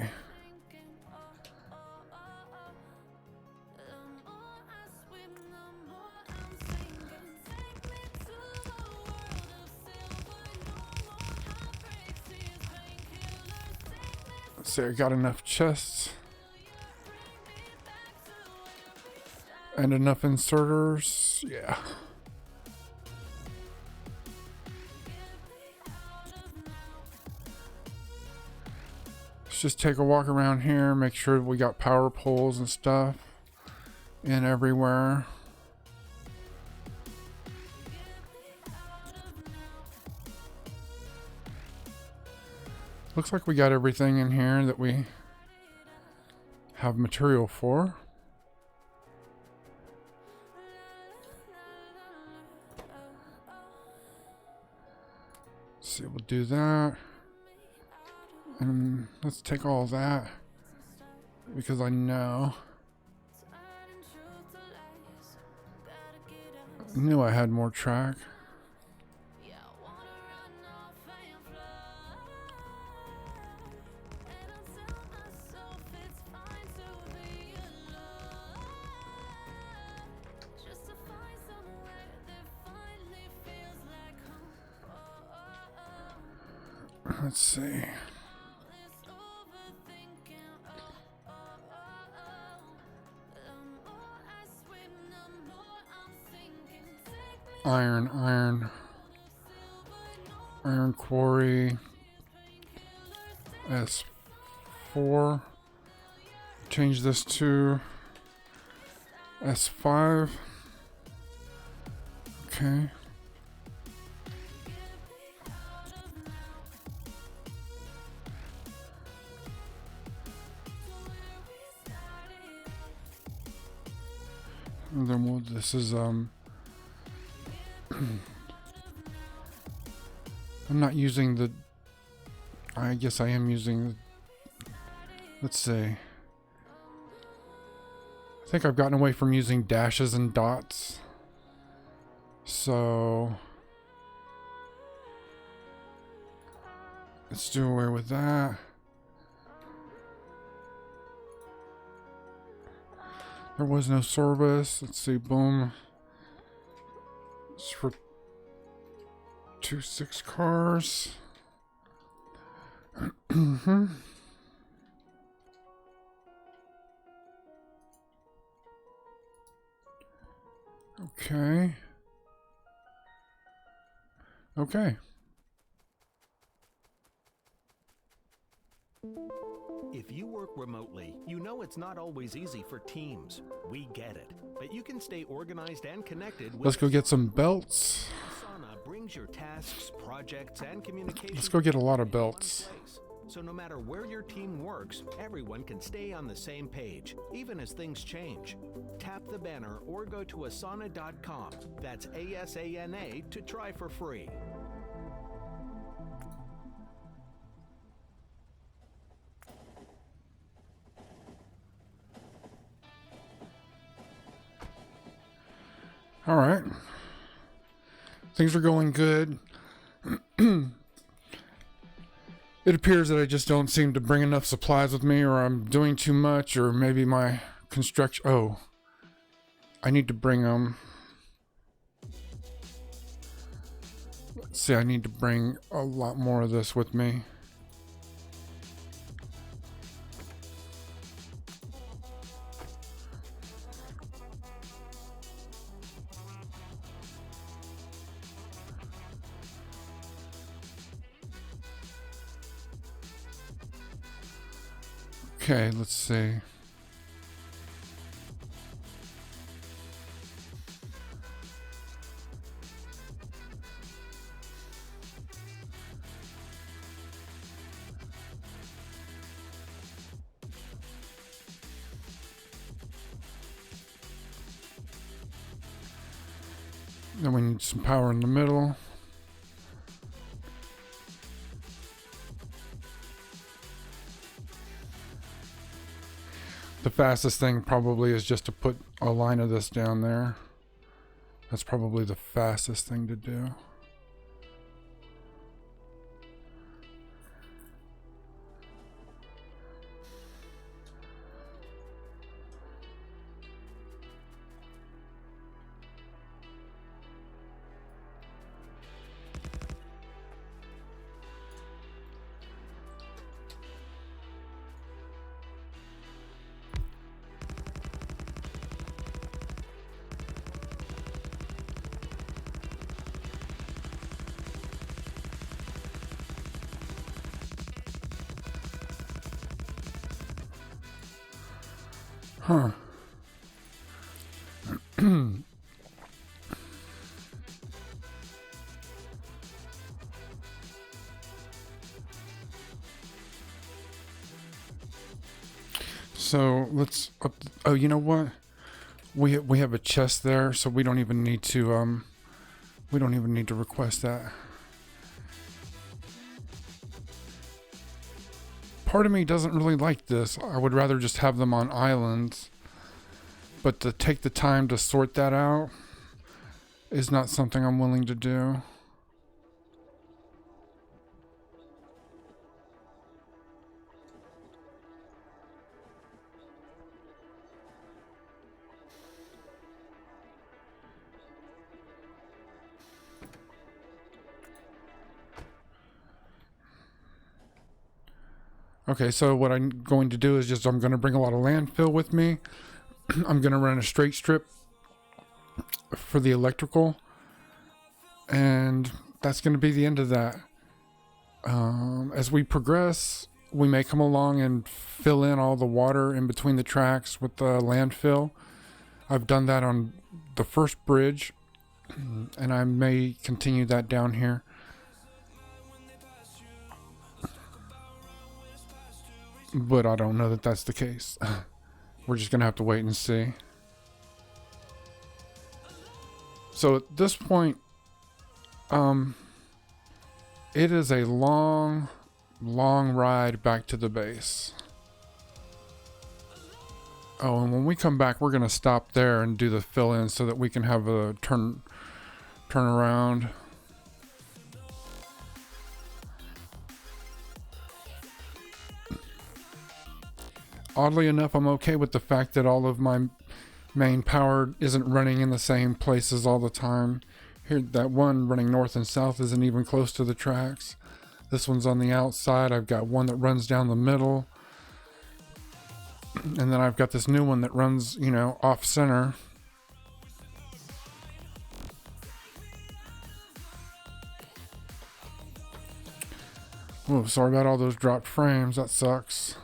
A: Let's see, I got enough chests. And enough inserters. Yeah. Let's just take a walk around here, make sure we got power poles and stuff in everywhere. Looks like we got everything in here that we have material for. Let's see, we'll do that. And let's take all that because I knew I had more track. Let's see. Iron quarry S4. Change this to S5. Okay. And then this is I'm not using the, I guess I am using, let's see. I think I've gotten away from using dashes and dots. So let's do away with that. There was no service. Let's see, boom. It's for 2 cars. Okay. Okay.
B: If you work remotely, you know it's not always easy for teams. We get it. But you can stay organized and connected with
A: Let's go get some belts.
B: Asana brings your tasks, projects, and communication.
A: Let's go get a lot of belts.
B: So no matter where your team works, everyone can stay on the same page, even as things change. Tap the banner or go to asana.com. That's ASANA to try for free.
A: All right. Things are going good. It appears that I just don't seem to bring enough supplies with me, or I'm doing too much, or maybe my construction... Oh. I need to bring them... Let's see, I need to bring a lot more of this with me. Okay, let's see. Then we need some power in the middle. The fastest thing probably is just to put a line of this down there. That's probably the fastest thing to do. Huh. So let's oh, you know what? We have a chest there, so we don't even need to request that. Part of me doesn't really like this. I would rather just have them on islands. But to take the time to sort that out is not something I'm willing to do. Okay, so what I'm going to do is I'm going to bring a lot of landfill with me. I'm going to run a straight strip for the electrical. And that's going to be the end of that. As we progress, we may come along and fill in all the water in between the tracks with the landfill. I've done that on the first bridge, and I may continue that down here. But I don't know that that's the case. We're just going to have to wait and see. So at this point, it is a long ride back to the base. Oh, and when we come back, we're going to stop there and do the fill-in so that we can have a turn around. Oddly enough, I'm okay with the fact that all of my main power isn't running in the same places all the time. Here, that one running north and south isn't even close to the tracks. This one's on the outside. I've got one that runs down the middle. And then I've got this new one that runs, you know, off center. Oh, sorry about all those dropped frames. That sucks.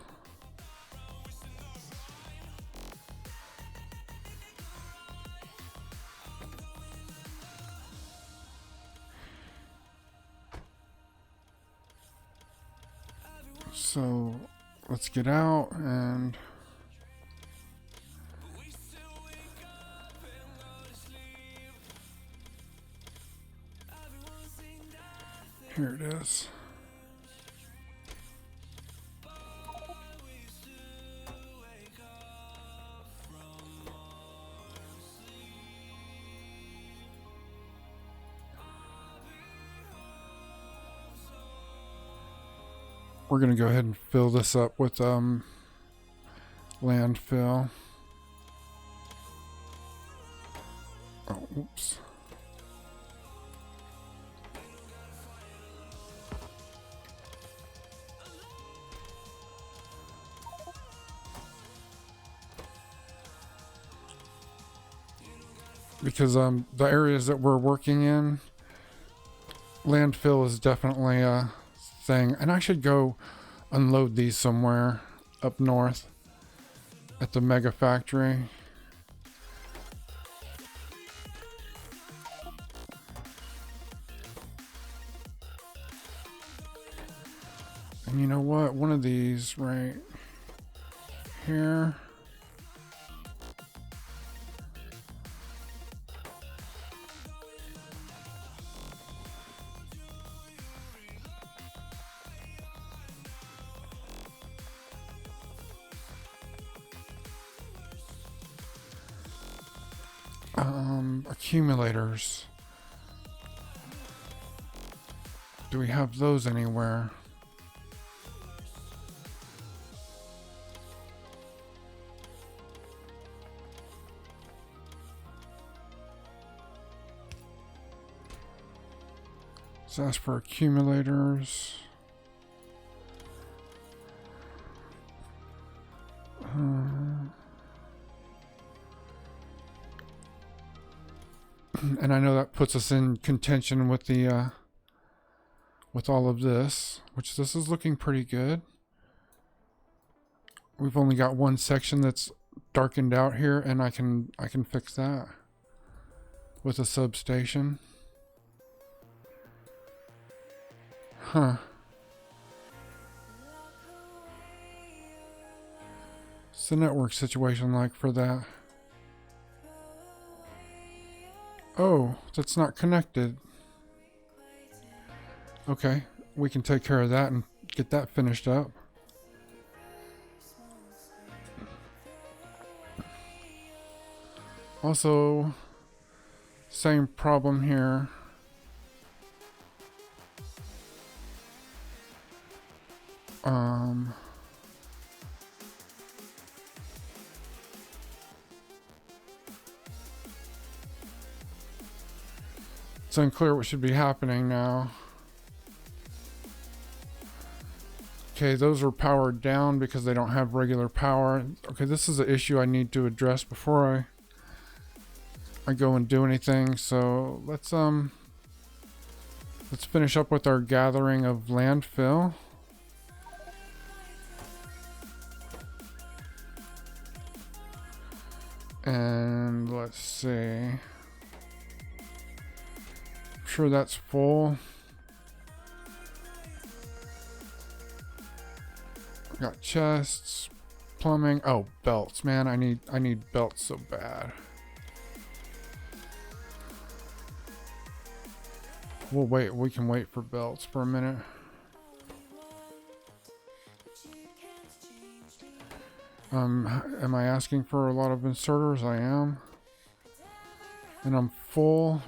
A: So let's get out and here it is. We're going to go ahead and fill this up with landfill. Oh, oops. Because the areas that we're working in, landfill is definitely a thing. And I should go unload these somewhere up north at the Mega Factory. And you know what? One of these right here. Accumulators. Do we have those anywhere? Let's ask for accumulators. And I know that puts us in contention with the with all of this, which this is looking pretty good. We've only got one section that's darkened out here, and I can fix that with a substation. Huh. What's the network situation like for that? Oh, that's not connected. Okay, we can take care of that and get that finished up. Also, same problem here. It's unclear what should be happening now. Okay, those are powered down because they don't have regular power. Okay, this is an issue I need to address before I go and do anything. So let's finish up with our gathering of landfill. And let's see. I'm sure that's full. Got chests, plumbing. Oh, belts, man. I need belts so bad. We'll wait. We can wait for belts for a minute. Am I asking for a lot of inserters? I am. And I'm full.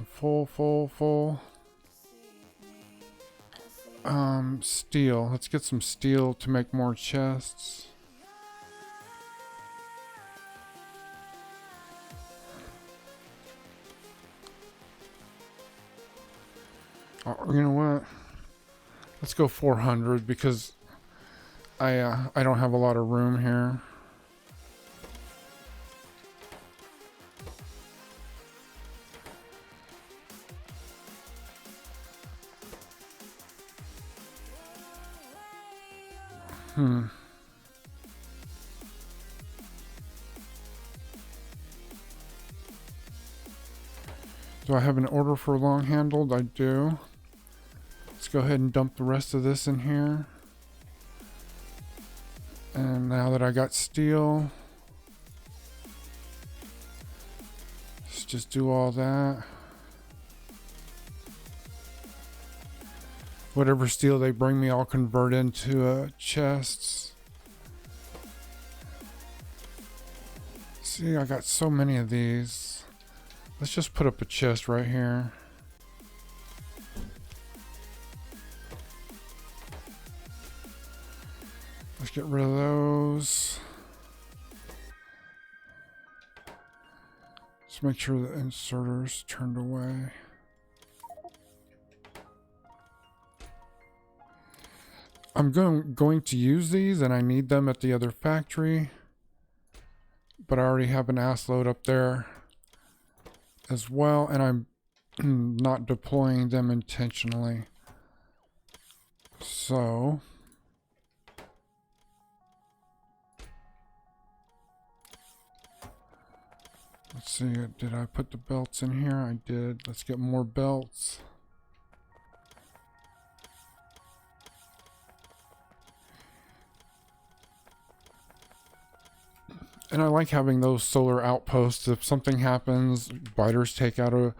A: Steel. Let's get some steel to make more chests. Oh, you know what? Let's go 400 because I don't have a lot of room here. Do I have an order for long-handled? I do. Let's go ahead and dump the rest of this in here. And now that I got steel, let's just do all that. Whatever steel they bring me, I'll convert into chests. See, I got so many of these. Let's just put up a chest right here. Let's get rid of those. Let's make sure the inserters turned away. I'm going to use these, and I need them at the other factory. But I already have an ass load up there as well, and I'm not deploying them intentionally. So let's see, did I put the belts in here? I did. Let's get more belts. And I like having those solar outposts. If something happens, biters take out a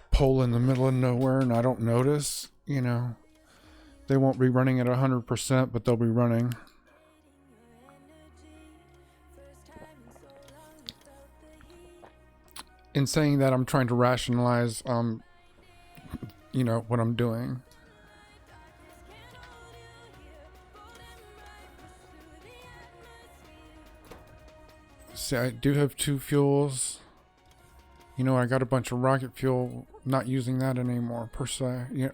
A: pole in the middle of nowhere and I don't notice, you know, they won't be running at 100%, but they'll be running. In saying that, I'm trying to rationalize, you know, what I'm doing. See, I do have 2 fuels. You know, I got a bunch of rocket fuel. Not using that anymore, per se. Yeah,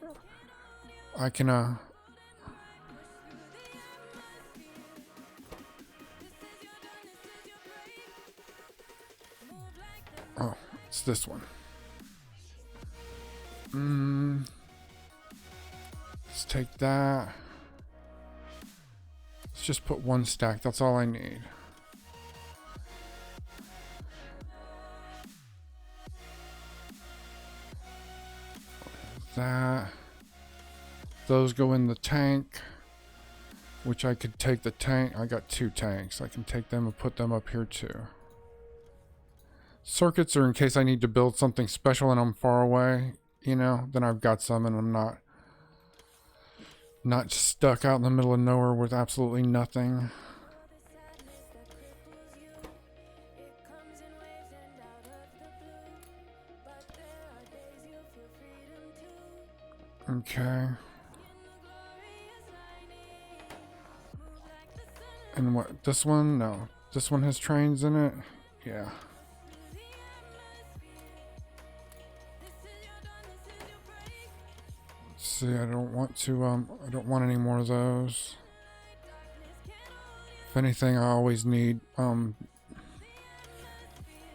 A: I can, oh, it's this one. Let's take that. Let's just put 1 stack. That's all I need. that. Those go in the tank, which I could take the tank. I got 2 tanks. I can take them and put them up here too. Circuits are in case I need to build something special and I'm far away, you know, then I've got some and I'm not just stuck out in the middle of nowhere with absolutely nothing. Okay. And what, this one? No. This one has trains in it? Yeah. See, I don't want any more of those. If anything, I always need,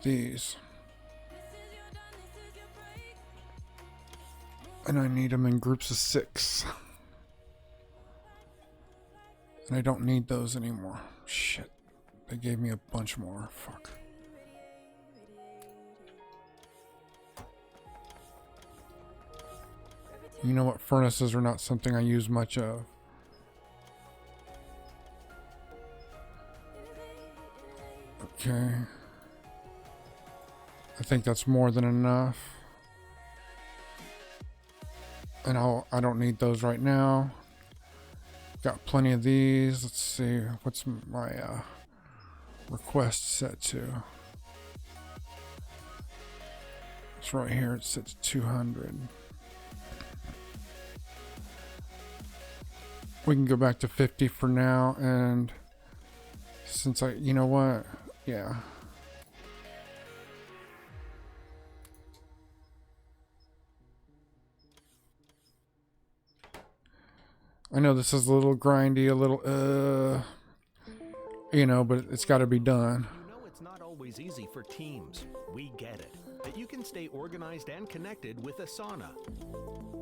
A: these. And I need them in groups of 6. And I don't need those anymore. Shit. They gave me a bunch more. Fuck. You know what? Furnaces are not something I use much of. Okay. I think that's more than enough. And I don't need those right now. Got plenty of these. Let's see. What's my request set to? It's right here. It's set to 200. We can go back to 50 for now, and since you know what? Yeah. I know this is a little grindy, a little, you know, but it's got to be done.
B: You know it's not always easy for teams. We get it. But you can stay organized and connected with Asana.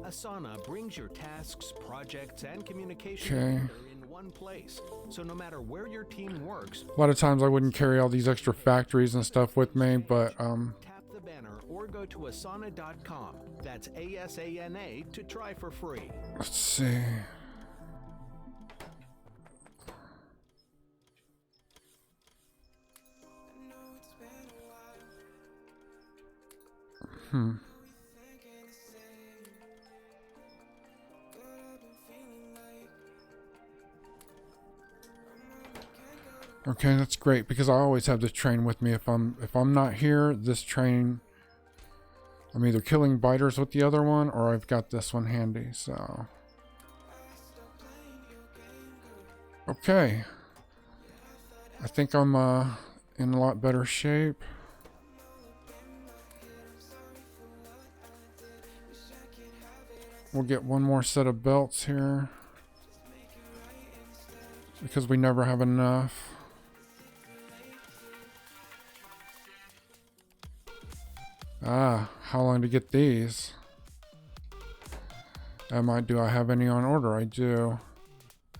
B: Asana brings your tasks, projects, and communication together in one place. So no matter where your team works,
A: a lot of times I wouldn't carry all these extra factories and stuff with me, but
B: tap the banner or go to asana.com. That's ASANA to try for free.
A: Let's see. Okay, that's great because I always have this train with me. If I'm not here, this train, I'm either killing biters with the other one or I've got this one handy. So okay, I think I'm in a lot better shape. We'll get one more set of belts here because we never have enough. How long to get these? Do I have any on order? I do.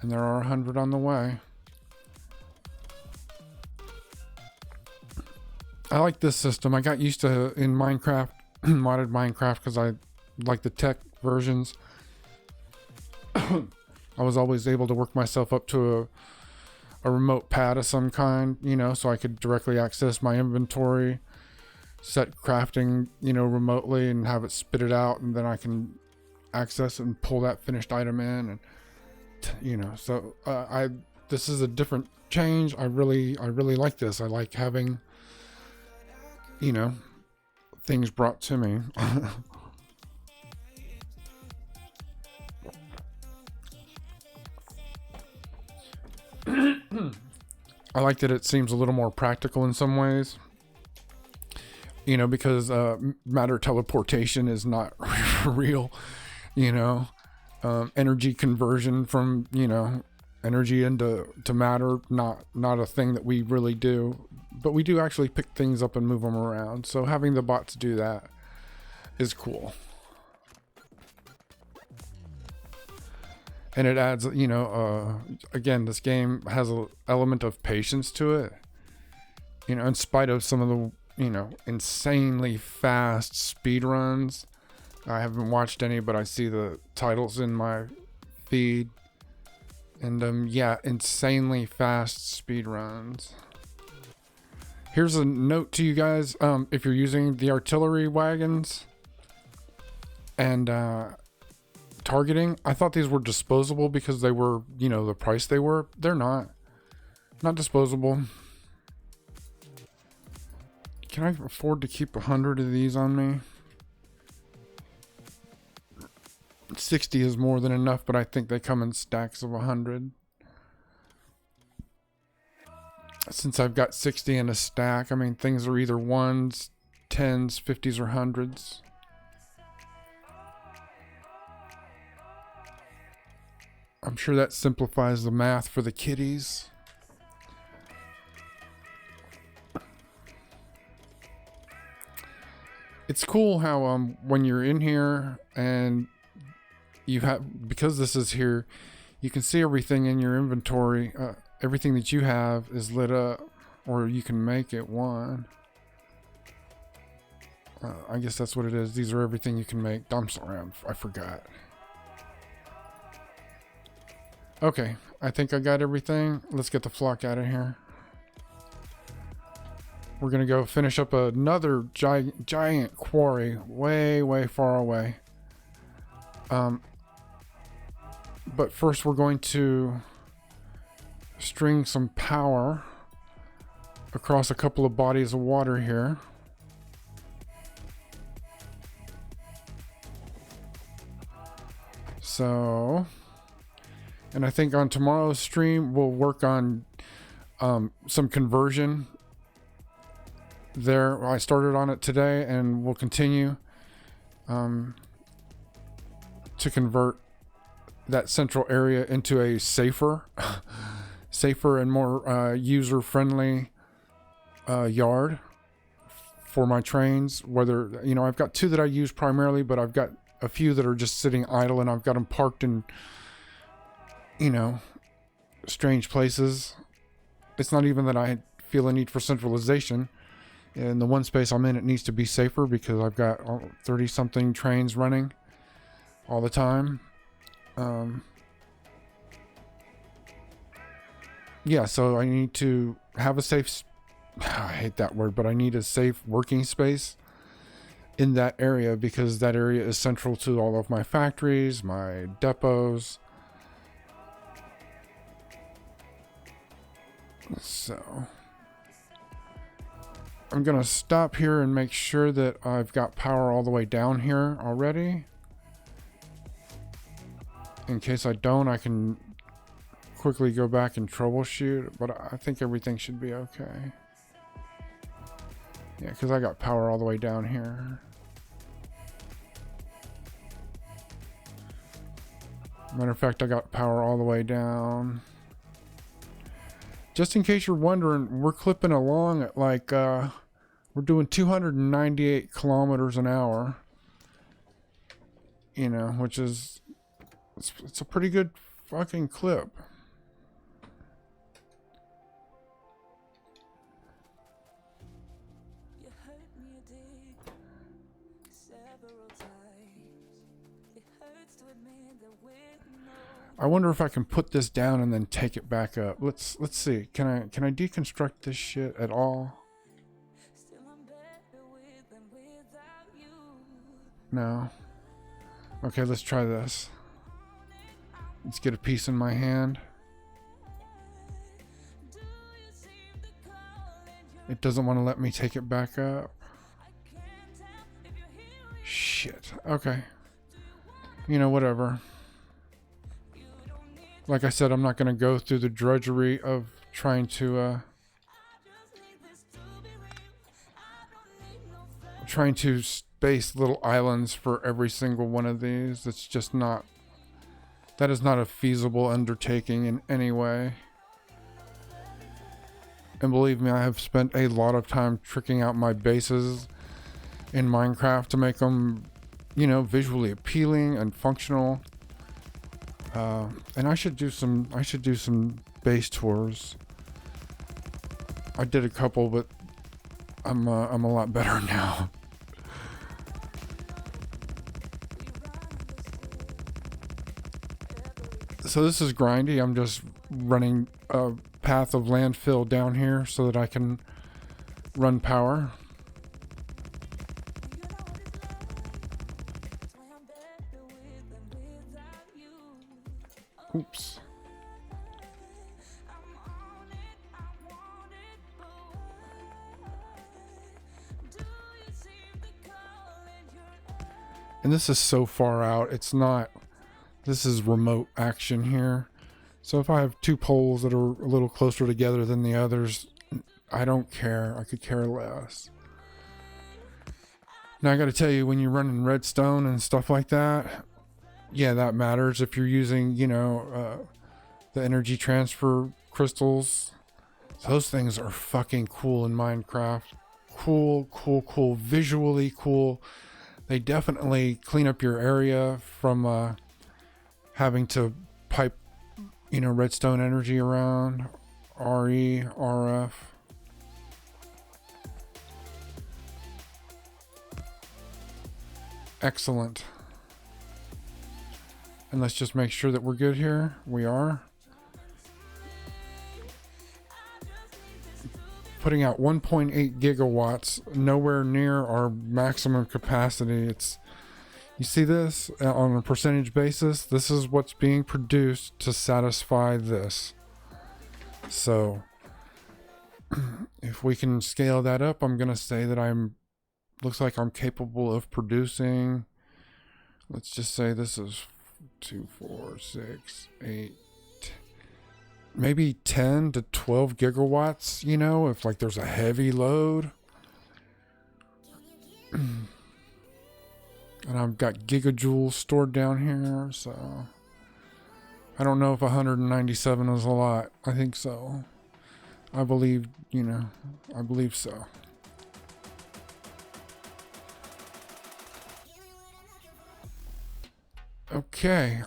A: And there are 100 on the way. I like this system. I got used to in Minecraft, modded Minecraft, because I like the tech versions. I was always able to work myself up to a remote pad of some kind, you know, so I could directly access my inventory, set crafting, you know, remotely and have it spit it out, and then I can access and pull that finished item in, and you know, so this is a different change. I really like this. I like having, you know, things brought to me. I like that it seems a little more practical in some ways, you know, because matter teleportation is not real, you know. Energy conversion from, you know, energy into matter, not a thing that we really do, but we do actually pick things up and move them around. So having the bots do that is cool. And it adds, you know, again, this game has an element of patience to it. You know, in spite of some of the, you know, insanely fast speed runs I haven't watched any, but I see the titles in my feed. And yeah, insanely fast speed runs. Here's a note to you guys. If you're using the artillery wagons and targeting, I thought these were disposable because they were, you know, the price they were. They're not disposable. Can I afford to keep 100 of these on me? 60 is more than enough, but I think they come in stacks of 100. Since I've got 60 in a stack, I mean, things are either 1s, 10s, 50s, or 100s. I'm sure that simplifies the math for the kiddies. It's cool how when you're in here and you have, because this is here, you can see everything in your inventory. Everything that you have is lit up, or you can make it one. I guess that's what it is. These are everything you can make. I'm sorry, I forgot. Okay, I think I got everything. Let's get the flock out of here. We're gonna go finish up another giant quarry way far away. But first we're going to string some power across a couple of bodies of water here. So, and I think on tomorrow's stream we'll work on some conversion there. I started on it today and we'll continue to convert that central area into a safer and more user-friendly yard for my trains. Whether, you know, I've got 2 that I use primarily, but I've got a few that are just sitting idle and I've got them parked in, you know, strange places. It's not even that I feel a need for centralization. In the one space I'm in, it needs to be safer because I've got 30 something trains running all the time. Yeah, so I need to have a safe, I hate that word, but I need a safe working space in that area because that area is central to all of my factories, my depots. So I'm gonna stop here and make sure that I've got power all the way down here already. In case I don't, I can quickly go back and troubleshoot, but I think everything should be okay. Yeah, because I got power all the way down here. Matter of fact, I got power all the way down. Just in case you're wondering, we're clipping along at like, we're doing 298 kilometers an hour. You know, which is, it's a pretty good fucking clip.
G: You hurt me, you did, several times. It hurts to admit that we're no.
A: I wonder if I can put this down and then take it back up. Let's see. Can I deconstruct this shit at all?
G: Still I'm better with than without you.
A: No. Okay, let's try this. Let's get a piece in my hand.
G: Do you seem to call and
A: It doesn't want to let me take it back up.
G: I can't tell if you're here.
A: Shit. Okay. You know, whatever.
G: You don't need.
A: Like I said, I'm not going to go through the drudgery of trying to
G: I just need this to be real. I don't need no fake.
A: trying to space little islands for every single one of these. It's just not, that is not a feasible undertaking in any way. And believe me, I have spent a lot of time tricking out my bases in Minecraft to make them, you know, visually appealing and functional. And I should do some base tours. I did a couple, but I'm a lot better now. So this is grindy. I'm just running a path of landfill down here so that I can run power.
G: You know what it's like. That's why I'm better with and without you.
A: Oops.
G: I'm on it, I want it, but why do you seem to call it your
A: And this is so far out. It's not. This is remote action here. So if I have two poles that are a little closer together than the others, I don't care. I could care less. Now I got to tell you, when you're running redstone and stuff like that, yeah, that matters. If you're using, the energy transfer crystals, those things are fucking cool in Minecraft. Cool. Visually cool. They definitely clean up your area from having to pipe, redstone energy around. RE, RF. Excellent. And let's just make sure that we're good here. We are. Putting out 1.8 gigawatts, nowhere near our maximum capacity. You see this on a percentage basis? This is what's being produced to satisfy this. So if we can scale that up, I'm going to say that looks like I'm capable of producing, let's just say this is 2, 4, 6, 8, maybe 10 to 12 gigawatts, if like there's a heavy load. And I've got gigajoules stored down here, so I don't know if 197 is a lot. I think so. I believe so. Okay,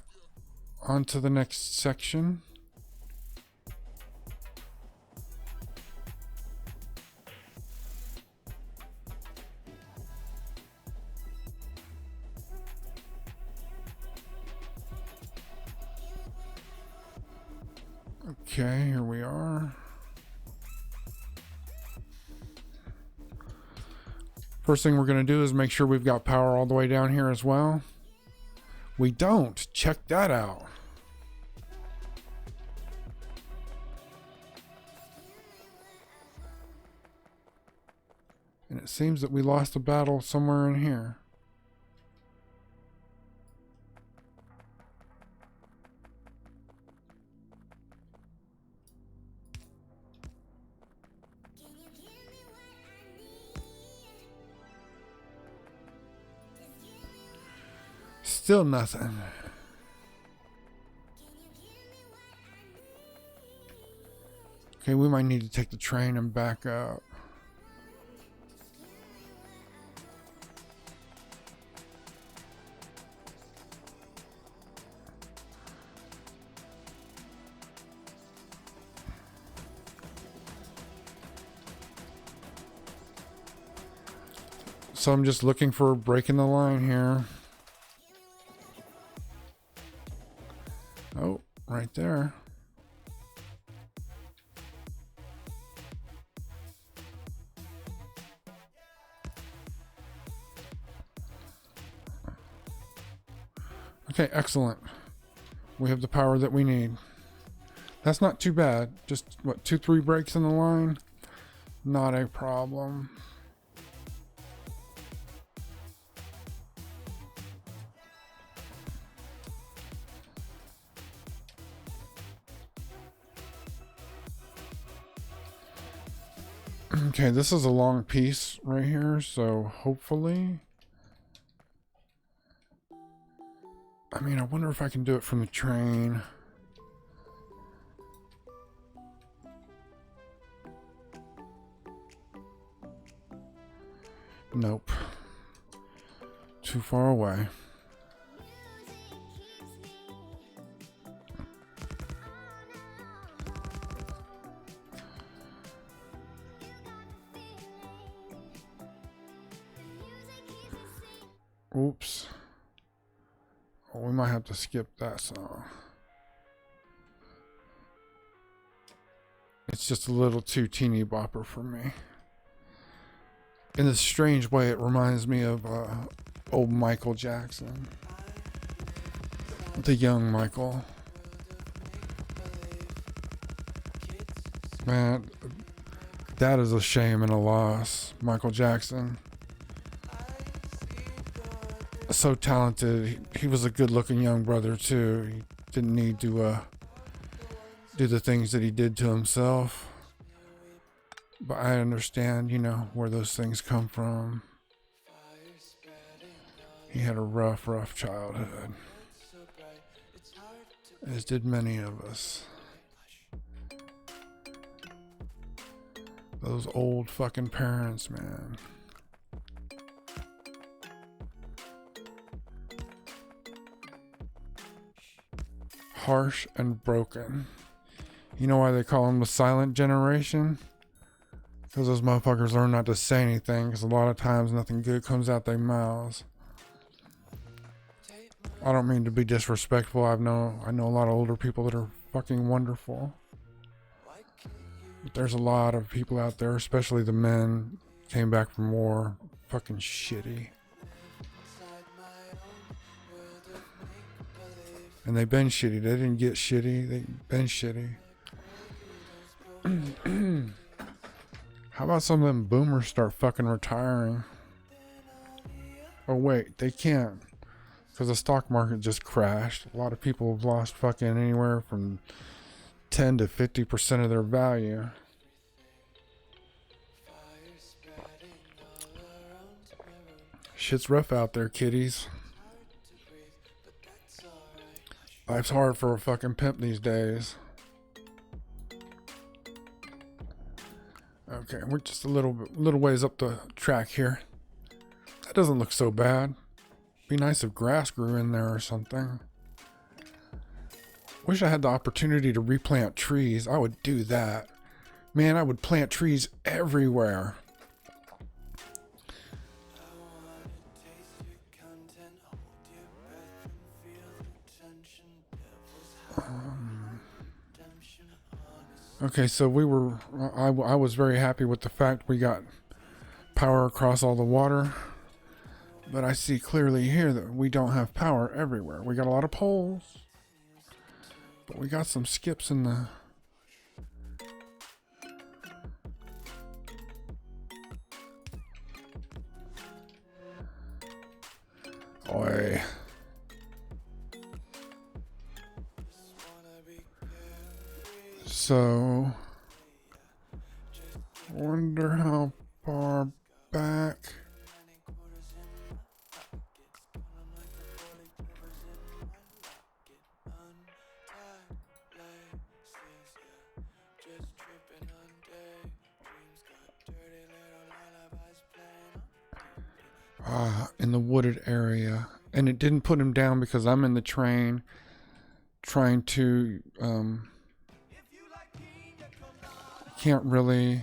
A: on to the next section. Okay, here we are. First thing we're going to do is make sure we've got power all the way down here as well. We don't. Check that out. And it seems that we lost a battle somewhere in here. Still nothing. Okay, we might need to take the train and back up. So I'm just looking for a break in the line here. Oh, right there. Okay, excellent. We have the power that we need. That's not too bad. Just, 2-3 breaks in the line? Not a problem. Okay, this is a long piece right here, so hopefully... I mean, I wonder if I can do it from the train. Nope. Too far away. Oops. Oh, we might have to skip that song. It's just a little too teeny bopper for me. In this strange way, it reminds me of old Michael Jackson. The young Michael. Man, that is a shame and a loss. Michael Jackson. So talented. He was a good looking young brother too. He didn't need to do the things that he did to himself. But I understand, you know, where those things come from. He had a rough childhood. As did many of us. Those old fucking parents, man. Harsh and broken. You know why they call them the silent generation? Because those motherfuckers learn not to say anything, because a lot of times nothing good comes out their mouths. I don't mean to be disrespectful. I know a lot of older people that are fucking wonderful. But there's a lot of people out there, especially the men, came back from war, fucking shitty. And they've been shitty. They didn't get shitty. They've been shitty. How about some of them boomers start fucking retiring? Oh wait, they can't. Because the stock market just crashed. A lot of people have lost fucking anywhere from 10 to 50% of their value. Shit's rough out there, kiddies. Life's hard for a fucking pimp these days. Okay, we're just a little ways up the track here. That doesn't look so bad. Be nice if grass grew in there or something. Wish I had the opportunity to replant trees. I would do that. Man, I would plant trees everywhere. Okay, so I was very happy with the fact we got power across all the water. But I see clearly here that we don't have power everywhere. We got a lot of poles. But we got some skips in the... Oi. So... wonder how far back... in the wooded area. And it didn't put him down because I'm in the train trying to can't really...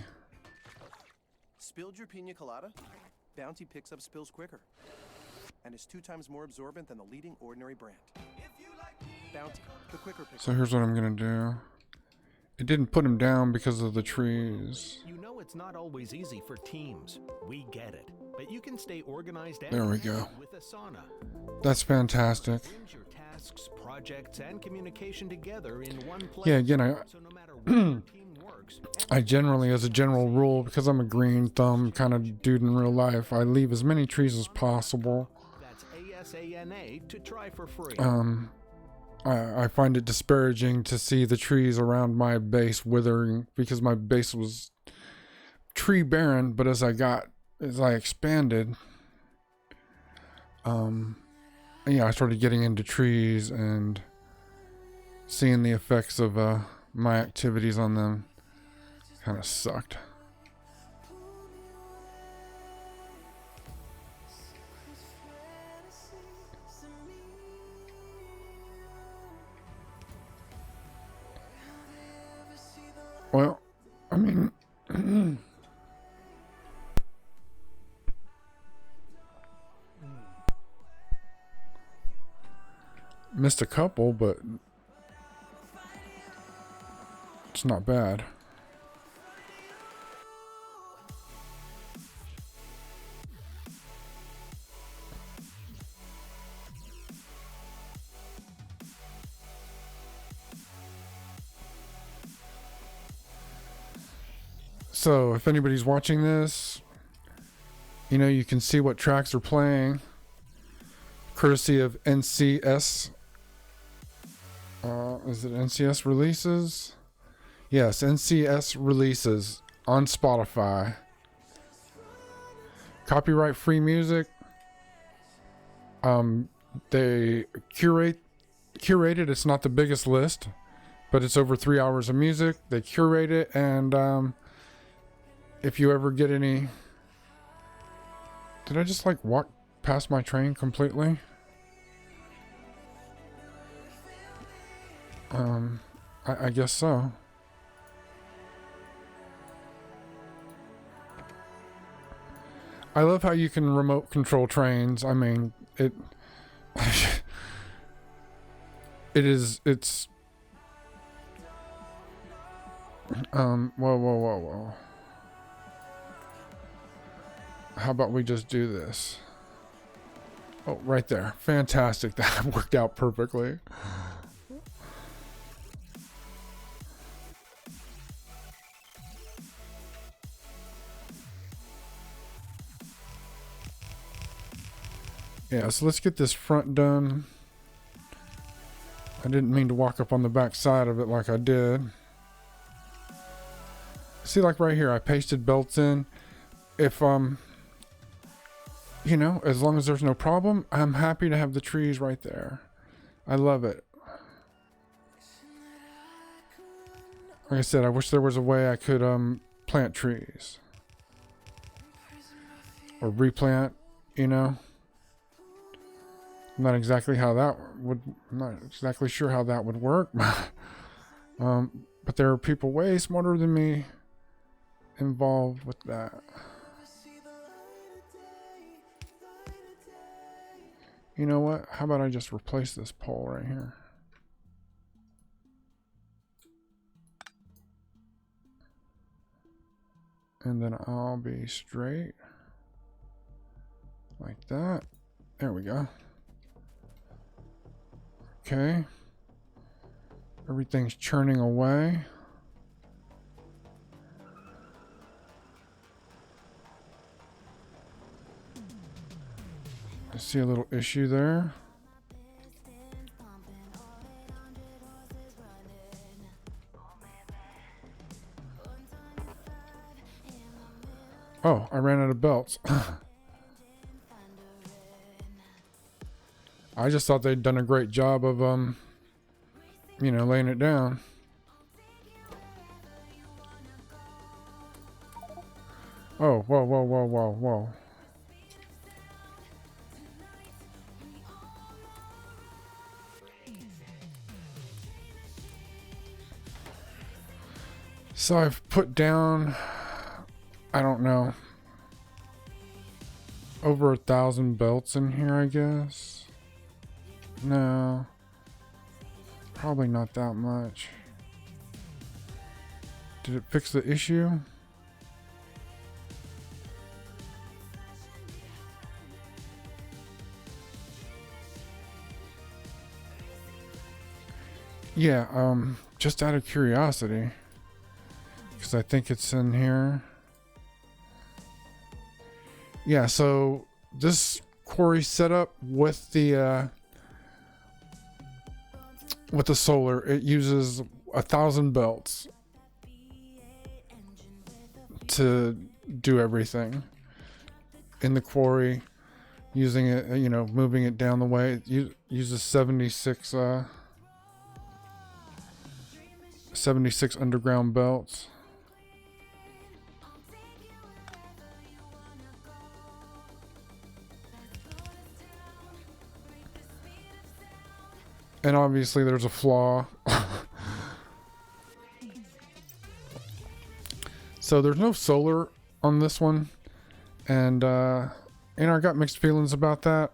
H: Spilled your pina colada? Bounty picks up spills quicker and is 2 times more absorbent than the leading ordinary brand. Bounty, the quicker pick.
A: So here's what I'm gonna do. It didn't put him down because of the trees.
B: You know it's not always easy for teams. We get it. But you can stay organized and
A: There we go.
B: with Asana.
A: That's fantastic.
B: Brings your tasks, projects, and communication together in one place.
A: Yeah, again,
B: So no matter where your team works,
A: I generally, as a general rule, because I'm a green thumb kind of dude in real life, I leave as many trees as possible.
B: that's ASANA to try for free.
A: I find it disparaging to see the trees around my base withering because my base was tree barren, but as I expanded, yeah, I started getting into trees and seeing the effects of my activities on them. Kind of sucked. Well, I mean, missed a couple, but it's not bad. So if anybody's watching this, you know, you can see what tracks are playing, courtesy of NCS. Is it NCS releases? Yes, NCS releases on Spotify. Copyright free music. They curated. It's not the biggest list, but it's over 3 hours of music. They curate it, and if you ever get any... Did I just like walk past my train completely? I guess so. I love how you can remote control trains. I mean, it's whoa. How about we just do this? Oh, right there. Fantastic. That worked out perfectly. Yeah, so let's get this front done. I didn't mean to walk up on the back side of it like I did. See, like right here, I pasted belts in. If, you know, as long as there's no problem, I'm happy to have the trees right there. I love it. Like I said, I wish there was a way I could, plant trees. Or replant, you know. I'm not exactly sure how that would work. But there are people way smarter than me involved with that. You know what? How about I just replace this pole right here? And then I'll be straight. Like that. There we go. Okay. Everything's churning away. I see a little issue there. Oh, I ran out of belts. I just thought they'd done a great job of, you know, laying it down. Oh, whoa. So I've put down, I don't know, over 1,000 belts in here, I guess. No, probably not that much. Did it fix the issue? Yeah, just out of curiosity, because I think it's in here. Yeah, so this quarry setup with the solar, it uses 1,000 belts to do everything in the quarry. Using it, you know, moving it down the way, it uses 76 underground belts. And obviously there's a flaw. So there's no solar on this one. And you know, I got mixed feelings about that.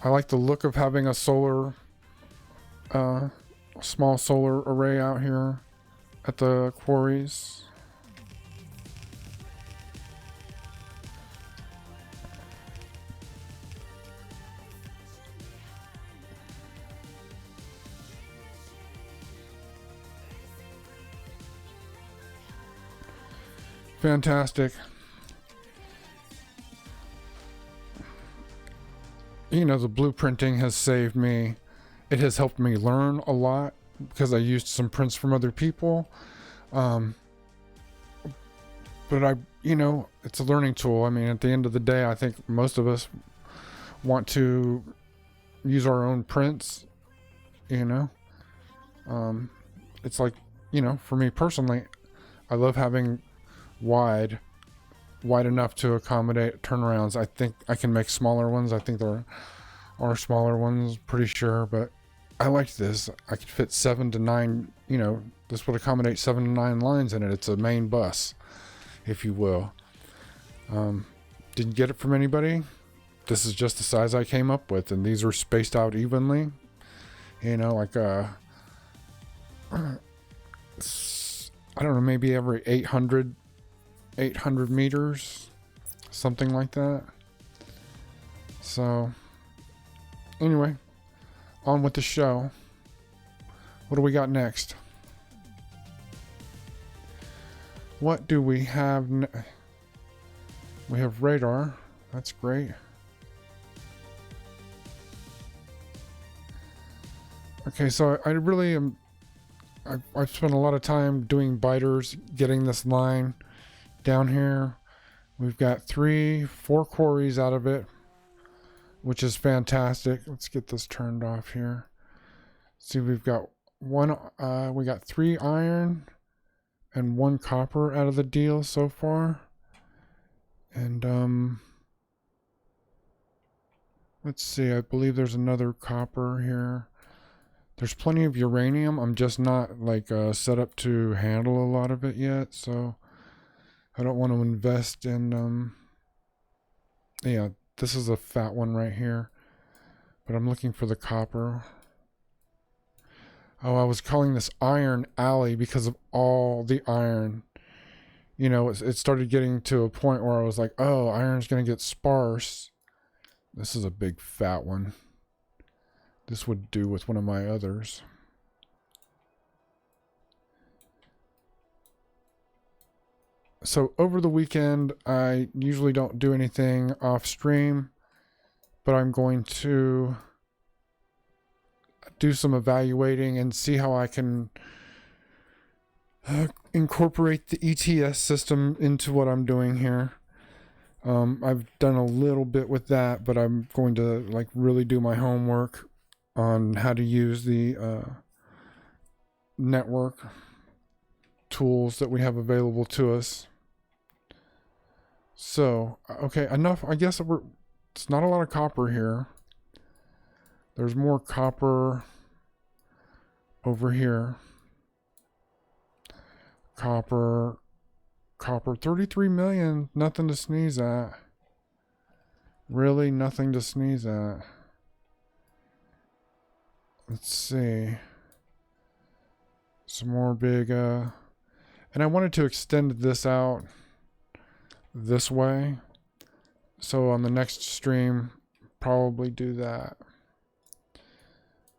A: I like the look of having a solar, small solar array out here at the quarries. fantastic. You know, the blueprinting has saved me. It has helped me learn a lot because I used some prints from other people. But you know, it's a learning tool. I mean, at the end of the day, I think most of us want to use our own prints, you know. It's like, you know, for me personally, I love having wide enough to accommodate turnarounds. I think I can make smaller ones. I think there are smaller ones, pretty sure, but I like this. I could fit 7 to 9, you know, this would accommodate 7 to 9 lines in it. It's a main bus, if you will. Didn't get it from anybody. This is just the size I came up with, and these are spaced out evenly. You know, like I don't know, maybe every 800 meters, something like that. So anyway, on with the show. What do we got next? What do we have? We have radar. That's great. Okay, so I really am. I've spent a lot of time doing biters, getting this line down here. We've got 4 quarries out of it, which is fantastic. Let's get this turned off here. See, we've got we got 3 iron and 1 copper out of the deal so far. And let's see, I believe there's another copper here. There's plenty of uranium. I'm just not like set up to handle a lot of it yet, so I don't want to invest in yeah, this is a fat one right here, but I'm looking for the copper. Oh, I was calling this Iron Alley because of all the iron. You know, it started getting to a point where I was like, oh, iron's gonna get sparse. This is a big fat one. This would do with one of my others. So over the weekend, I usually don't do anything off stream, but I'm going to do some evaluating and see how I can incorporate the ETS system into what I'm doing here. I've done a little bit with that, but I'm going to like really do my homework on how to use the network tools that we have available to us. So, okay, enough. I guess it's not a lot of copper here. There's more copper over here. Copper, 33 million, nothing to sneeze at. Really nothing to sneeze at. Let's see. Some more big, and I wanted to extend this out this way. So on the next stream, probably do that.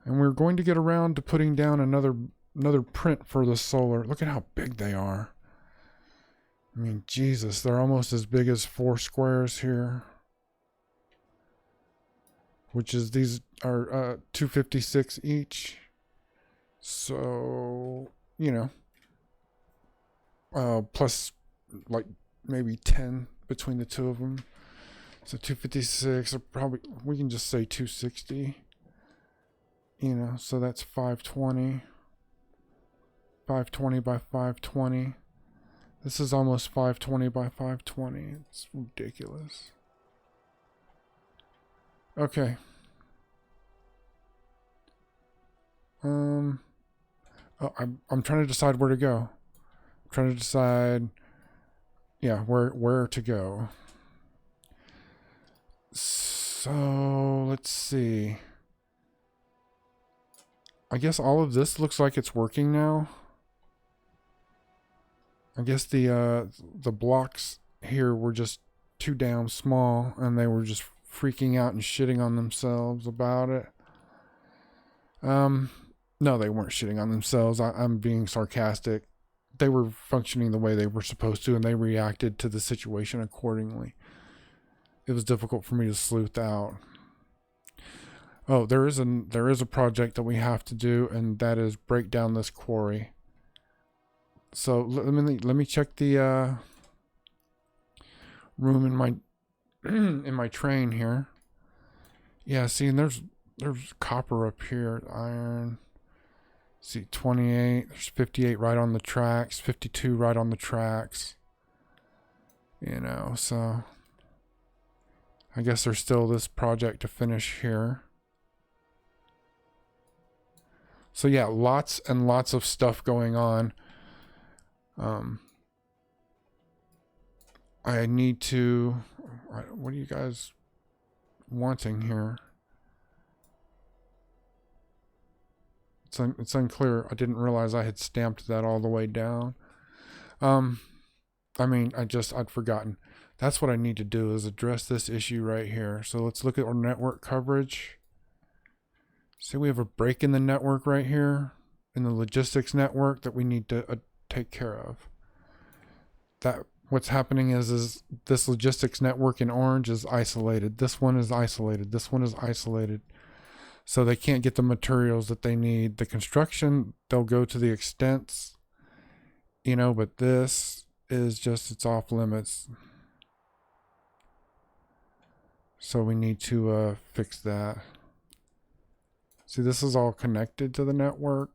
A: And we're going to get around to putting down another print for the solar. Look at how big they are. I mean, Jesus, they're almost as big as 4 squares here. Which is, these are 256 each. So, you know, plus like maybe 10 between the two of them. So 256, or probably, we can just say 260. You know, so that's 520. 520 by 520. This is almost 520 by 520. It's ridiculous. Okay. Oh, I'm trying to decide where to go. I'm trying to decide, yeah, where to go. So let's see. I guess all of this looks like it's working now. I guess the blocks here were just too damn small, and they were just freaking out and shitting on themselves about it. No, they weren't shitting on themselves. I'm being sarcastic. they were functioning the way they were supposed to, and they reacted to the situation accordingly. It was difficult for me to sleuth out. Oh, there is a project that we have to do, and that is break down this quarry. So let me check the room in my in my train here. Yeah, see, and there's copper up here, iron. See, 28. There's 58 right on the tracks. 52 right on the tracks. You know, so I guess there's still this project to finish here. So yeah, lots and lots of stuff going on. I need to... What are you guys wanting here? It's unclear. I didn't realize I had stamped that all the way down. I mean, I'd forgotten. That's what I need to do, is address this issue right here. So let's look at our network coverage. See, we have a break in the network right here, in the logistics network, that we need to take care of. That what's happening is this logistics network in orange is isolated. This one is isolated. This one is isolated. So they can't get the materials that they need. The construction, they'll go to the extents, you know, but this is just, it's off limits. So we need to fix that. See, this is all connected to the network.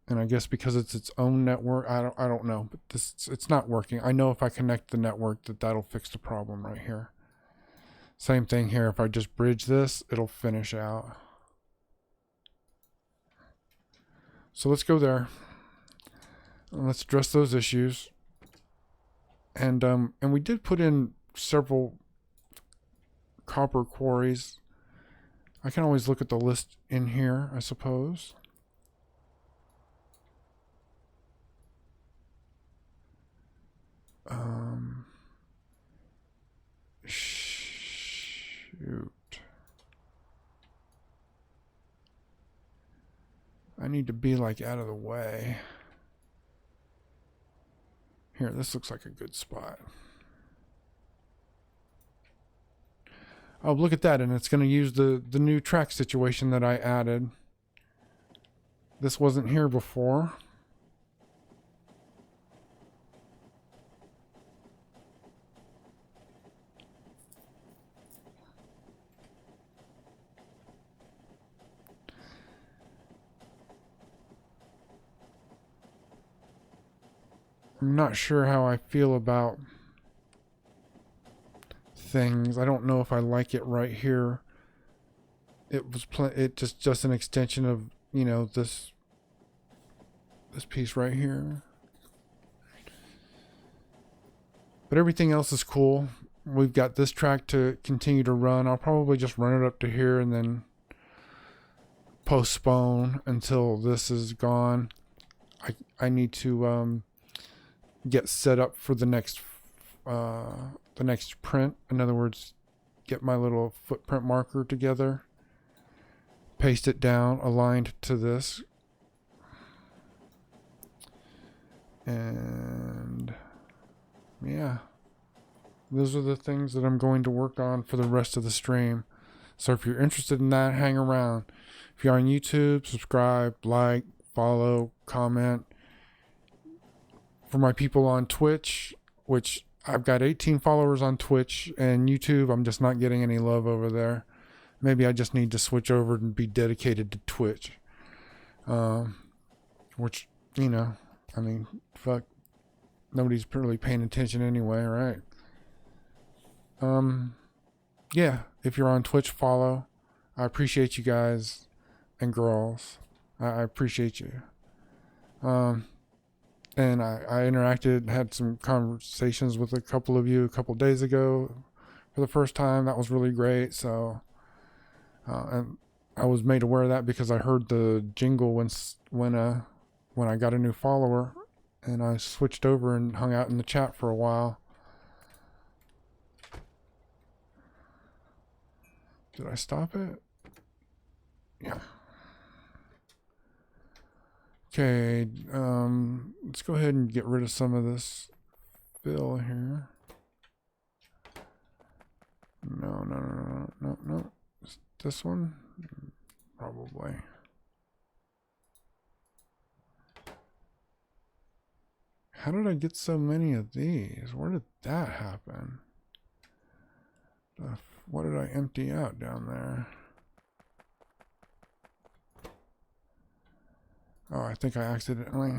A: And I guess because it's its own network, I don't know, but it's not working. I know if I connect the network that'll fix the problem right here. Same thing here. If I just bridge this, it'll finish out. So let's go there. Let's address those issues. And we did put in several copper quarries. I can always look at the list in here, I suppose. Shoot. I need to be like out of the way. Here, this looks like a good spot. Oh, look at that, and it's going to use the new track situation that I added. This wasn't here before. I'm not sure how I feel about things. I don't know if I like it right here. It was just an extension of, you know, this piece right here. But everything else is cool. We've got this track to continue to run. I'll probably just run it up to here and then postpone until this is gone. I need to get set up for the next print. In other words, get my little footprint marker together, paste it down aligned to this, and yeah, those are the things that I'm going to work on for the rest of the stream. So if you're interested in that, hang around. If you're on YouTube, subscribe, like, follow, comment. For my people on Twitch, which I've got 18 followers on Twitch, and YouTube, I'm just not getting any love over there. Maybe I just need to switch over and be dedicated to Twitch. Which, you know, I mean, fuck, nobody's really paying attention anyway, right? Yeah, if you're on Twitch, follow. I appreciate you guys and girls. I appreciate you. And I interacted, had some conversations with a couple of you a couple days ago for the first time. That was really great. So, and I was made aware of that because I heard the jingle when I got a new follower, and I switched over and hung out in the chat for a while. Did I stop it? Yeah. Okay, let's go ahead and get rid of some of this fill here. No. This one? Probably. How did I get so many of these? Where did that happen? What did I empty out down there? Oh, I think I accidentally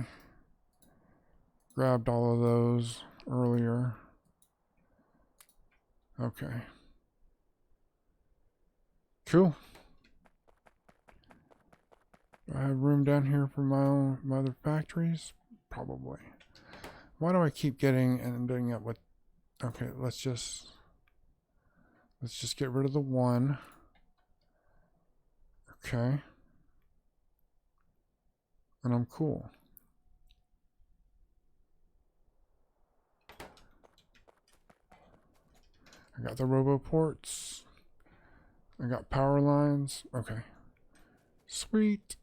A: grabbed all of those earlier. Okay. Cool. Do I have room down here for my other factories? Probably. Why do I keep getting and ending up with... Okay, let's just get rid of the one. Okay. And I'm cool. I got the robo ports. I got power lines. Okay. Sweet.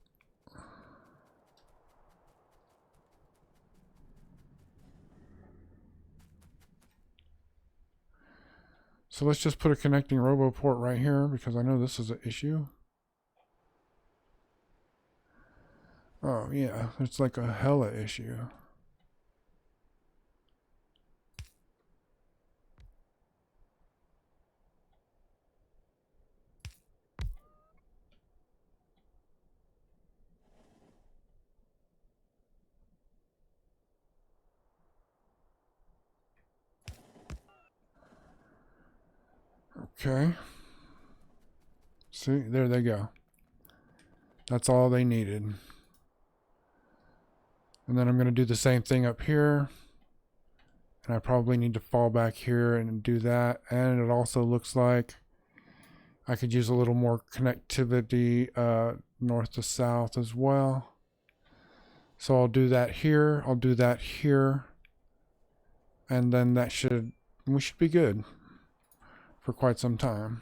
A: So let's just put a connecting robo port right here because I know this is an issue. Oh yeah, it's like a hella issue. Okay. See, there they go. That's all they needed. And then I'm going to do the same thing up here. And I probably need to fall back here and do that. And it also looks like I could use a little more connectivity north to south as well. So I'll do that here. I'll do that here. And then we should be good for quite some time.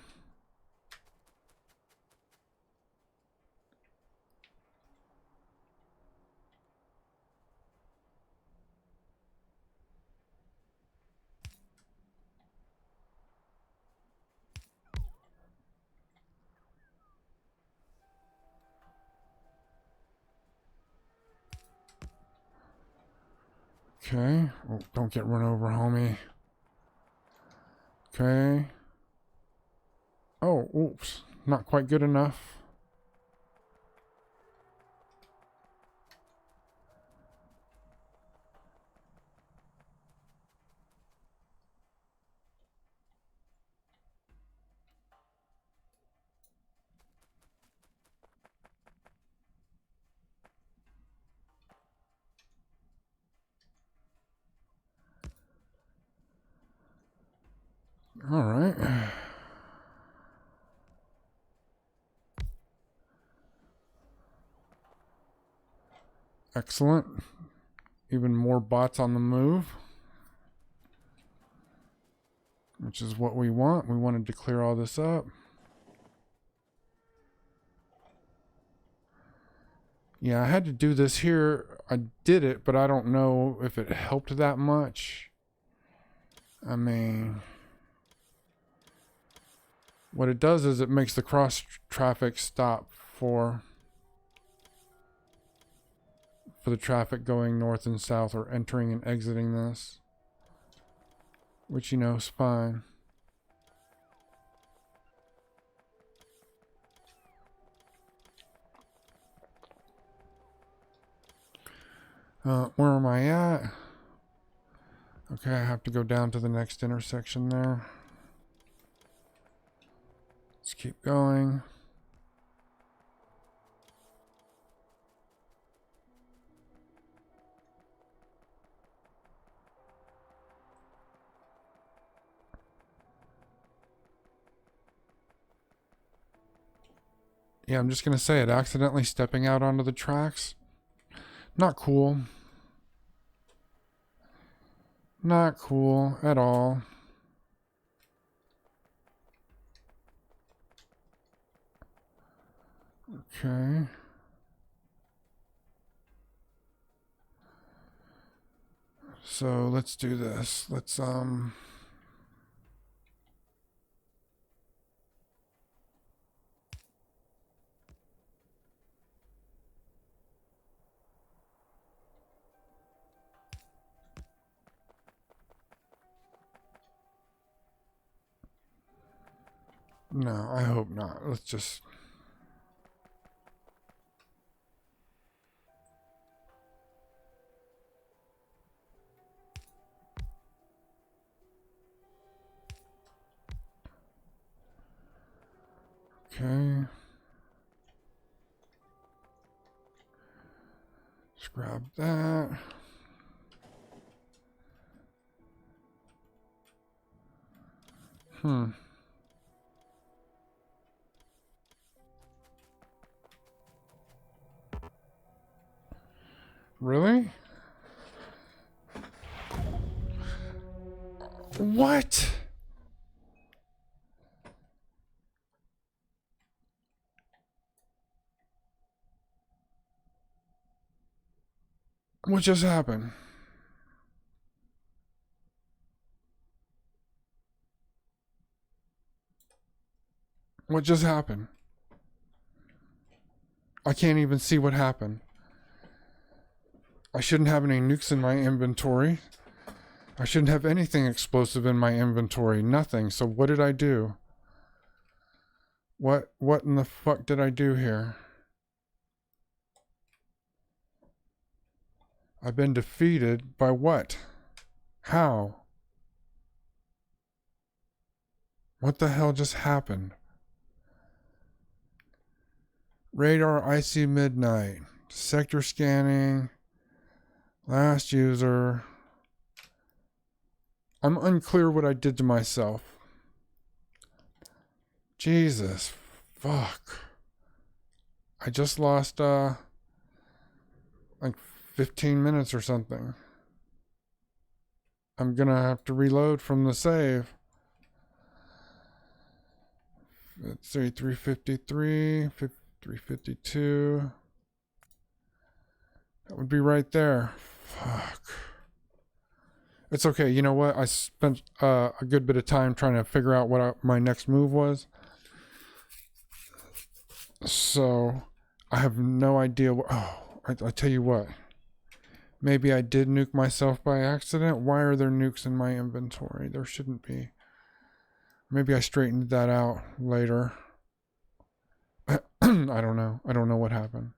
A: Okay. Oh, don't get run over, homie. Okay. Oh, oops. Not quite good enough. All right. Excellent. Even more bots on the move, which is what we want. We wanted to clear all this up. Yeah, I had to do this here. I did it, but I don't know if it helped that much. I mean, what it does is it makes the cross traffic stop for the traffic going north and south or entering and exiting this, which, you know, is fine. Where am I at? Okay, I have to go down to the next intersection there. Let's keep going. Yeah, I'm just going to say it. Accidentally stepping out onto the tracks. Not cool. Not cool at all. Okay. So let's do this. Let's no, I hope not. Let's just okay. Let's grab that. Really? What? What just happened? What just happened? I can't even see what happened. I shouldn't have any nukes in my inventory. I shouldn't have anything explosive in my inventory. Nothing. So what did I do? What in the fuck did I do here? I've been defeated by what? How? What the hell just happened? Radar icy midnight. Sector scanning. Last user. I'm unclear what I did to myself. Jesus. Fuck. I just lost like 15 minutes or something. I'm gonna have to reload from the save. Let's see, 353, 352. That would be right there. Fuck. It's okay. You know what? I spent a good bit of time trying to figure out what my next move was. So I have no idea what. Oh, I tell you what. Maybe I did nuke myself by accident. Why are there nukes in my inventory? There shouldn't be. Maybe I straightened that out later. I don't know. I don't know what happened.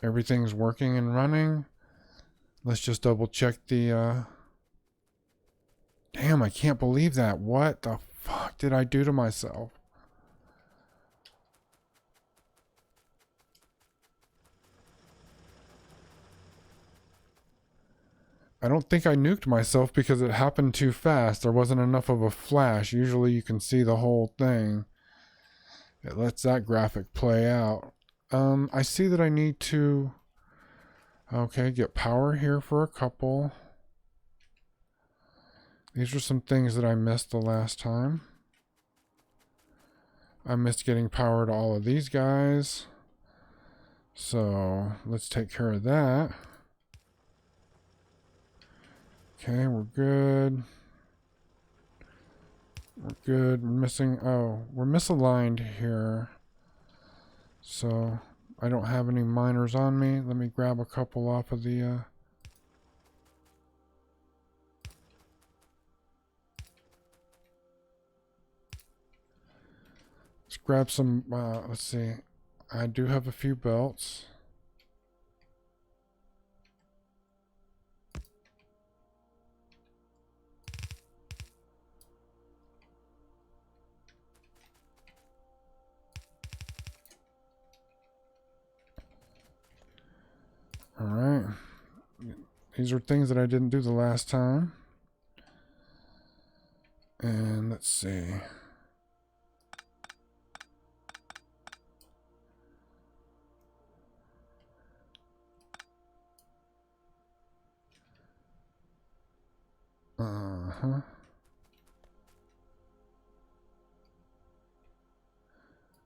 A: Everything's working and running. Let's just double check the Damn, I can't believe that. What the fuck did I do to myself? I don't think I nuked myself because it happened too fast. There wasn't enough of a flash. Usually you can see the whole thing. It lets that graphic play out. I see that I need to, okay, get power here for a couple. These are some things that I missed the last time. I missed getting power to all of these guys. So let's take care of that. Okay, we're good. We're good. We're missing, oh, we're misaligned here. So I don't have any miners on me. Let me grab a couple off of the let's grab some, let's see. I do have a few belts. All right. These are things that I didn't do the last time. And let's see.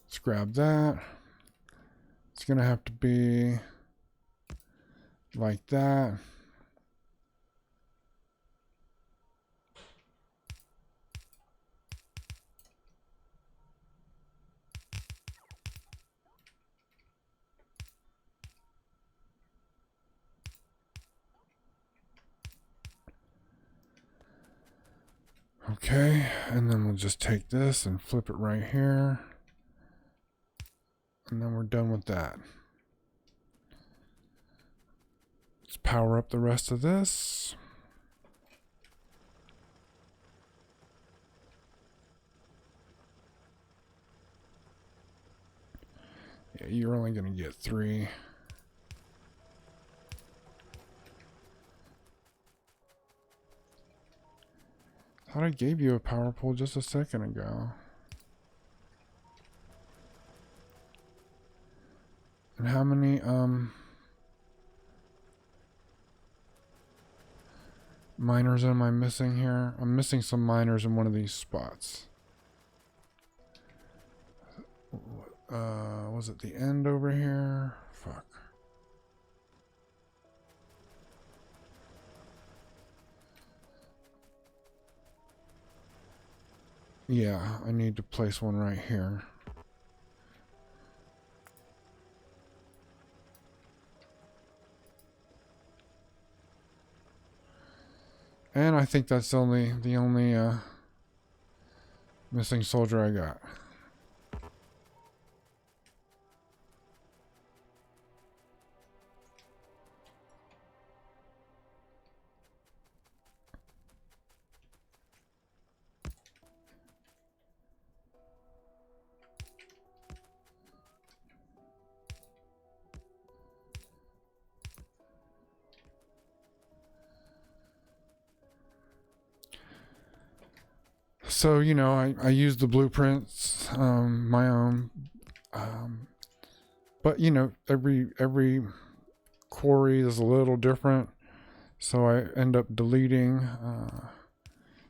A: Let's grab that. Let's It's gonna have to be like that. Okay, and then we'll just take this and flip it right here. And then we're done with that. Let's power up the rest of this. Yeah, you're only going to get 3. Thought I gave you a power pole just a second ago. And how many miners am I missing here? I'm missing some miners in one of these spots. Was it the end over here? Fuck. Yeah, I need to place one right here. And I think that's the only missing soldier I got. So, you know, I use the blueprints, my own, but you know, every quarry is a little different. So I end up deleting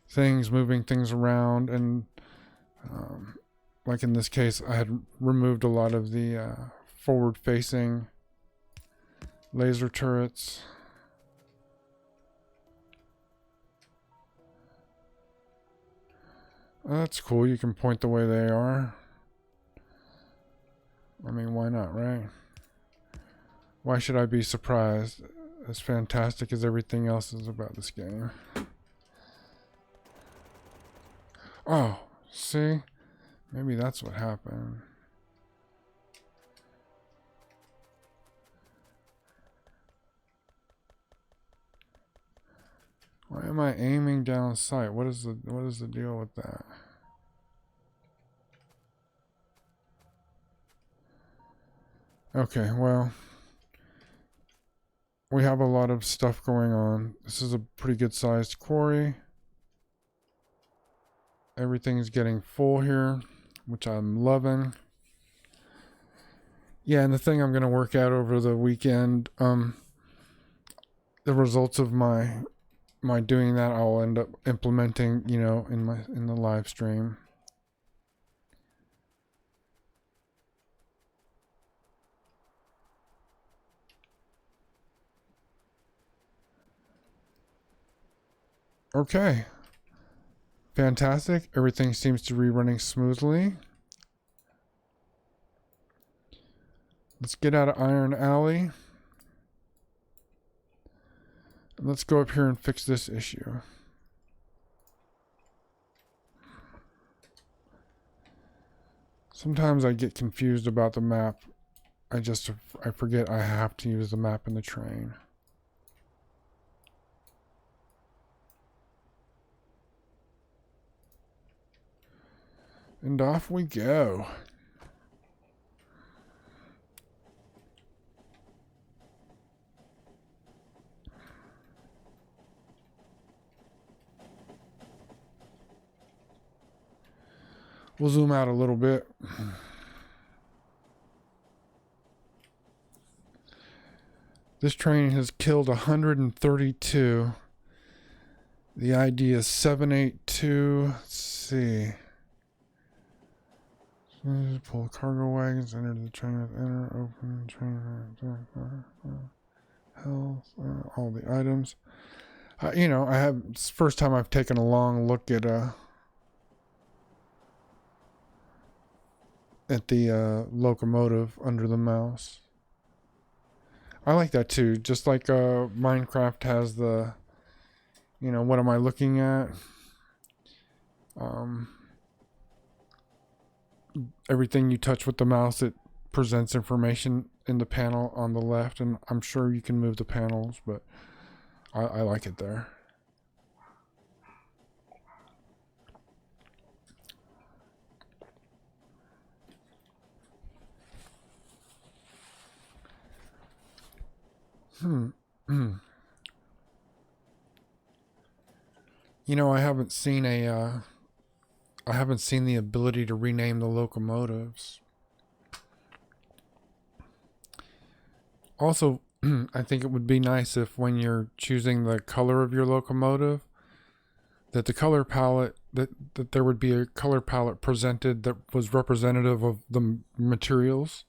A: things, moving things around, and like in this case, I had removed a lot of the forward-facing laser turrets. That's cool. You can point the way they are. I mean, why not, right? Why should I be surprised? As fantastic as everything else is about this game. Oh, see? Maybe that's what happened. Why am I aiming down sight? What is the deal with that? Okay, well, we have a lot of stuff going on. This is a pretty good sized quarry. Everything's getting full here, which I'm loving. Yeah, and the thing I'm going to work out over the weekend, the results of my doing that, I'll end up implementing, you know, in the live stream. Okay. Fantastic. Everything seems to be running smoothly. Let's get out of Iron Alley. Let's go up here and fix this issue. Sometimes I get confused about the map. I forget I have to use the map in the train. And off we go. We'll zoom out a little bit. This train has killed 132. The ID is 782. Let's see. Pull cargo wagons, enter the train with enter, open train, health, all the items. You know, it's the first time I've taken a long look at the locomotive under the mouse. I like that too. Just like Minecraft has the, you know, what am I looking at? Everything you touch with the mouse, it presents information in the panel on the left, and I'm sure you can move the panels, but I like it there. You know, I haven't seen the ability to rename the locomotives. Also, I think it would be nice if when you're choosing the color of your locomotive, that the color palette, that there would be a color palette presented that was representative of the materials.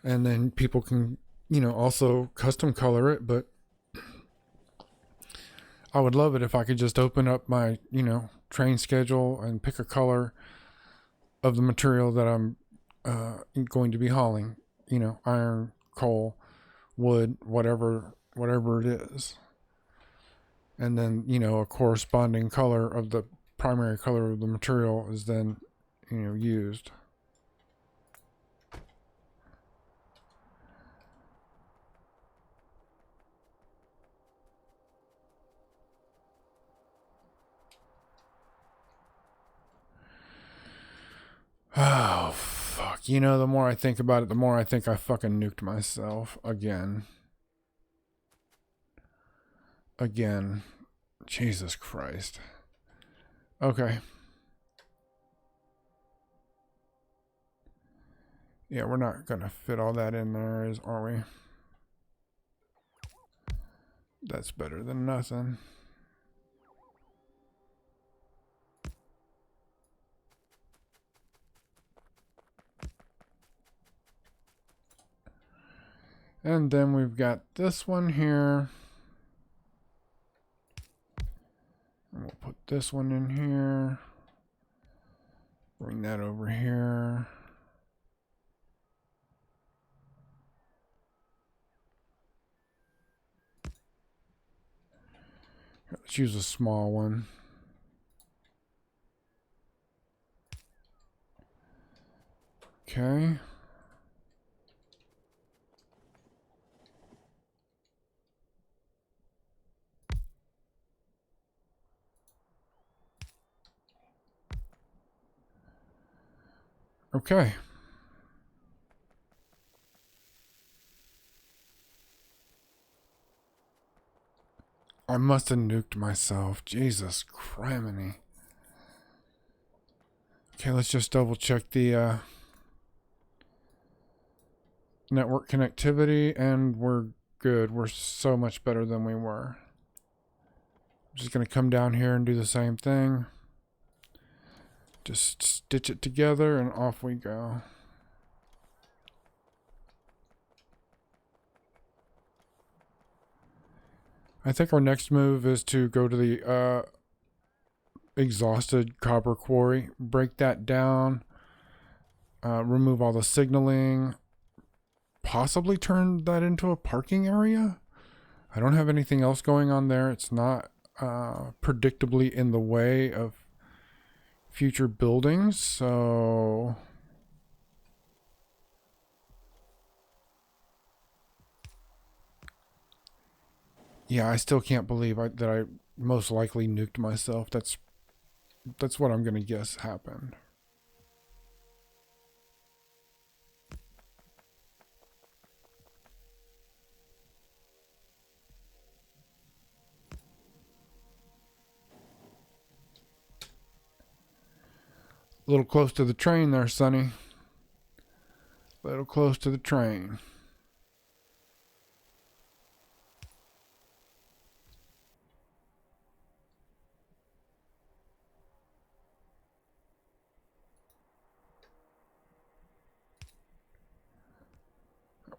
A: And then people can, you know, also custom color it, but I would love it if I could just open up my, you know, train schedule and pick a color of the material that I'm going to be hauling. You know, iron, coal, wood, whatever it is. And then, you know, a corresponding color of the primary color of the material is then, you know, used. Oh, fuck. You know, the more I think about it, the more I think I fucking nuked myself again. Again. Jesus Christ. Okay. Yeah, we're not gonna fit all that in there, are we? That's better than nothing. And then we've got this one here. And we'll put this one in here. Bring that over here. Let's use a small one. Okay. Okay. I must have nuked myself. Jesus criminy. Okay, let's just double check the network connectivity, and we're good. We're so much better than we were. I'm just going to come down here and do the same thing. Just stitch it together and off we go. I think our next move is to go to the exhausted copper quarry, break that down, remove all the signaling, possibly turn that into a parking area. I don't have anything else going on there. It's not predictably in the way of future buildings, so yeah, I still can't believe that I most likely nuked myself. That's what I'm gonna guess happened. A little close to the train there, Sonny. A little close to the train.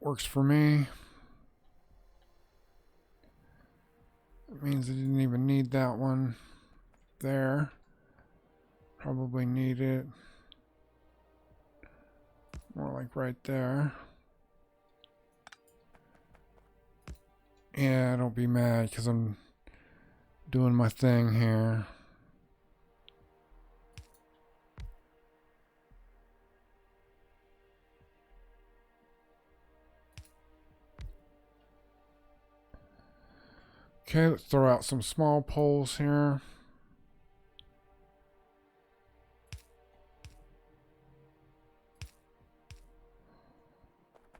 A: Works for me. It means I didn't even need that one there. Probably need it more like right there. Yeah, don't be mad because I'm doing my thing here. Okay, let's throw out some small poles here.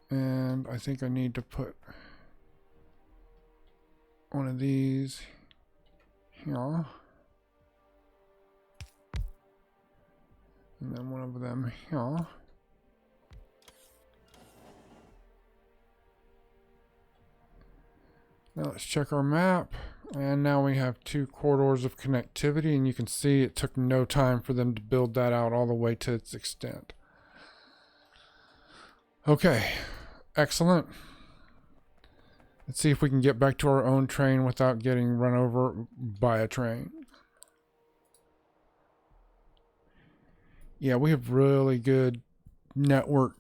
A: And I think I need to put one of these here. And then one of them here. Now let's check our map. And now we have 2 corridors of connectivity, and you can see it took no time for them to build that out all the way to its extent. Okay, excellent. Let's see if we can get back to our own train without getting run over by a train. Yeah, we have really good network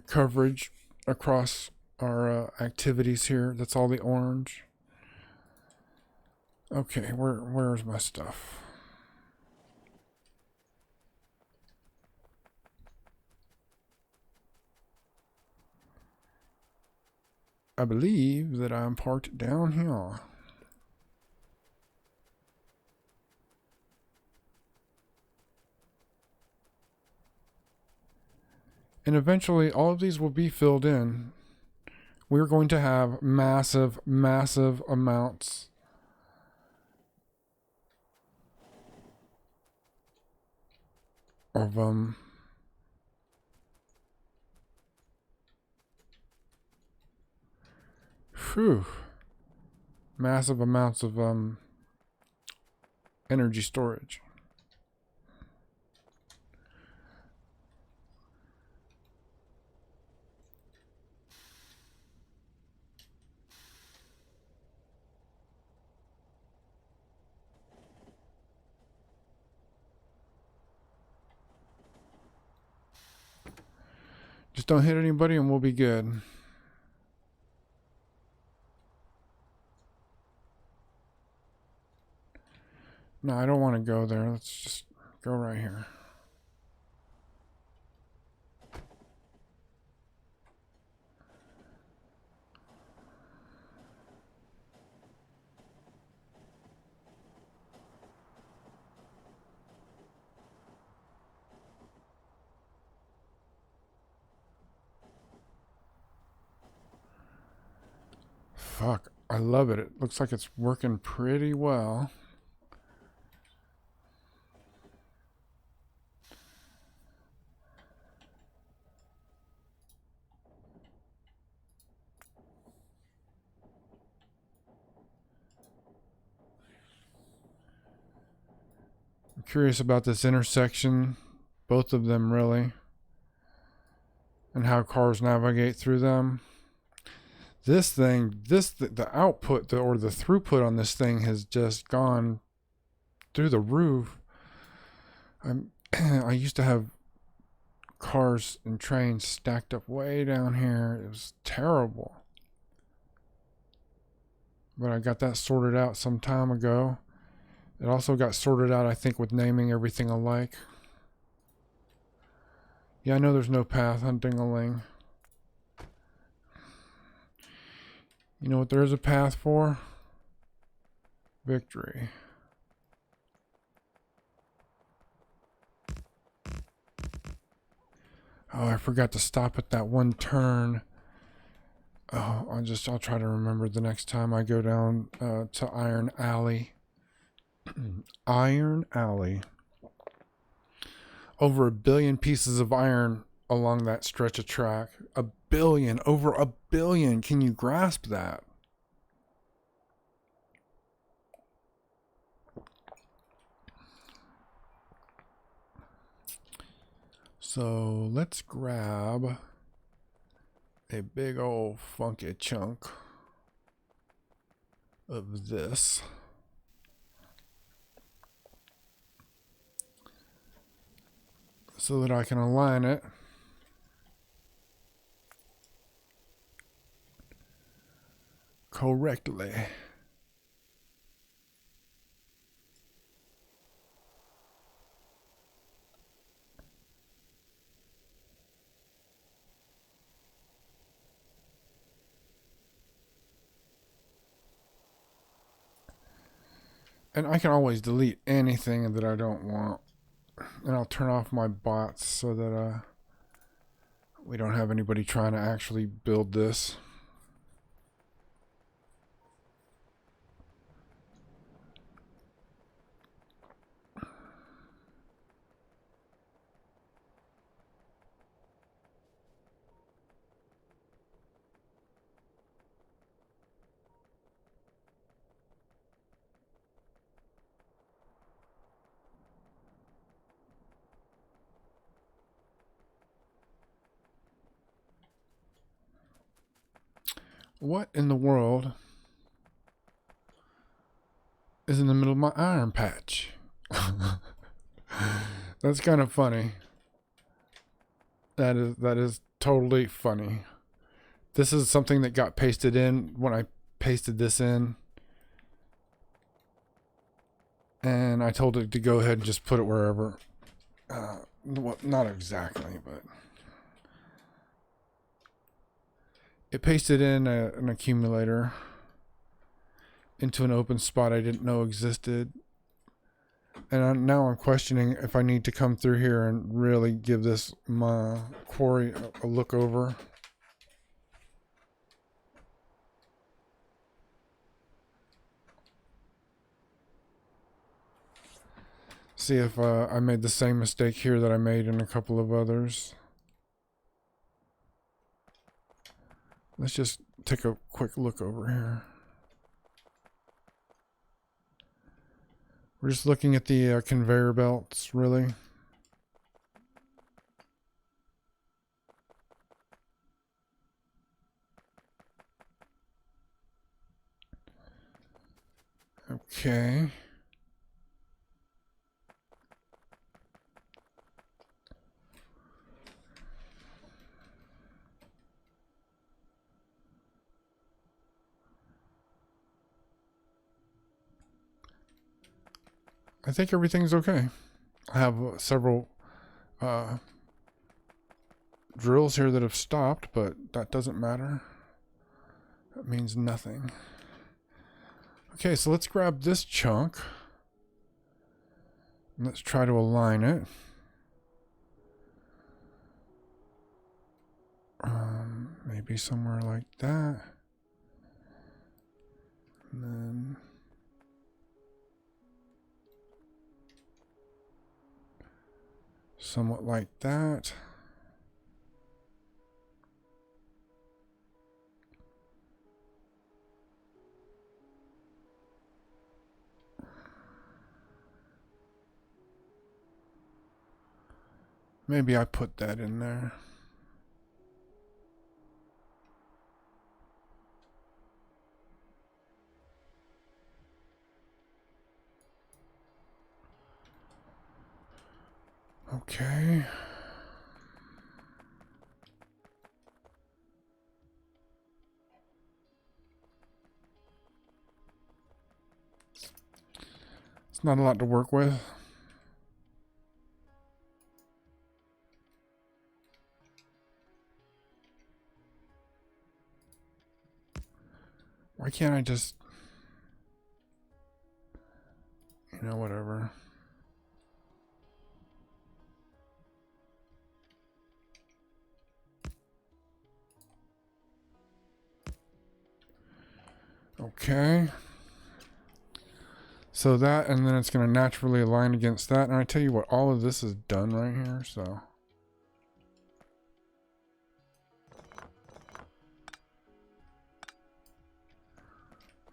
A: coverage across our activities here. That's all the orange. Okay, where's my stuff? I believe that I'm parked down here. And eventually all of these will be filled in. We're going to have massive, massive amounts of massive amounts of energy storage. Just don't hit anybody and we'll be good. No, I don't want to go there. Let's just go right here. Fuck, I love it. It looks like it's working pretty well. I'm curious about this intersection, both of them really, and how cars navigate through them. This thing, the output or the throughput on this thing has just gone through the roof. I used to have cars and trains stacked up way down here. It was terrible. But I got that sorted out some time ago. It also got sorted out, I think, with naming everything alike. Yeah, I know there's no path on Ding-a-ling. You know what there is a path for? Victory. Oh, I forgot to stop at that one turn. Oh, I'll try to remember the next time I go down to Iron Alley. Iron Alley. Over 1 billion pieces of iron along that stretch of track. 1 billion, over 1 billion. Can you grasp that? So let's grab a big old funky chunk of this. So that I can align it correctly. And I can always delete anything that I don't want. And I'll turn off my bots so that we don't have anybody trying to actually build this. What in the world is in the middle of my iron patch? That's kind of funny. That is totally funny. This is something that got pasted in when I pasted this in. And I told it to go ahead and just put it wherever. Well, not exactly, but it pasted in an accumulator into an open spot I didn't know existed. And now I'm questioning if I need to come through here and really give this my quarry a look over. See if I made the same mistake here that I made in a couple of others. Let's just take a quick look over here. We're just looking at the conveyor belts, really. Okay. I think everything's okay. I have several drills here that have stopped, but that doesn't matter. That means nothing. Okay, so let's grab this chunk. And let's try to align it. Maybe somewhere like that. And then somewhat like that. Maybe I put that in there. Okay. It's not a lot to work with. Why can't I just, whatever. Okay. So that, and then it's going to naturally align against that. And I tell you what, all of this is done right here, so.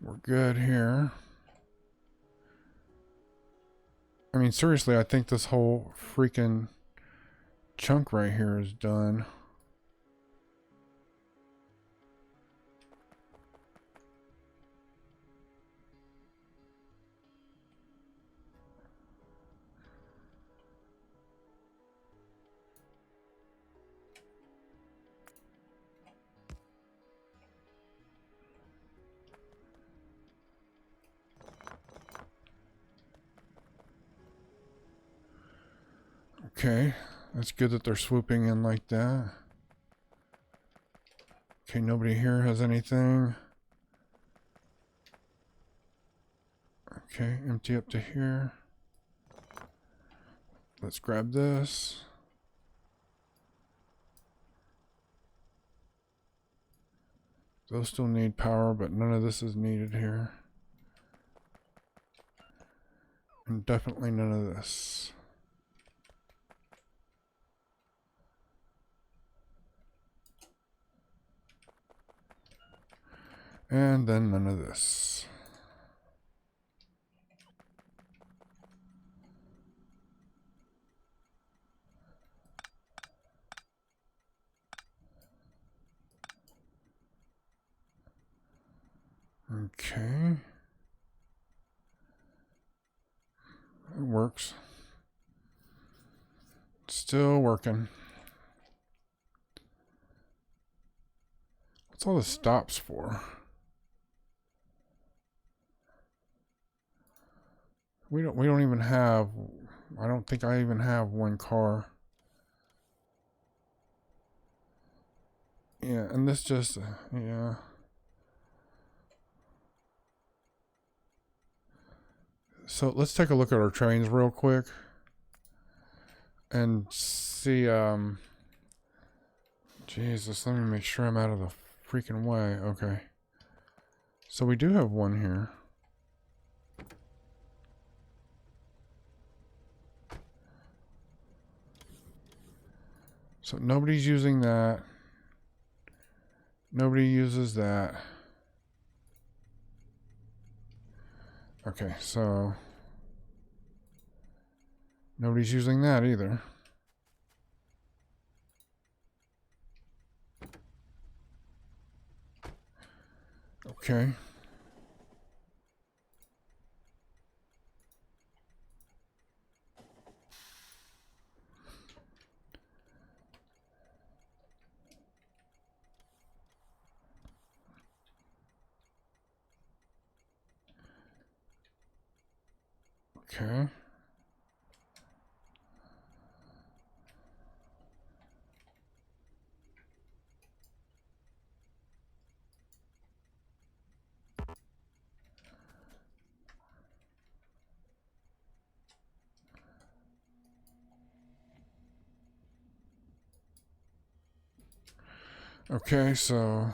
A: We're good here. I mean, seriously, I think this whole freaking chunk right here is done. Okay, that's good that they're swooping in like that. Okay, nobody here has anything. Okay, empty up to here. Let's grab this. Those still need power, but none of this is needed here. And definitely none of this. And then none of this. Okay. It works. Still working. What's all the stops for? We don't even have, I don't think I even have one car. Yeah, and this just, yeah. So let's take a look at our trains real quick and see, Jesus, let me make sure I'm out of the freaking way. Okay. So we do have one here. So nobody's using that. Nobody uses that. Okay, so nobody's using that either. Okay. Okay. Okay, so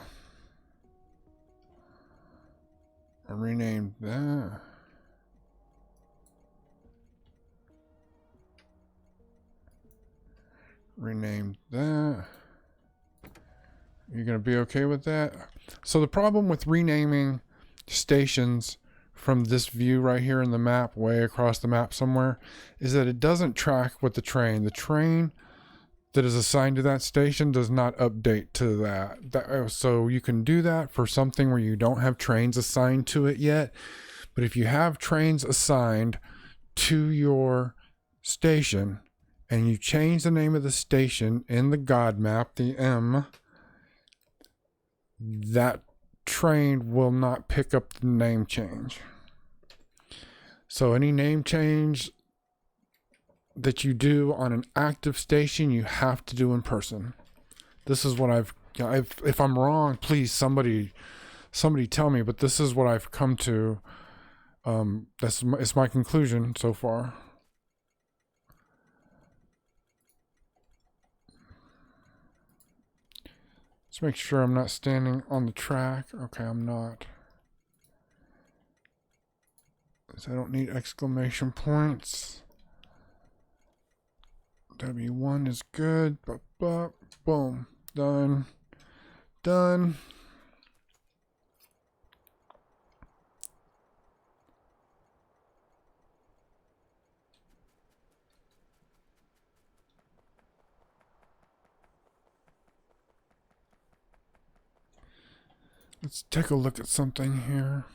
A: I renamed that. Renamed that. You're going to be okay with that? So the problem with renaming stations from this view right here in the map, way across the map somewhere, is that it doesn't track with the train. The train that is assigned to that station does not update to that. So you can do that for something where you don't have trains assigned to it yet. But if you have trains assigned to your station and you change the name of the station in the God map, the M, that train will not pick up the name change. So any name change that you do on an active station, you have to do in person. This is what I've if I'm wrong, please somebody tell me, but this is what I've come to. It's my conclusion so far. Let's make sure I'm not standing on the track. Okay, I'm not. I don't need exclamation points. W1 is good. Boom. Done. Done. Let's take a look at something here.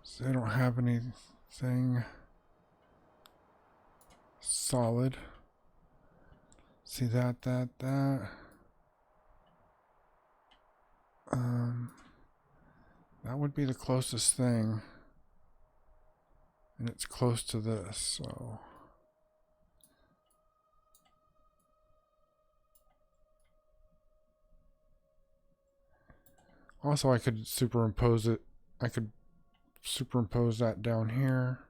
A: So I don't have anything solid. See that. That would be the closest thing. And it's close to this, so Also, I could superimpose it. I could superimpose that down here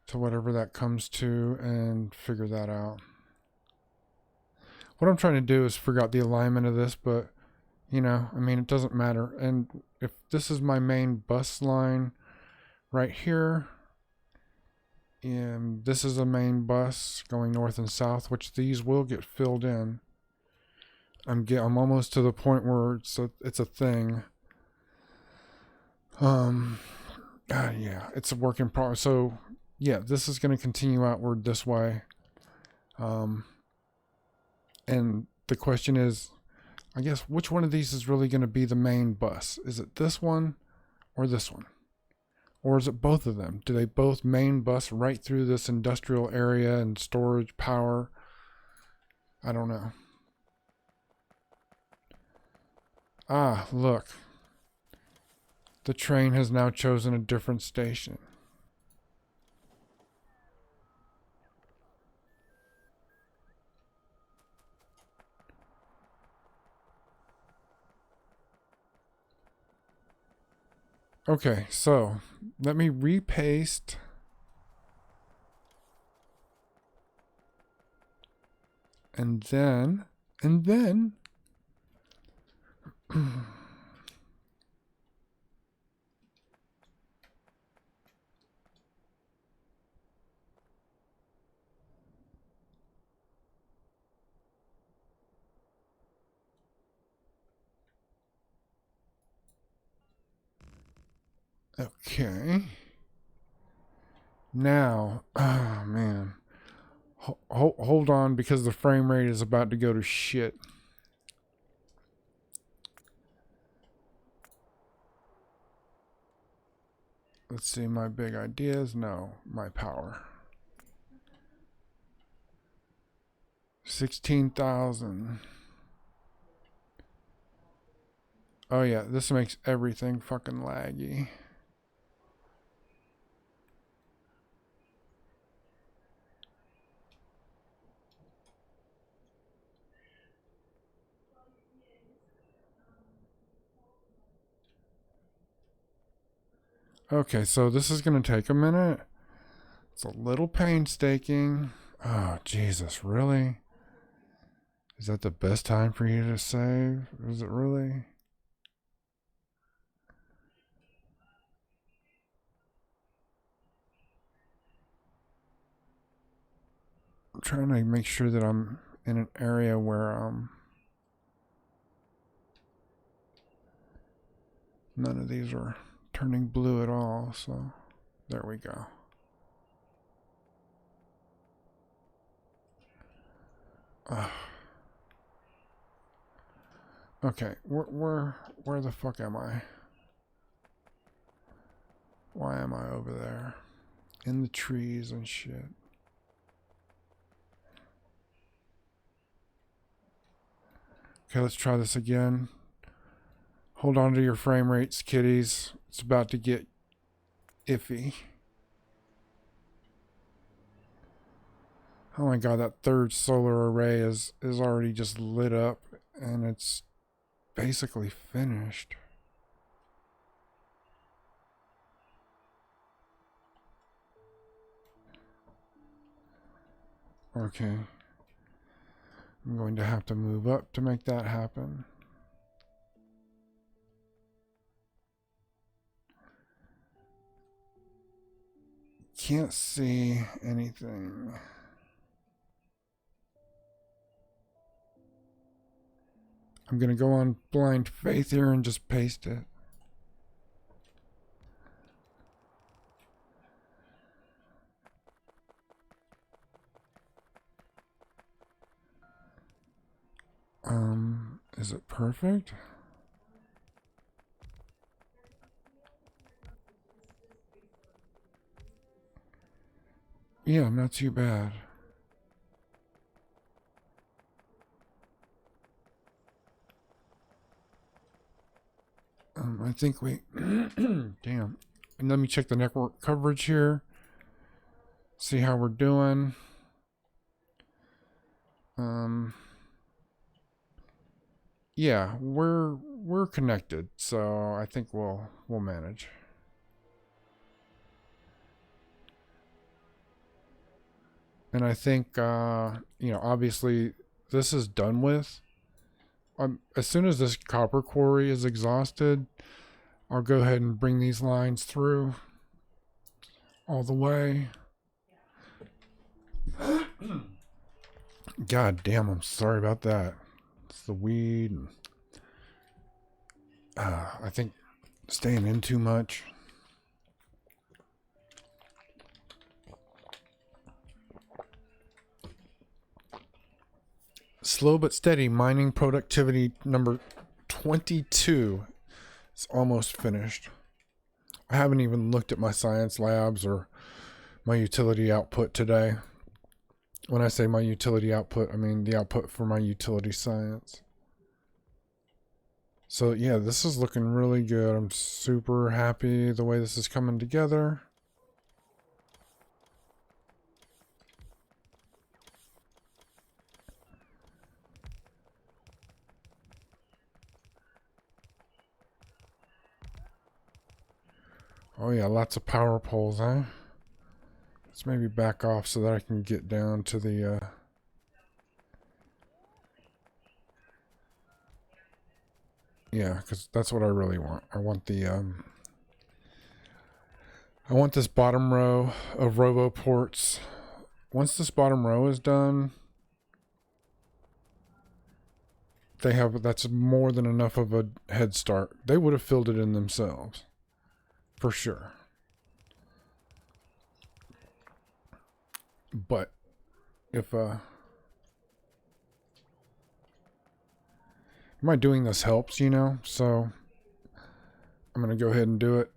A: to whatever that comes to and figure that out. What I'm trying to do is figure out the alignment of this, but you know, I mean, it doesn't matter. And if this is my main bus line right here, and this is a main bus going north and south, which these will get filled in. I'm almost to the point where it's a thing. Yeah, it's a work in progress. So yeah, this is going to continue outward this way. And the question is, I guess, which one of these is really going to be the main bus? Is it this one or this one? Or is it both of them? Do they both main bus right through this industrial area and storage power? I don't know. Ah, look. The train has now chosen a different station. Okay, so let me repaste. And then okay. Now, oh man. Hold on, because the frame rate is about to go to shit. Let's see, my big ideas. No, my power. 16,000. Oh yeah, this makes everything fucking laggy. Okay, so this is going to take a minute. It's a little painstaking. Oh, Jesus, really? Is that the best time for you to save? Is it really? I'm trying to make sure that I'm in an area where none of these are turning blue at all, so there we go. Okay, where the fuck am I? Why am I over there? In the trees and shit. Okay, let's try this again. Hold on to your frame rates, kiddies. It's about to get iffy. Oh my god, that third solar array is already just lit up, and it's basically finished. Okay. I'm going to have to move up to make that happen. Can't see anything. I'm going to go on blind faith here and just paste it. Is it perfect? Yeah, not too bad. I think we... Damn. And let me check the network coverage here. See how we're doing. Yeah, we're we're connected, so I think we'll manage. And I think obviously this is done with. As soon as this copper quarry is exhausted, I'll go ahead and bring these lines through all the way. God damn, I'm sorry about that. It's the weed. And, I think staying in too much. Slow but steady mining productivity number 22 is almost finished. I haven't even looked at my science labs or my utility output today. When I say my utility output, I mean the output for my utility science. So yeah, this is looking really good. I'm super happy the way this is coming together. Oh yeah, lots of power poles, huh? Let's maybe back off so that I can get down to the yeah, because that's what I really want. I want the I want this bottom row of robo ports. Once this bottom row is done, that's more than enough of a head start. They would have filled it in themselves. For sure. But if my doing this helps, so I'm gonna go ahead and do it.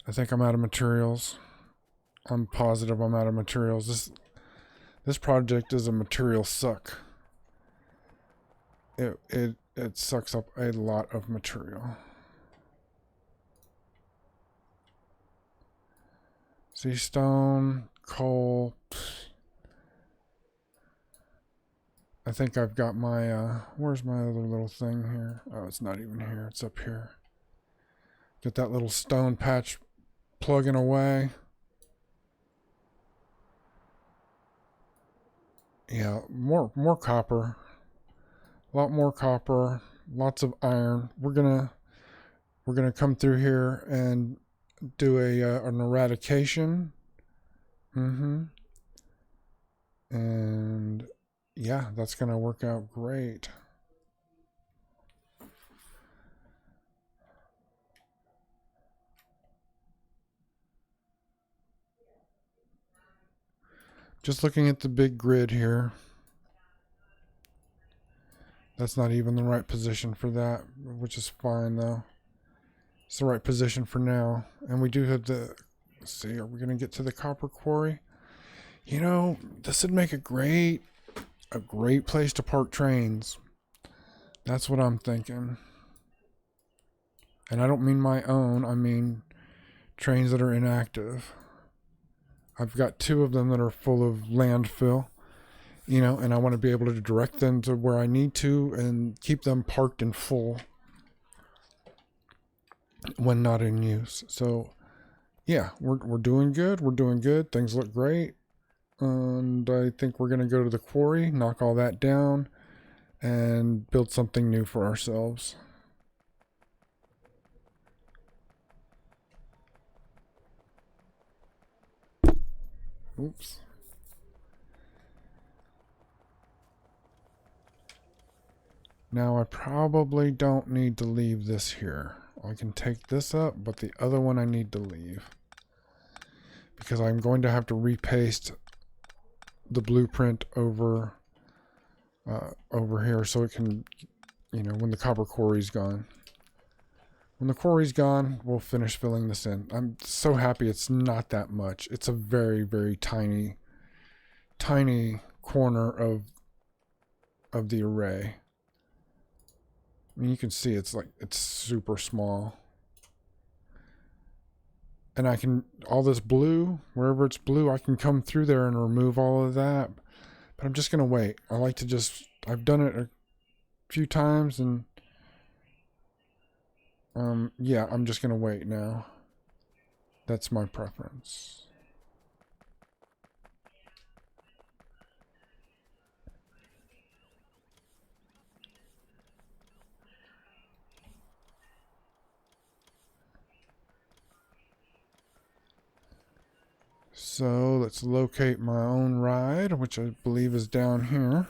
A: I think I'm out of materials. I'm positive I'm out of materials. This project is a material suck. It sucks up a lot of material. See, stone, coal. I think I've got my, where's my other little thing here? Oh, it's not even here. It's up here. Get that little stone patch plugging away. Yeah, more copper. A lot more copper. Lots of iron. We're gonna come through here and do an eradication. And yeah, that's gonna work out great. Just looking at the big grid here. That's not even the right position for that, which is fine though. It's the right position for now. And we do have let's see, are we going to get to the copper quarry? This would make a great place to park trains. That's what I'm thinking. And I don't mean my own, I mean trains that are inactive. I've got 2 of them that are full of landfill, and I want to be able to direct them to where I need to and keep them parked and full when not in use. So yeah, we're doing good. We're doing good. Things look great. And I think we're going to go to the quarry, knock all that down, and build something new for ourselves. Oops. Now I probably don't need to leave this here. I can take this up, but the other one I need to leave. Because I'm going to have to repaste the blueprint over here so it can, when the copper quarry's gone. When the quarry's gone, we'll finish filling this in. I'm so happy it's not that much. It's a very, very tiny corner of the array. I mean, you can see it's super small. And I can, all this blue, wherever it's blue, I can come through there and remove all of that. But I'm just going to wait. I like to I've done it few times, and yeah, I'm just gonna wait now. That's my preference. So let's locate my own ride, which I believe is down here.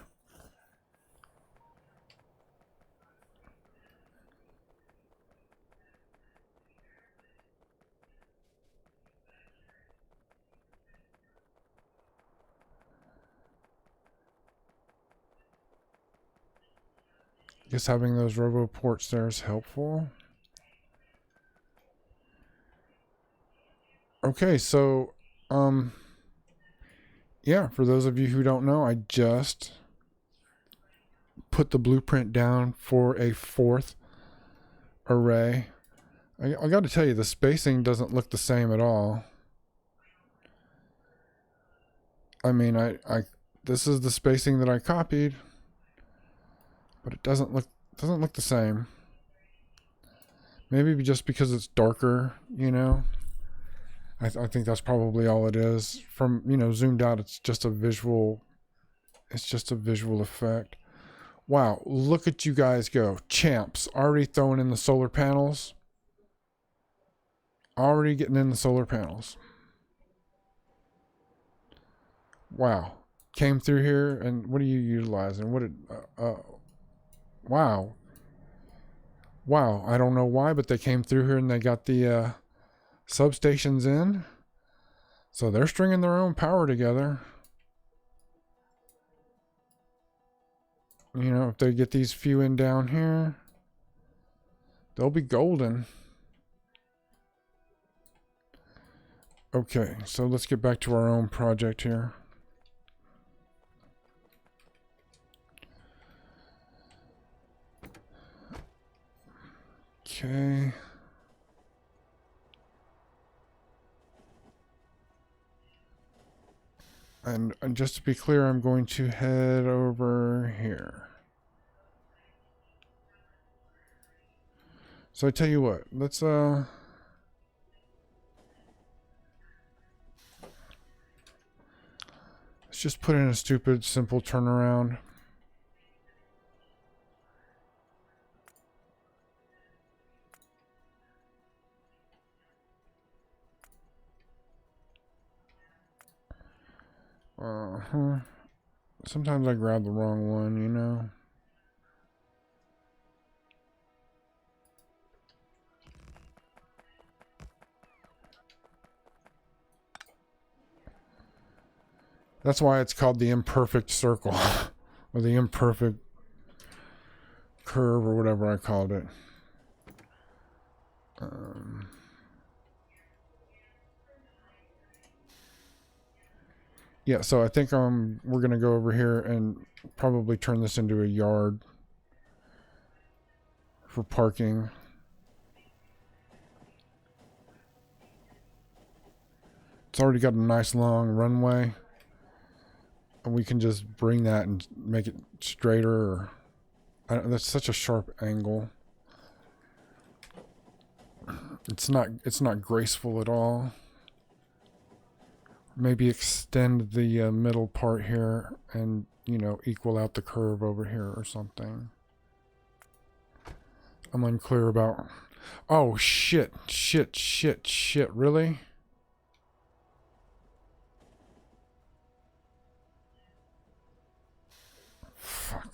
A: Guess having those robo ports there is helpful. Okay, so yeah, for those of you who don't know, I just put the blueprint down for a 4th array. I got to tell you, the spacing doesn't look the same at all. I mean, this is the spacing that I copied, but it doesn't look the same. Maybe just because it's darker, you know. I think that's probably all it is. From, you know, zoomed out, it's just a visual effect. Wow, look at you guys go. Champs, already throwing in the solar panels. Already getting in the solar panels. Wow. Came through here, and what are you utilizing? What did, wow. Wow, I don't know why, but they came through here and they got the substations in. So they're stringing their own power together. You know, if they get these few in down here, they'll be golden. Okay, so let's get back to our own project here. Okay. And just to be clear, I'm going to head over here. So I tell you what, let's just put in a stupid, simple turnaround. Sometimes I grab the wrong one, you know. That's why it's called the imperfect circle. Or the imperfect curve, or whatever I called it. Yeah, so I think we're gonna go over here and probably turn this into a yard for parking. It's already got a nice long runway, and we can just bring that and make it straighter. That's such a sharp angle. It's not graceful at all. Maybe extend the middle part here and, you know, equal out the curve over here or something. I'm unclear about... Oh, shit, really? Fuck.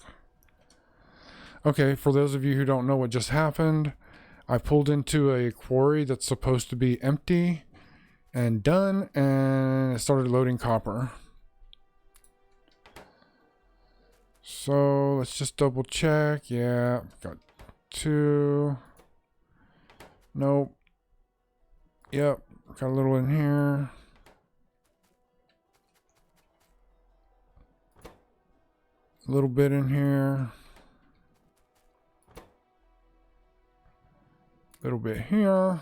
A: Okay, for those of you who don't know what just happened, I pulled into a quarry that's supposed to be empty and done, and it started loading copper. So let's just double check. Yeah, got 2. Nope. Yep, got a little in here. A little bit in here. A little bit here.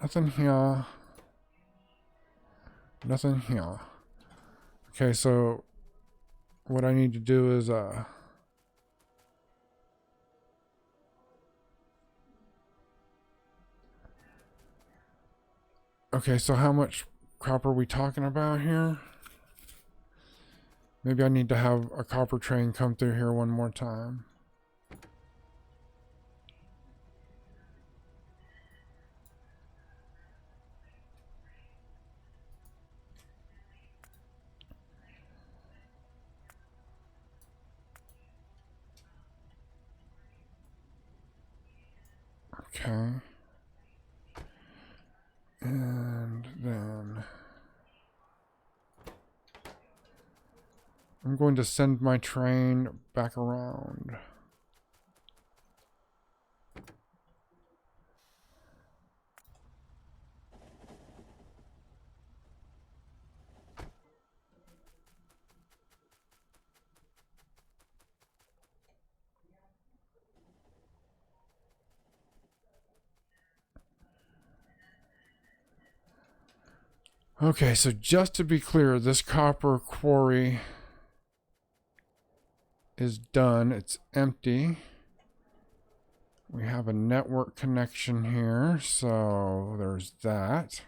A: Nothing here. Nothing here. Okay, so what I need to do is okay, so how much copper are we talking about here? Maybe I need to have a copper train come through here one more time. Okay. And then I'm going to send my train back around. Okay, so just to be clear, this copper quarry is done. It's empty. We have a network connection here, so there's that.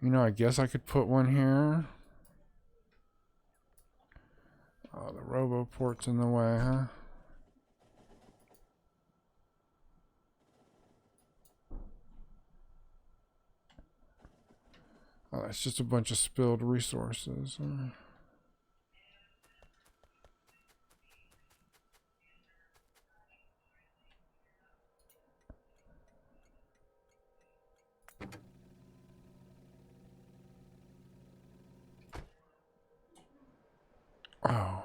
A: You know, I guess I could put one here. Oh, the robo port's in the way, huh? Oh, that's just a bunch of spilled resources. Oh.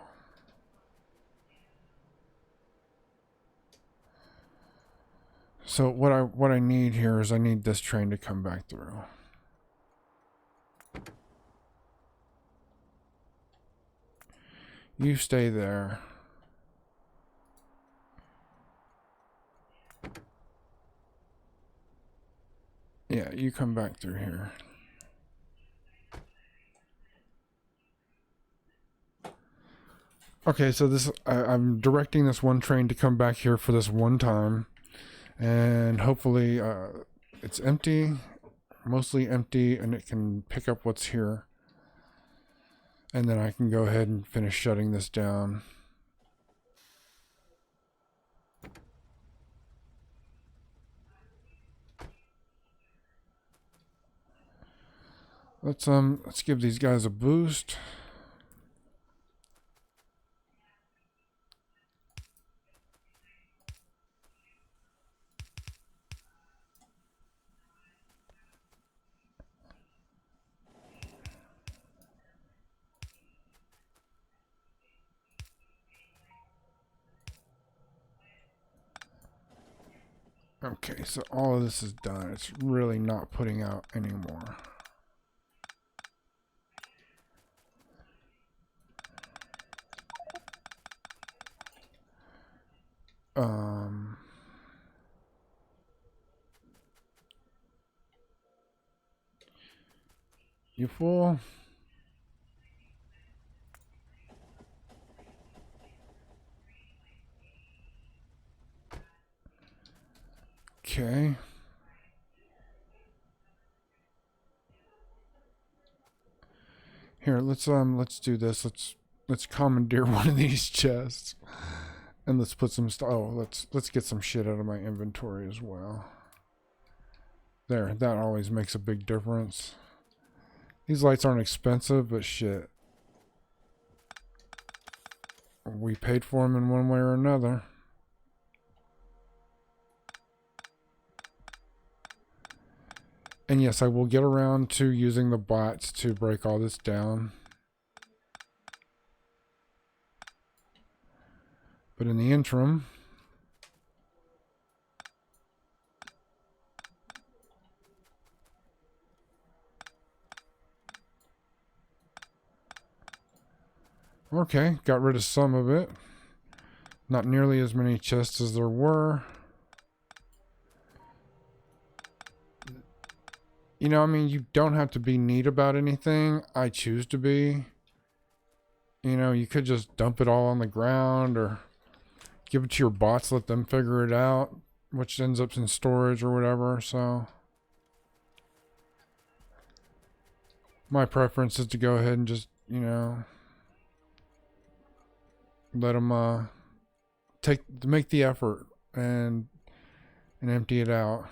A: So what I need here is I need this train to come back through. You stay there. Yeah, you come back through here. Okay, so this I'm directing this one train to come back here for this one time, and hopefully it's empty, mostly empty, and it can pick up what's here, and then I can go ahead and finish shutting this down. Let's give these guys a boost. Okay, so all of this is done. It's really not putting out anymore. You fool. Okay. Here, let's do this. Let's commandeer one of these chests. And let's put some stuff. Oh, let's get some shit out of my inventory as well. There, that always makes a big difference. These lights aren't expensive, but shit. We paid for them in one way or another. And yes, I will get around to using the bots to break all this down. But in the interim, okay, got rid of some of it. Not nearly as many chests as there were. You know, I mean, you don't have to be neat about anything. I choose to be. You know, you could just dump it all on the ground or give it to your bots, let them figure it out, which ends up in storage or whatever. So my preference is to go ahead and just, you know, let them make the effort and empty it out.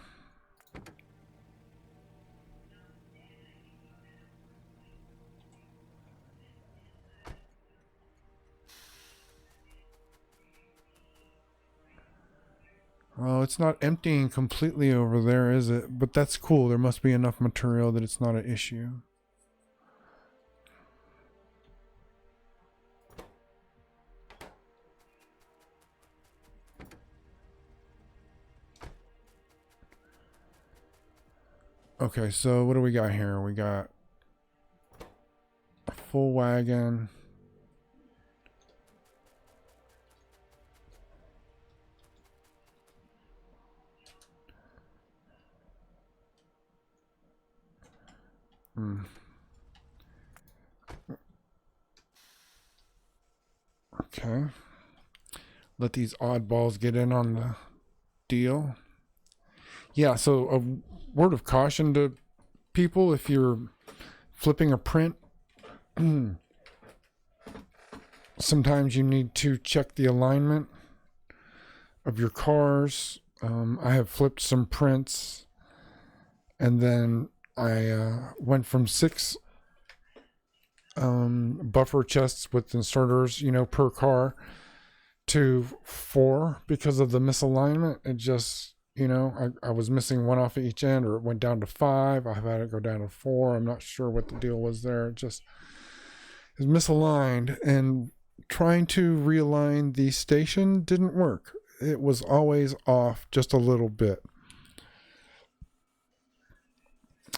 A: Oh, it's not emptying completely over there, is it? But that's cool. There must be enough material that it's not an issue. Okay, so what do we got here? We got a full wagon. Okay. Let these oddballs get in on the deal. Yeah, so a word of caution to people: if you're flipping a print, sometimes you need to check the alignment of your cars. I have flipped some prints, and then I went from 6 buffer chests with inserters, you know, per car, to 4 because of the misalignment. It just, you know, I was missing one off of each end, or it went down to 5. I've had it go down to 4. I'm not sure what the deal was there. It just is misaligned, and trying to realign the station didn't work. It was always off just a little bit.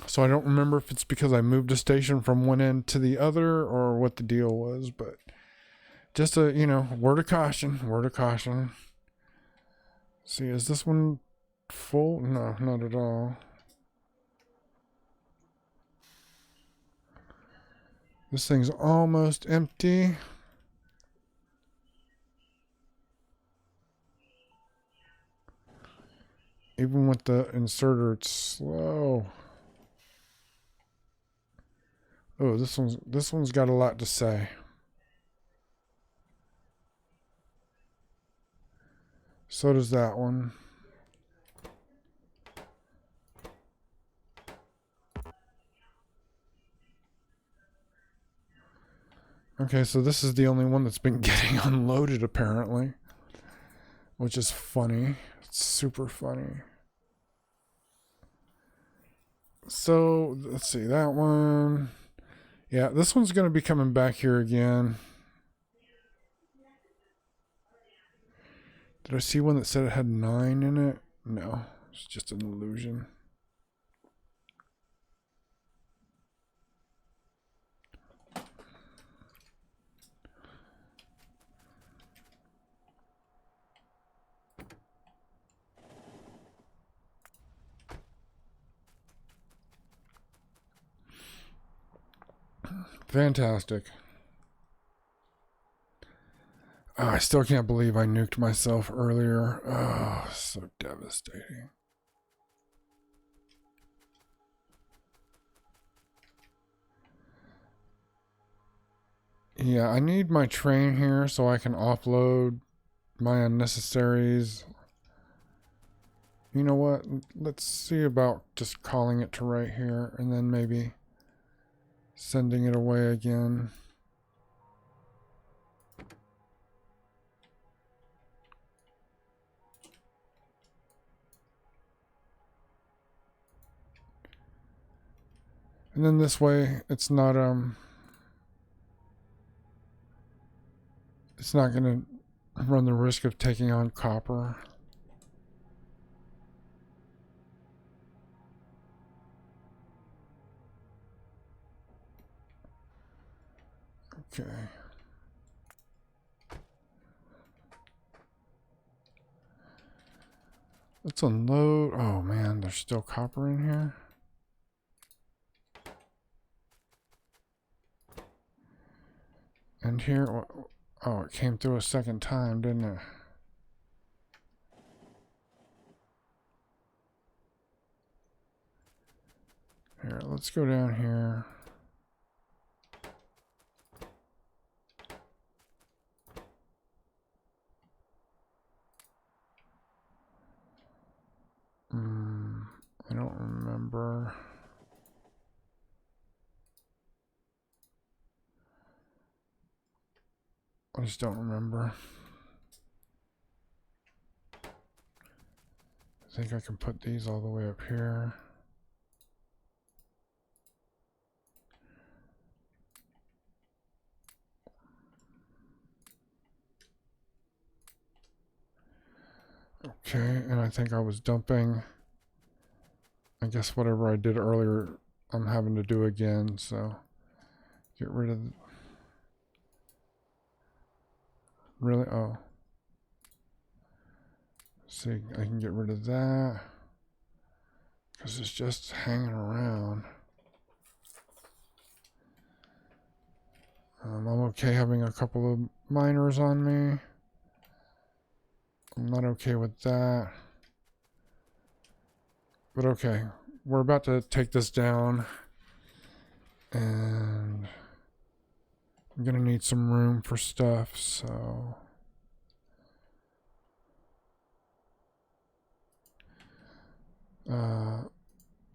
A: So I don't remember if it's because I moved a station from one end to the other or what the deal was, but just a, you know, word of caution. See, is this one full? No, not at all. This thing's almost empty. Even with the inserter, it's slow. Oh, this one's got a lot to say. So does that one. Okay, so this is the only one that's been getting unloaded apparently, which is funny. It's super funny. So let's see, that one. Yeah, this one's going to be coming back here again. Did I see one that said it had 9 in it? No, it's just an illusion. Fantastic. Oh, I still can't believe I nuked myself earlier. Oh, so devastating. Yeah, I need my train here so I can offload my unnecessaries. You know what? Let's see about just calling it to right here and then maybe sending it away again. And then this way it's not going to run the risk of taking on copper. Okay. Let's unload. Oh man, there's still copper in here. And here, oh, it came through a second time, didn't it? Here, let's go down here. I don't remember. I just don't remember. I think I can put these all the way up here. Okay, and I think I was dumping, I guess whatever I did earlier, I'm having to do again, so get rid of, really, oh. See, I can get rid of that, because it's just hanging around. I'm okay having a couple of miners on me. I'm not okay with that. But okay, we're about to take this down. And I'm gonna need some room for stuff, so...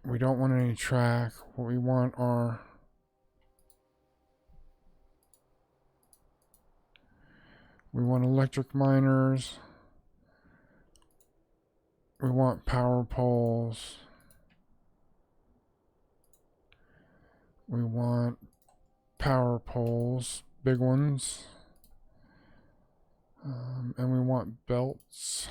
A: we don't want any track. What we want are... we want electric miners. We want power poles. We want power poles, big ones. And we want belts.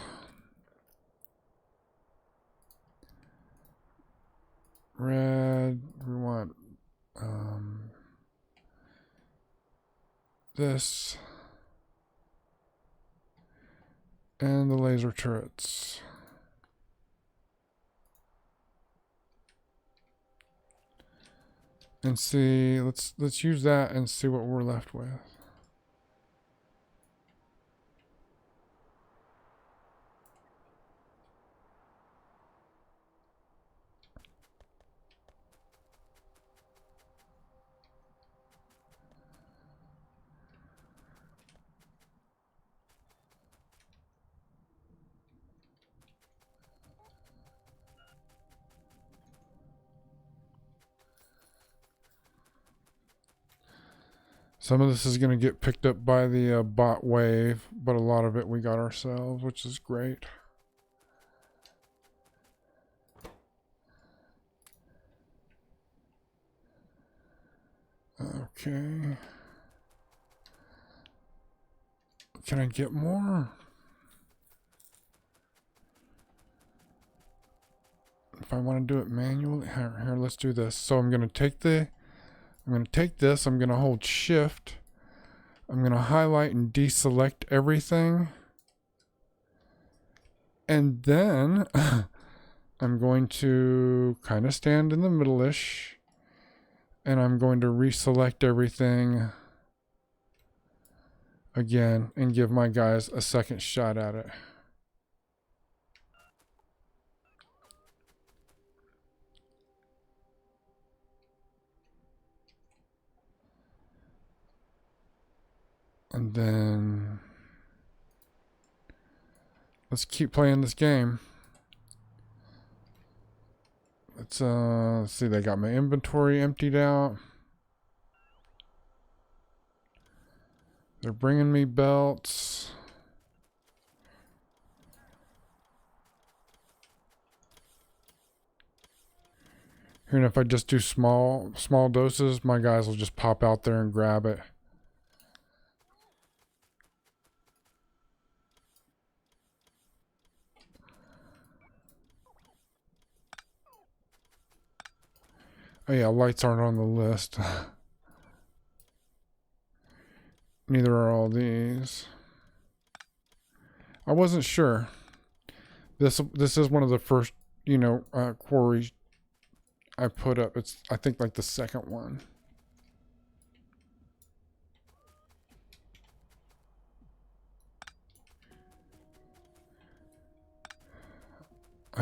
A: Red, we want this. And the laser turrets. And see, let's use that and see what we're left with. Some of this is going to get picked up by the bot wave, but a lot of it we got ourselves, which is great. Okay. Can I get more? If I want to do it manually, here, let's do this. So I'm going to take this, I'm going to hold shift. I'm going to highlight and deselect everything. And then I'm going to kind of stand in the middle-ish. And I'm going to reselect everything again and give my guys a second shot at it. And then let's keep playing this game. Let's see, they got my inventory emptied out. They're bringing me belts. Here, and if I just do small doses, my guys will just pop out there and grab it. Oh yeah, lights aren't on the list. Neither are all these. I wasn't sure. This is one of the first, quarries I put up. It's, I think, like the second one.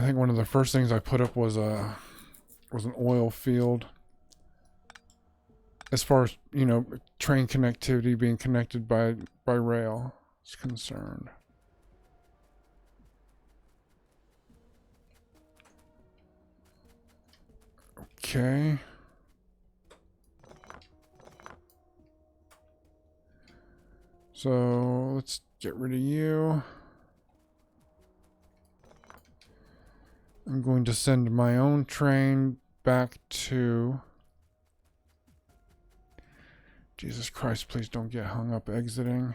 A: I think one of the first things I put up was an oil field. As far as, you know, train connectivity being connected by rail is concerned. Okay. So let's get rid of you. I'm going to send my own train back to... Jesus Christ, please don't get hung up exiting.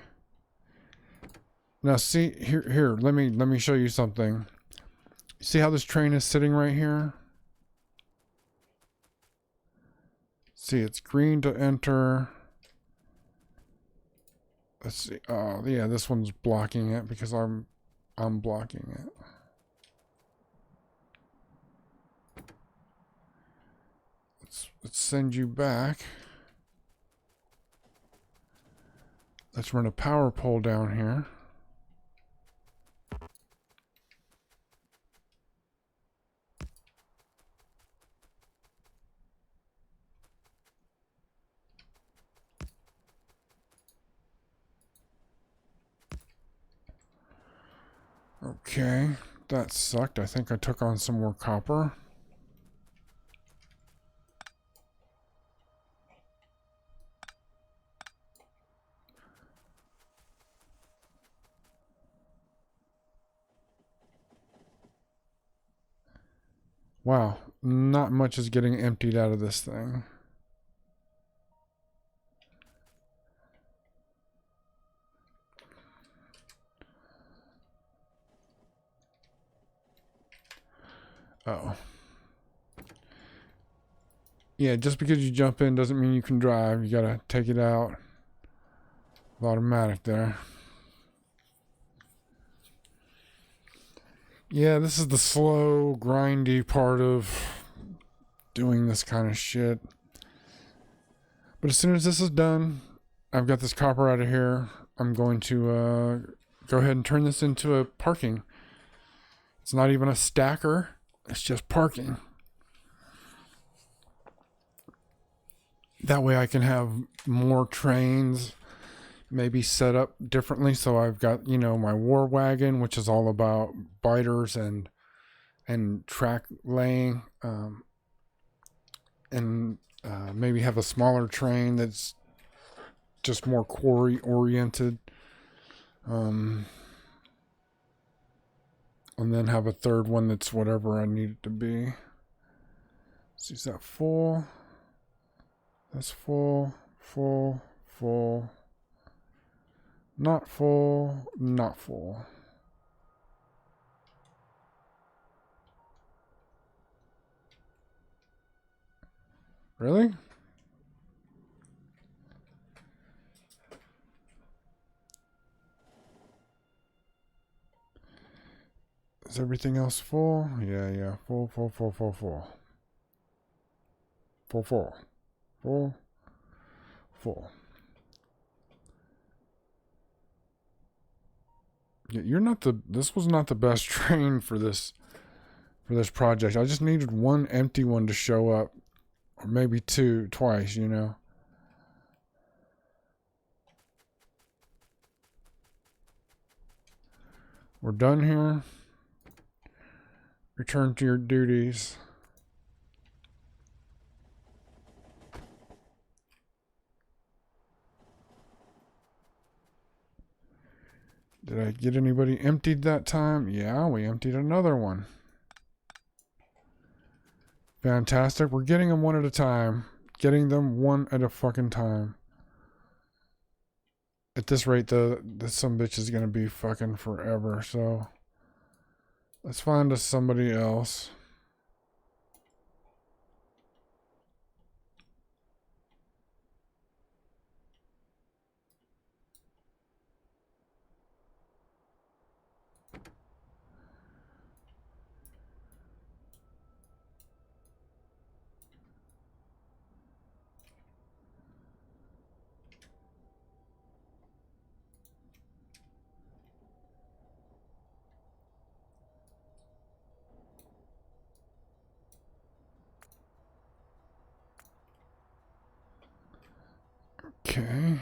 A: Now see, here, let me show you something. See how this train is sitting right here? See, it's green to enter. Let's see. Oh, yeah, this one's blocking it because I'm blocking it. Let's send you back. Let's run a power pole down here. Okay, that sucked. I think I took on some more copper. Wow, not much is getting emptied out of this thing. Oh. Yeah, just because you jump in doesn't mean you can drive. You gotta take it out. Automatic there. Yeah, this is the slow, grindy part of doing this kind of shit. But as soon as this is done, I've got this copper out of here. I'm going to go ahead and turn this into a parking. It's not even a stacker. It's just parking. That way I can have more trains maybe set up differently. So I've got, you know, my war wagon, which is all about biters and track laying, and maybe have a smaller train that's just more quarry oriented, and then have a third one that's whatever I need it to be. So is that full? That's full, full, full. Not full, not full. Really? Is everything else full? Yeah. Full, full, full, full, full. Full, full. Full, full. Yeah, this was not the best train for this project. I just needed one empty one to show up. Or maybe twice, you know. We're done here. Return to your duties. Did I get anybody emptied that time? Yeah, we emptied another one. Fantastic. We're getting them one at a time. Getting them one at a fucking time. At this rate, the some bitch is gonna be fucking forever, so let's find us somebody else. Okay.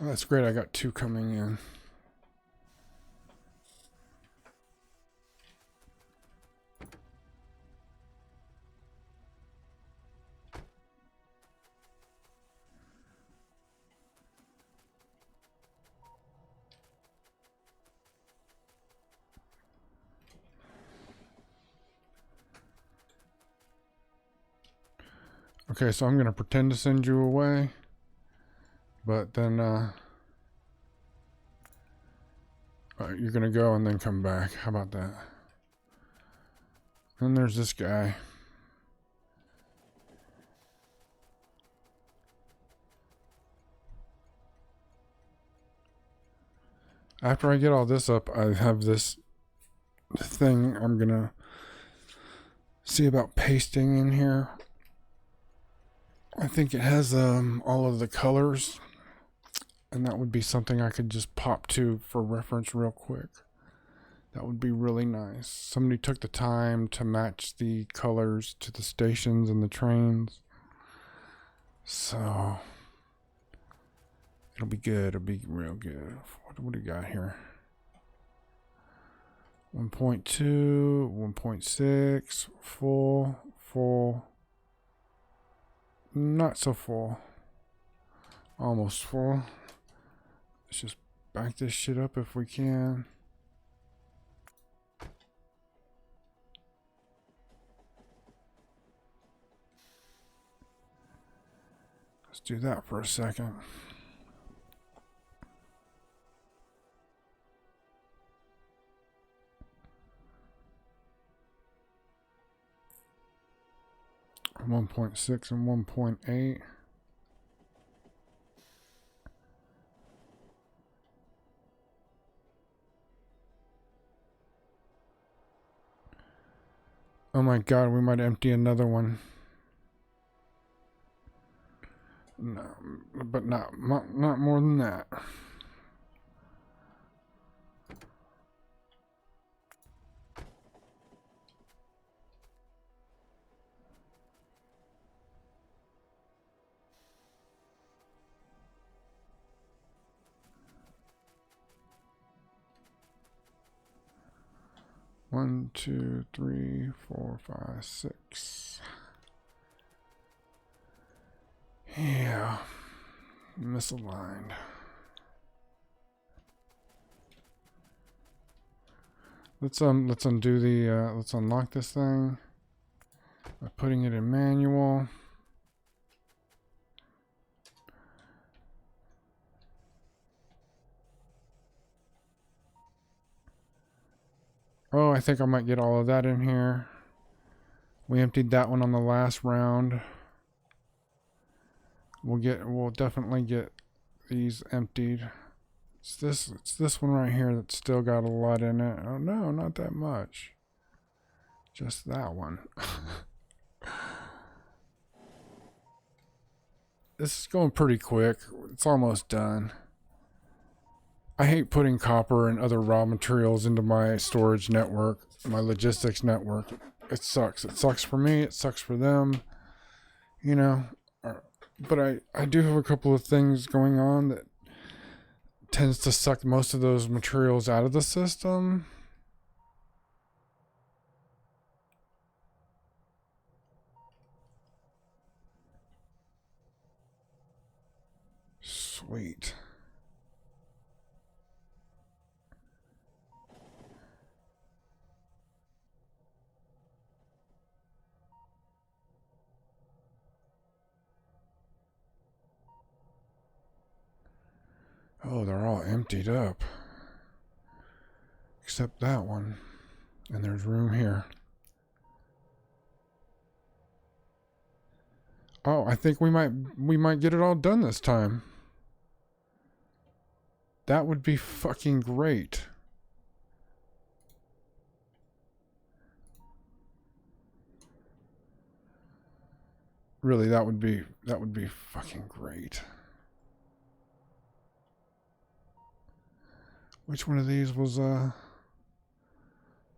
A: Oh, that's great. I got 2 coming in. Okay, so I'm going to pretend to send you away. But then you're going to go and then come back. How about that? And there's this guy. After I get all this up, I have this thing I'm going to see about pasting in here. I think it has all of the colors, and that would be something I could just pop to for reference real quick. That would be really nice. Somebody took the time to match the colors to the stations and the trains. So it'll be good. It'll be real good. What do we got here? 1.2, 1.6, full, not so full, almost full. Let's just back this shit up if we can. Let's do that for a second. One 1.6 and 1.8. Oh my god, we might empty another one. No, but not more than that. One, two, three, four, five, six. Yeah, misaligned. Let's undo the let's unlock this thing by putting it in manual. Oh, I think I might get all of that in here. We emptied that one on the last round. We'll definitely get these emptied. It's this one right here that's still got a lot in it. Oh no, not that much. Just that one. This is going pretty quick. It's almost done. I hate putting copper and other raw materials into my storage network, my logistics network. It sucks. It sucks for me. It sucks for them. You know, but I do have a couple of things going on that tends to suck most of those materials out of the system. Sweet. Oh, they're all emptied up. Except that one. And there's room here. Oh, I think we might get it all done this time. That would be fucking great. Really, that would be fucking great. Which one of these was a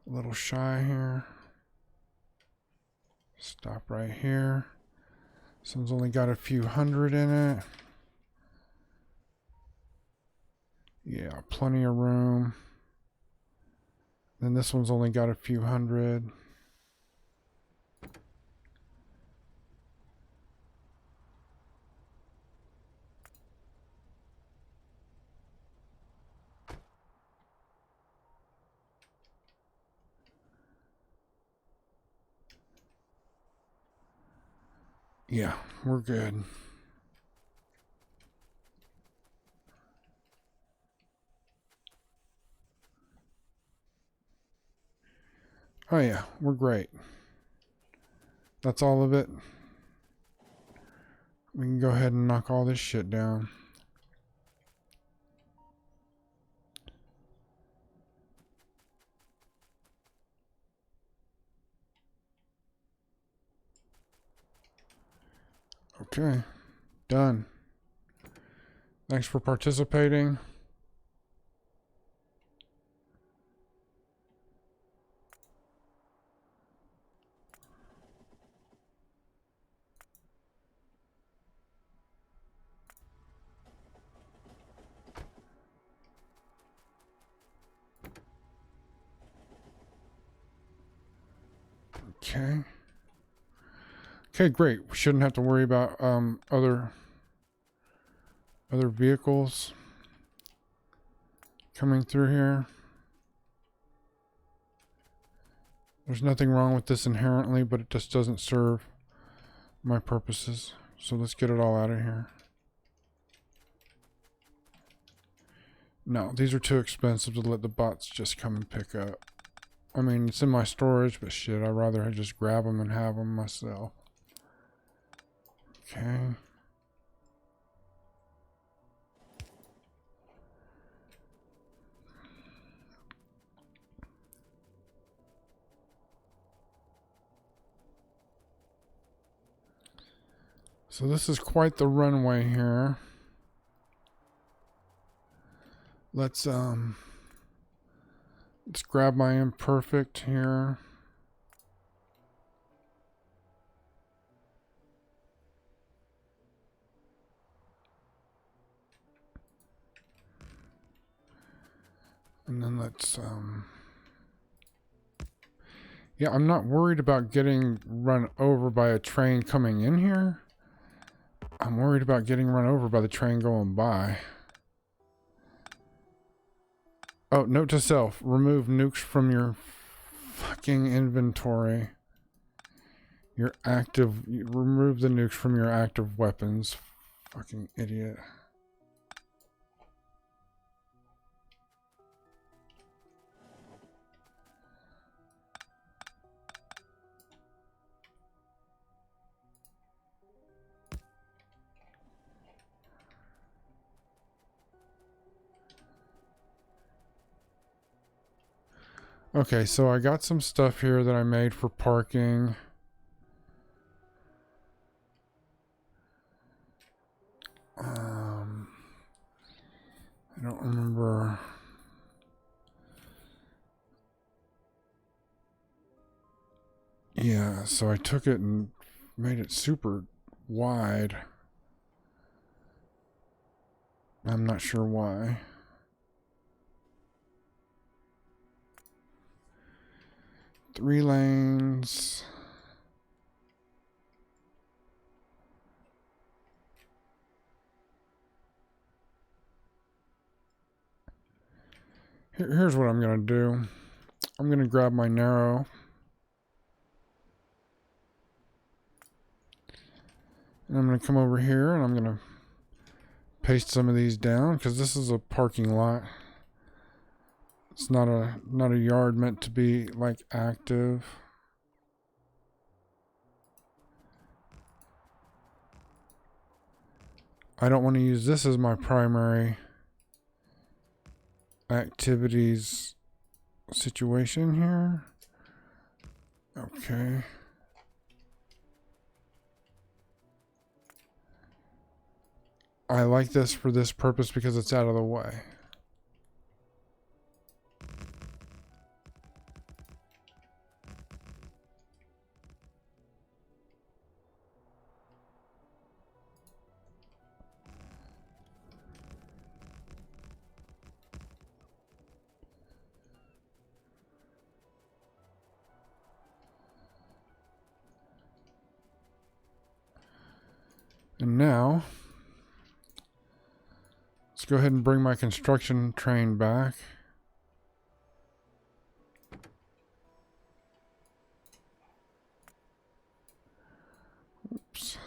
A: little shy here? Stop right here. This one's only got a few hundred in it. Yeah, plenty of room. Then this one's only got a few hundred. Yeah, we're good. Oh yeah, we're great. That's all of it. We can go ahead and knock all this shit down. Okay, done. Thanks for participating. Okay. Okay, great. We shouldn't have to worry about other vehicles coming through here. There's nothing wrong with this inherently, but it just doesn't serve my purposes. So let's get it all out of here. No, these are too expensive to let the bots just come and pick up. I mean, it's in my storage, but shit, I'd rather just grab them and have them myself. Okay. So this is quite the runway here. Let's grab my imperfect here. And then let's yeah, I'm not worried about getting run over by a train coming in here. I'm worried about getting run over by the train going by. Oh, note to self, remove nukes from your fucking inventory. Your active, remove the nukes from your active weapons. Fucking idiot. Okay, so I got some stuff here that I made for parking. I don't remember. Yeah, so I took it and made it super wide. I'm not sure why. Three lanes. Here's what I'm going to do. I'm going to grab my narrow. And I'm going to come over here and I'm going to paste some of these down because this is a parking lot. It's not a yard meant to be like active. I don't want to use this as my primary activities situation here. Okay. I like this for this purpose because it's out of the way. And now, let's go ahead and bring my construction train back. Oops.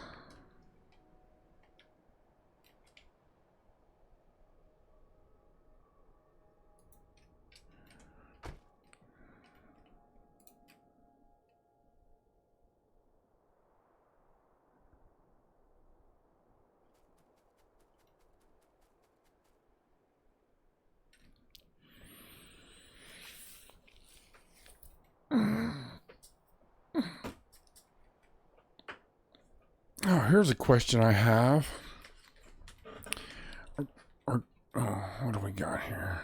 A: Oh, here's a question I have. Oh, what do we got here?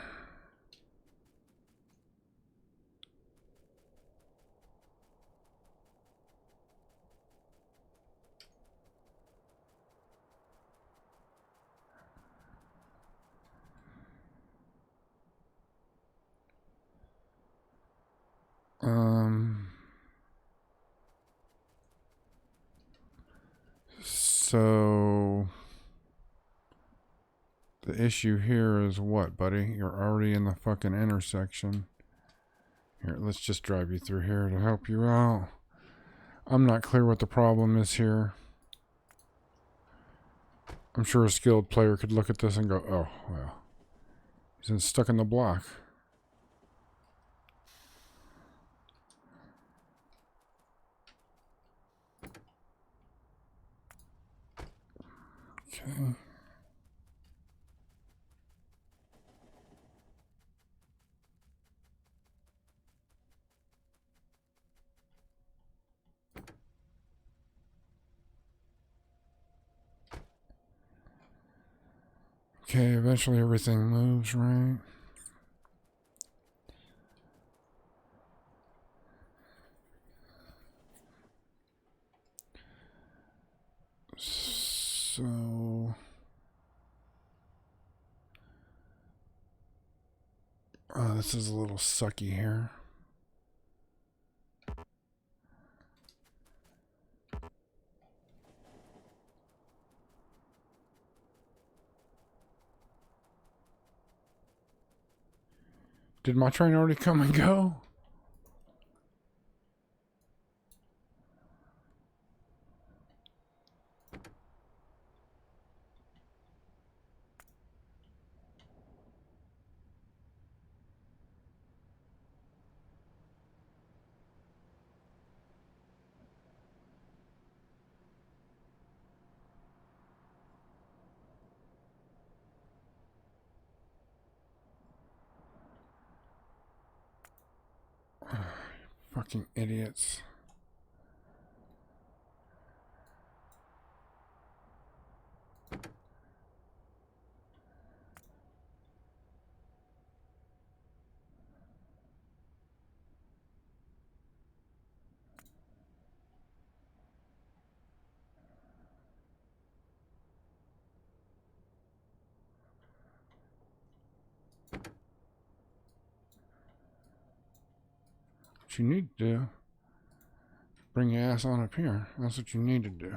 A: So the issue here is what, buddy? You're already in the fucking intersection. Here, let's just drive you through here to help you out. I'm not clear what the problem is here. I'm sure a skilled player could look at this and go, oh, well, he's stuck in the block. Okay. Okay, eventually everything moves, right? So this is a little sucky here. Did my train already come and go? Fucking idiots. What you need to do, bring your ass on up here. That's what you need to do.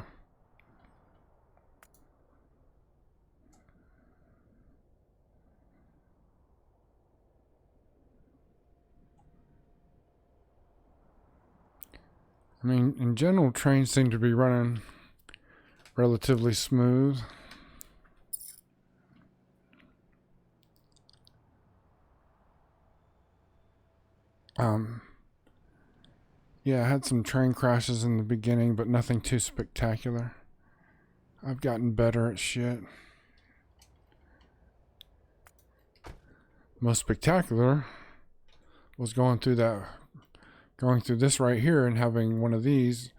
A: I mean, in general, trains seem to be running relatively smooth. Yeah, I had some train crashes in the beginning, but nothing too spectacular. I've gotten better at shit. Most spectacular was going through this right here and having one of these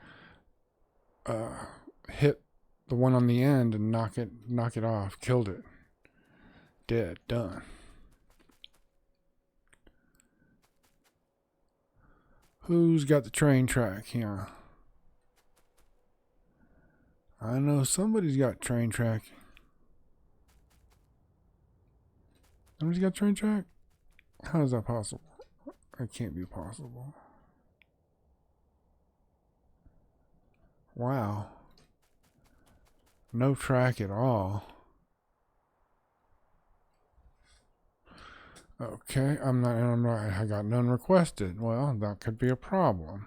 A: hit the one on the end and knock it off, killed it. Dead, done. Who's got the train track here? I know somebody's got train track. Somebody's got train track? How is that possible? That can't be possible. Wow. No track at all. Okay, I got none requested. Well, that could be a problem.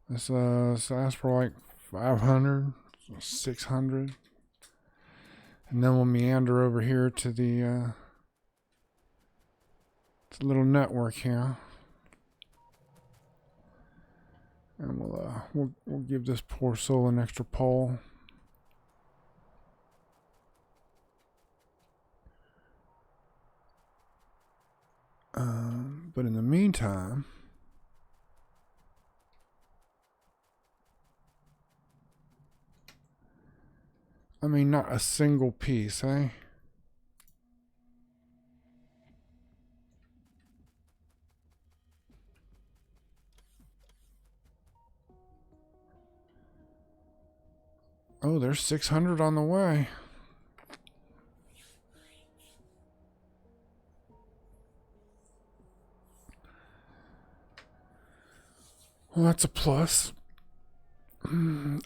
A: This asks for like 500, 600. And then we'll meander over here to the little network here. And we'll give this poor soul an extra pole. But in the meantime, I mean, not a single piece, eh? Oh, there's 600 on the way. Well, that's a plus.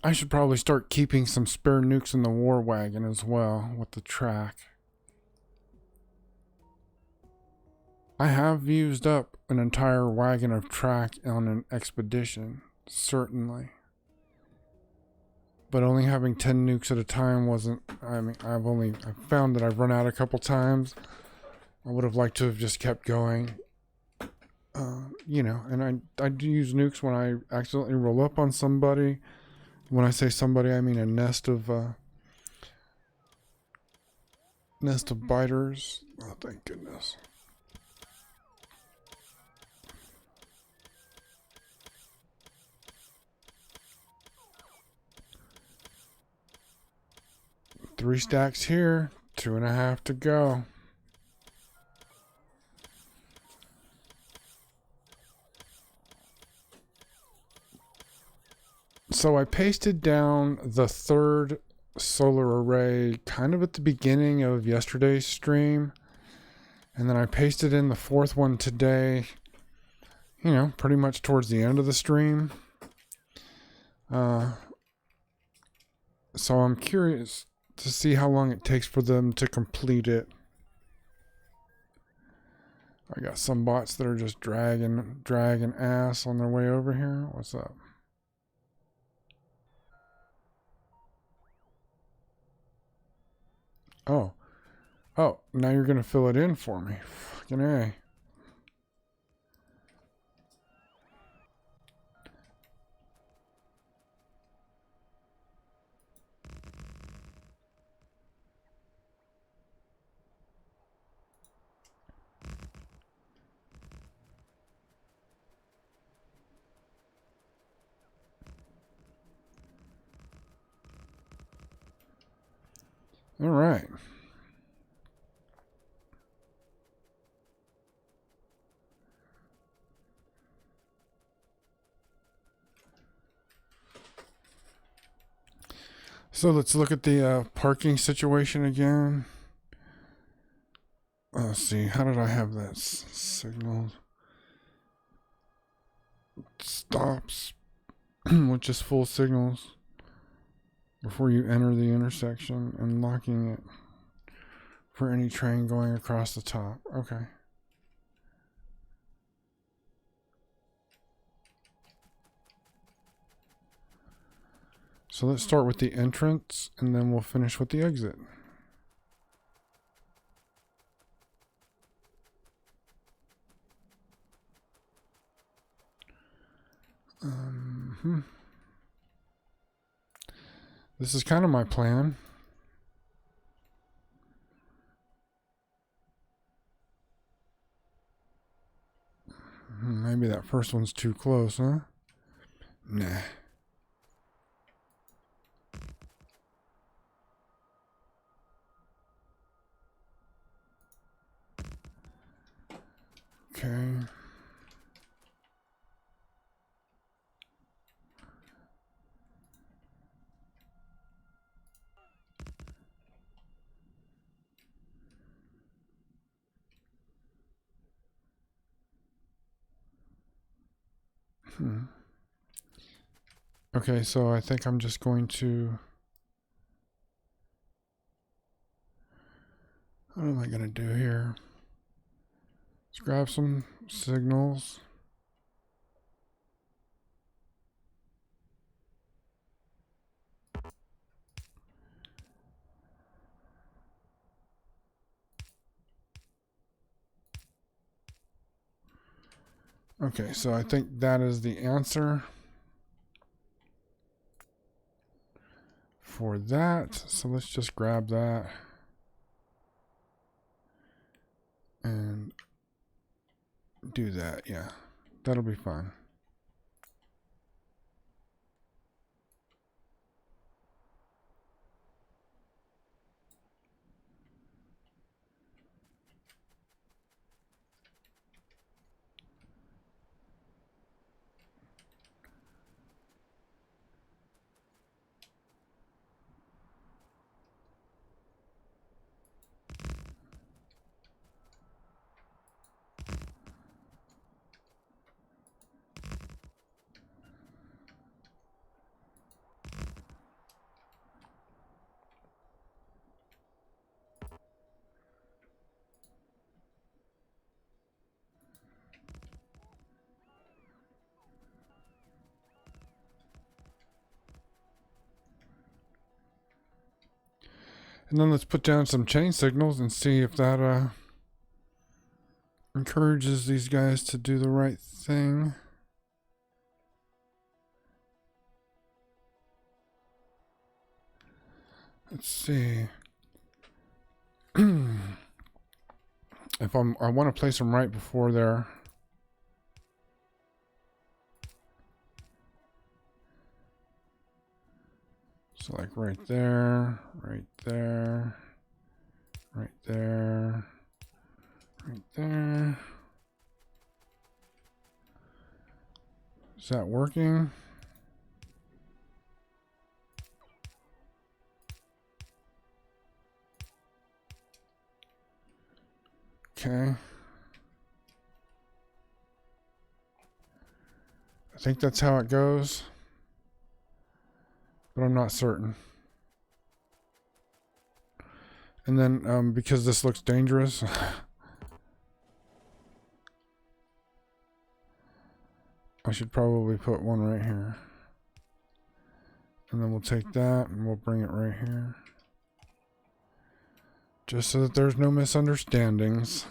A: I should probably start keeping some spare nukes in the war wagon as well with the track. I have used up an entire wagon of track on an expedition, certainly. But only having 10 nukes at a time wasn't, I mean, I've found that I've run out a couple times. I would have liked to have just kept going. You know, and I do use nukes when I accidentally roll up on somebody. When I say somebody, I mean a nest of biters. Oh, thank goodness. Three stacks here, 2.5 to go. So I pasted down the third solar array kind of at the beginning of yesterday's stream. And then I pasted in the fourth one today, you know, pretty much towards the end of the stream. So I'm curious to see how long it takes for them to complete it. I got some bots that are just dragging ass on their way over here. What's up? Oh, now you're gonna fill it in for me. Fucking A. All right. So let's look at the parking situation again. Let's see. How did I have that signaled? Stops with just full signals before you enter the intersection and locking it for any train going across the top. Okay. So let's start with the entrance and then we'll finish with the exit. This is kind of my plan. Maybe that first one's too close, huh? Nah. Okay. Okay, so I think I'm just going to... What am I going to do here? Let's grab some signals. Okay, so I think that is the answer for that. So let's just grab that and do that. Yeah, that'll be fine. And then let's put down some chain signals and see if that encourages these guys to do the right thing. Let's see. If I want to place them right before there. So like right there, right there, right there, right there. Is that working? Okay. I think that's how it goes, but I'm not certain. And then because this looks dangerous, I should probably put one right here. And then we'll take that and we'll bring it right here. Just so that there's no misunderstandings.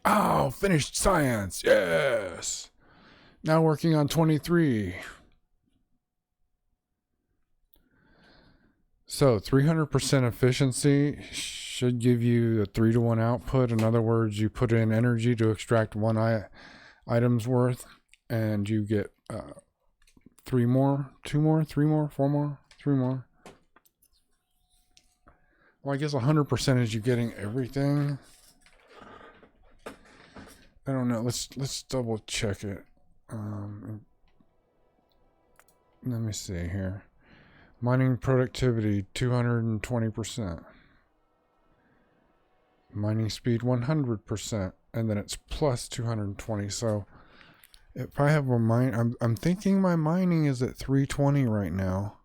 A: Oh, finished science. Yes. Now working on 23. So 300% efficiency should give you a 3-to-1 output. In other words, you put in energy to extract one item's worth, and you get 3 more, 2 more, 3 more, 4 more, 3 more. Well, I guess 100% is you getting everything. I don't know. Let's double check it. Let me see here. Mining productivity 220%. Mining speed 100%, and then it's plus 220. So if I have a mine, I'm thinking my mining is at 320 right now.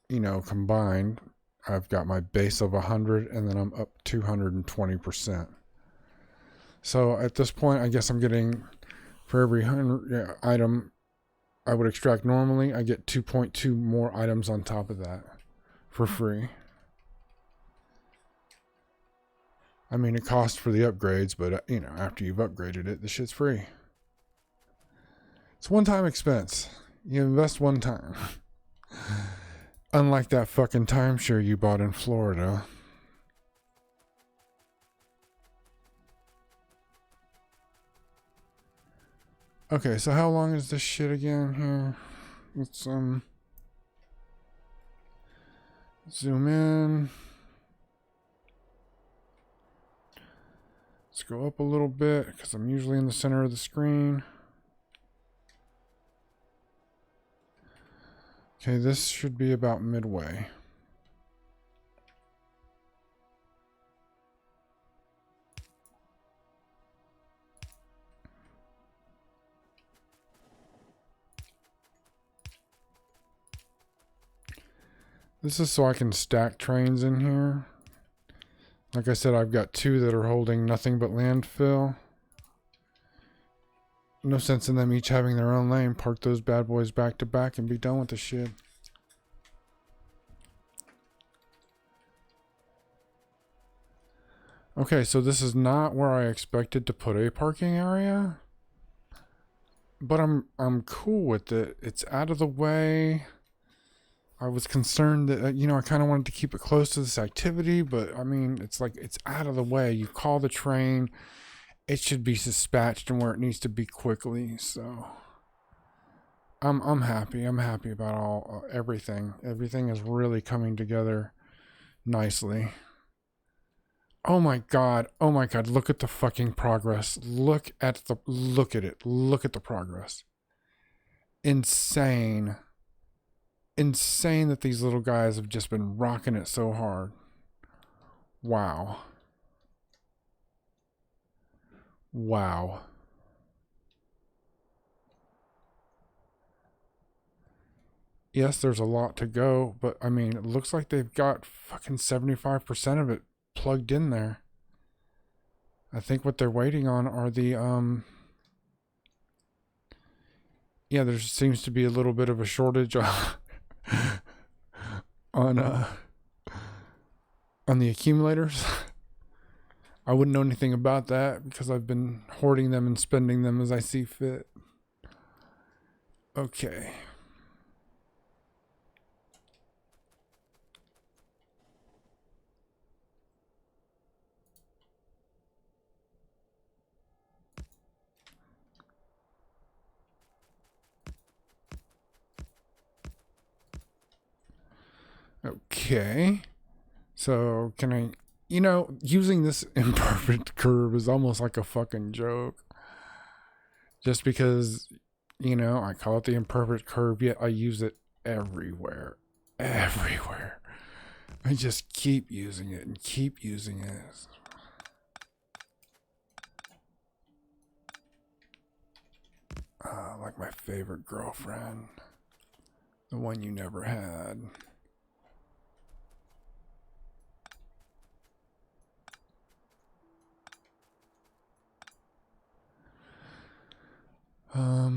A: You know, combined, I've got my base of 100, and then I'm up 220%. So at this point, I guess I'm getting, for every 100 item I would extract normally, I get 2.2 more items on top of that for free. I mean, it costs for the upgrades, but you know, after you've upgraded it, the shit's free. It's one-time expense. You invest one time. Unlike that fucking timeshare you bought in Florida. Okay, so how long is this shit again here? Let's zoom in. Let's go up a little bit because I'm usually in the center of the screen. Okay, this should be about midway. This is so I can stack trains in here. Like I said, I've got 2 that are holding nothing but landfill. No sense in them each having their own lane. Park those bad boys back to back and be done with the shit. Okay, so this is not where I expected to put a parking area. But I'm cool with it. It's out of the way. I was concerned that, you know, I kind of wanted to keep it close to this activity, but I mean, it's like, it's out of the way. You call the train, it should be dispatched and where it needs to be quickly. So I'm happy. I'm happy about everything. Everything is really coming together nicely. Oh my god. Oh my god. Look at the fucking progress. Look at it. Look at the progress. Insane. Insane that these little guys have just been rocking it so hard. Wow. Wow. Yes, there's a lot to go, but I mean, it looks like they've got fucking 75% of it plugged in there. I think what they're waiting on are the yeah, there seems to be a little bit of a shortage on the accumulators. I wouldn't know anything about that because I've been hoarding them and spending them as I see fit. Okay. Okay. So can I, you know, using this imperfect curve is almost like a fucking joke. Just because, you know, I call it the imperfect curve, yet I use it everywhere. Everywhere. I just keep using it and keep using it. Like my favorite girlfriend. The one you never had.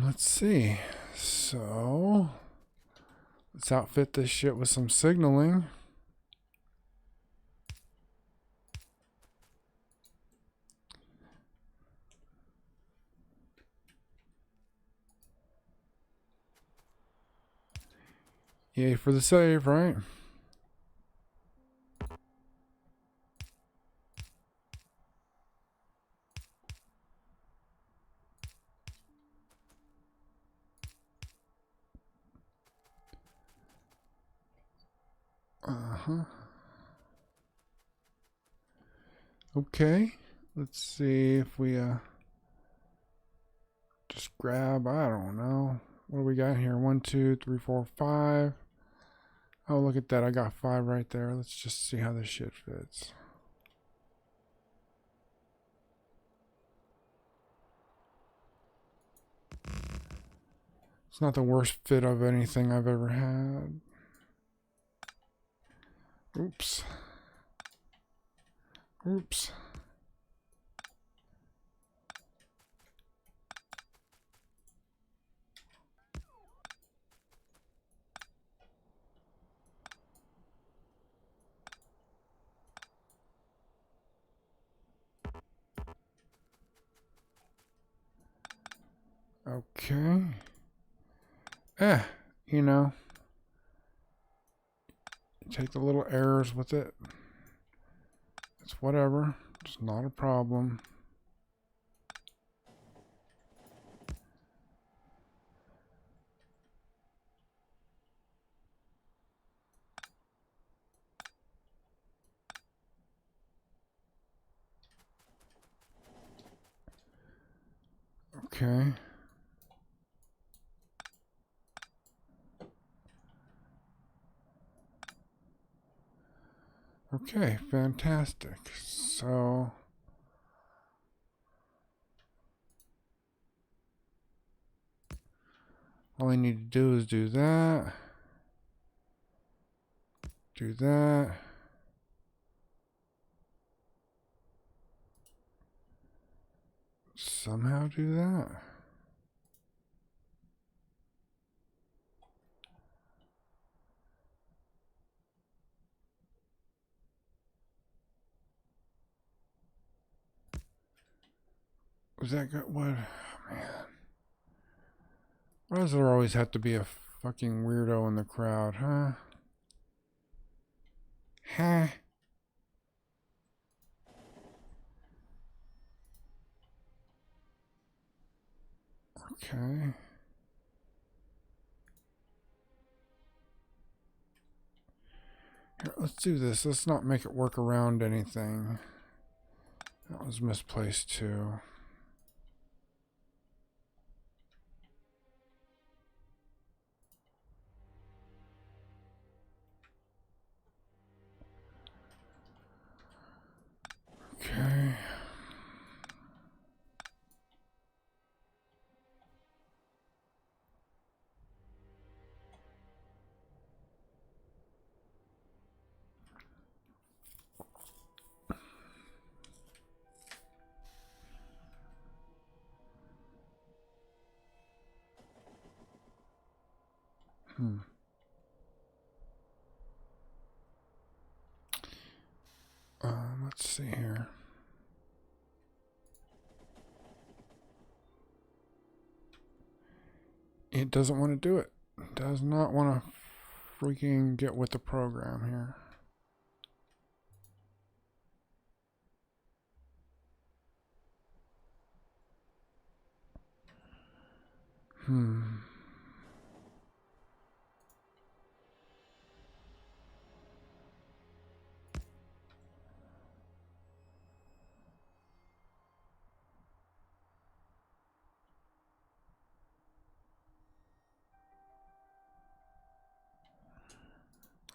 A: Let's see. So, let's outfit this shit with some signaling. Yay for the save, right? Okay. Let's see if we just grab, I don't know. What do we got here? 1, 2, 3, 4, 5. Oh, look at that. I got 5 right there. Let's just see how this shit fits. It's not the worst fit of anything I've ever had. Oops. Oops. Okay. Eh, you know, take the little errors with it. It's whatever. It's not a problem. Okay. Okay, fantastic. So all I need to do is do that. Do that. Somehow do that. Was that good? What? Oh, man. Why does there always have to be a fucking weirdo in the crowd, huh? Huh? Okay. Here, let's do this. Let's not make it work around anything. That was misplaced too. Okay. Let's see here. It doesn't want to do it. It does not want to freaking get with the program here.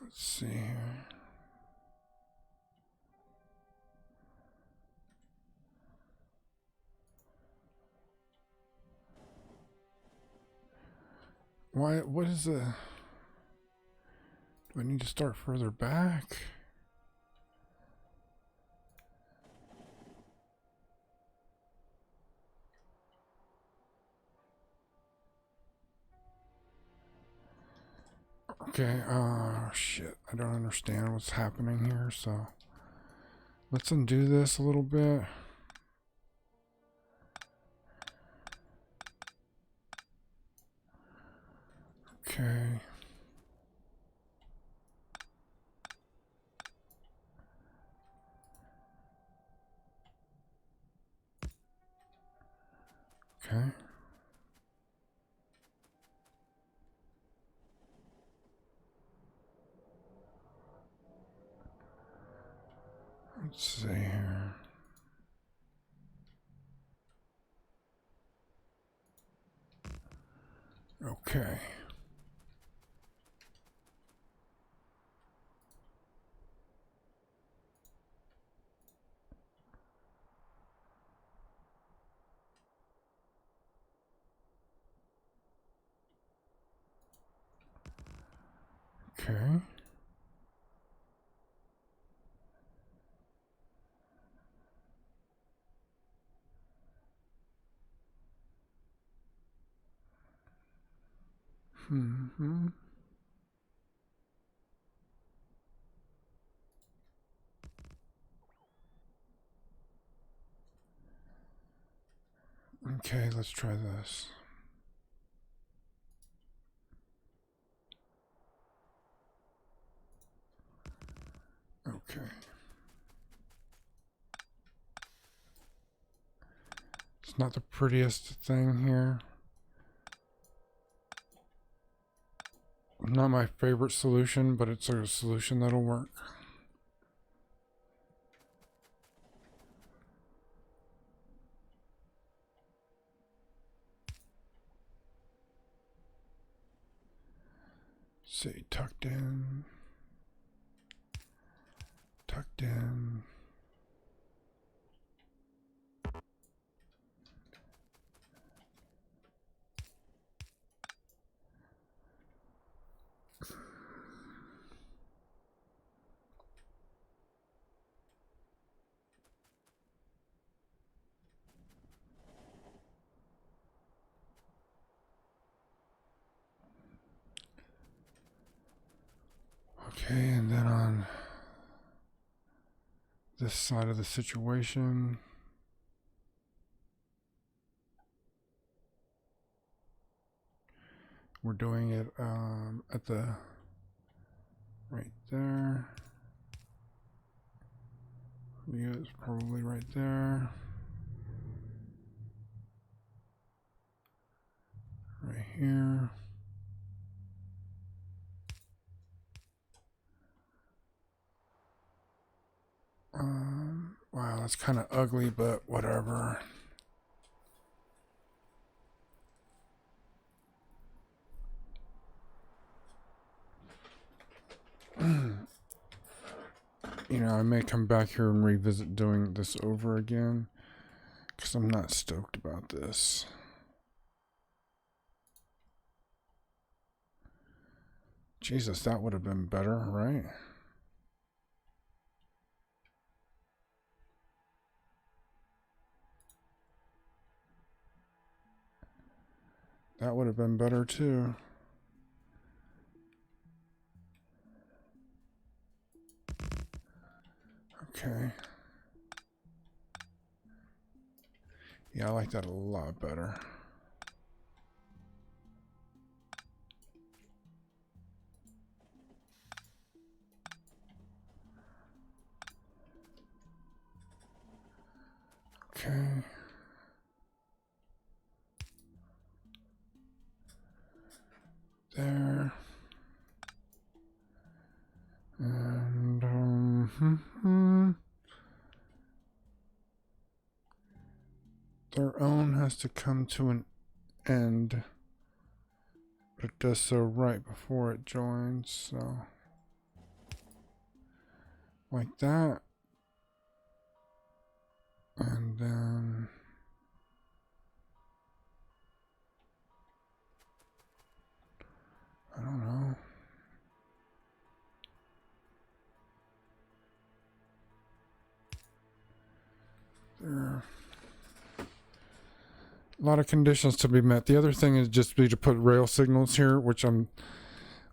A: Let's see here. Why? What is the... Do I need to start further back? Okay, shit. I don't understand what's happening here, so... Let's undo this a little bit. Okay. Okay. Let's see here. Okay. Okay. Mm-hmm. Okay, let's try this. Okay. It's not the prettiest thing here. Not my favorite solution, but it's a solution that'll work. See, tucked in. Tucked in. Okay, and then on this side of the situation, we're doing it at the right there. Yeah, it's probably right there. Right here. Wow, that's kind of ugly, but whatever. You know, I may come back here and revisit doing this over again, because I'm not stoked about this. Jesus, that would have been better, right? That would have been better too. Okay. Yeah, I like that a lot better. Okay. There. And their own has to come to an end, but it does so right before it joins, so like that. And then I don't know. There are a lot of conditions to be met. The other thing is just be to put rail signals here, which I'm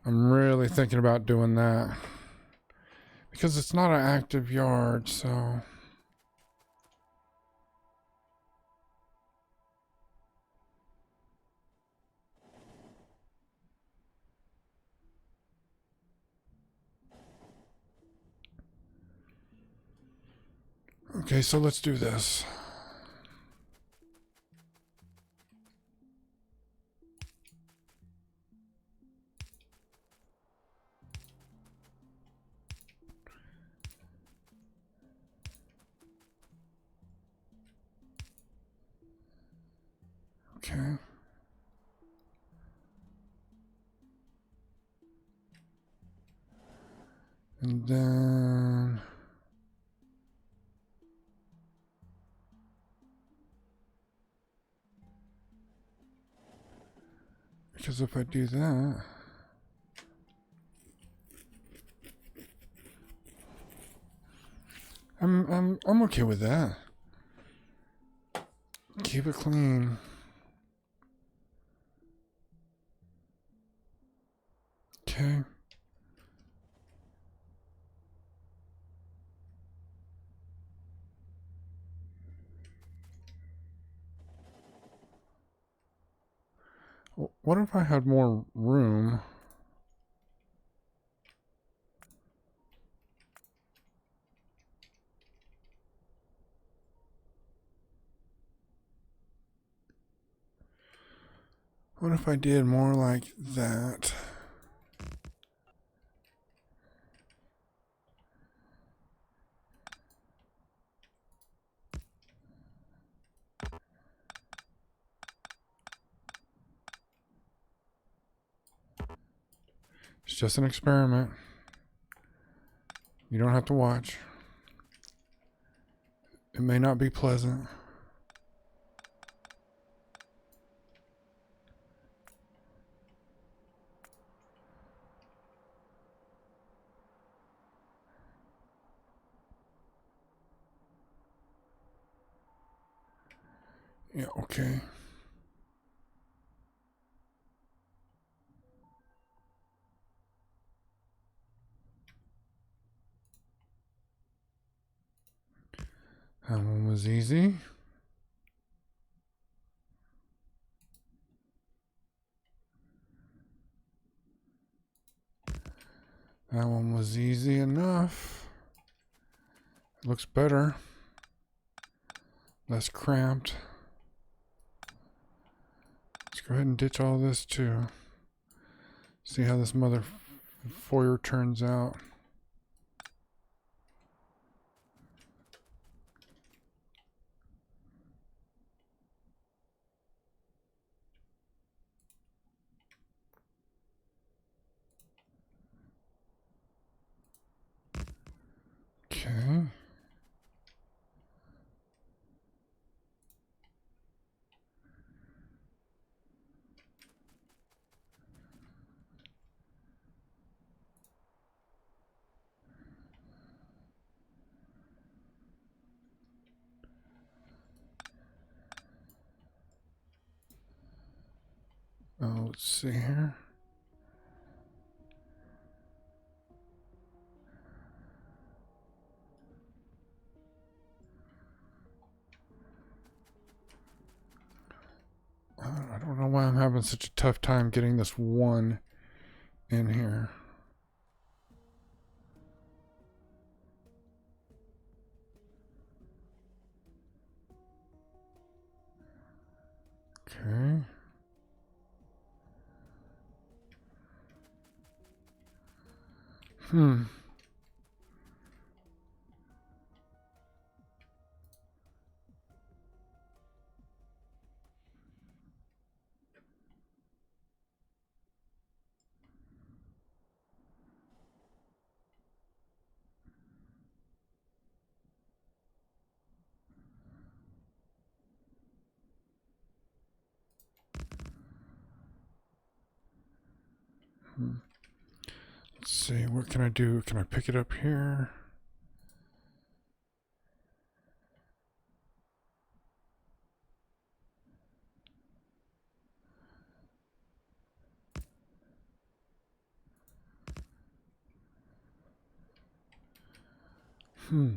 A: really thinking about doing that. Because it's not an active yard, so okay, so let's do this. Okay. And then because if I do that, I'm okay with that. Keep it clean. Okay. What if I had more room? What if I did more like that? It's just an experiment. You don't have to watch. It may not be pleasant. Yeah, okay. That one was easy. That one was easy enough. It looks better. Less cramped. Let's go ahead and ditch all this too. See how this mother foyer turns out. Okay. Oh, let's see here. I don't know why I'm having such a tough time getting this one in here. Okay. Hmm. Let's see, what can I do? Can I pick it up here? Hmm.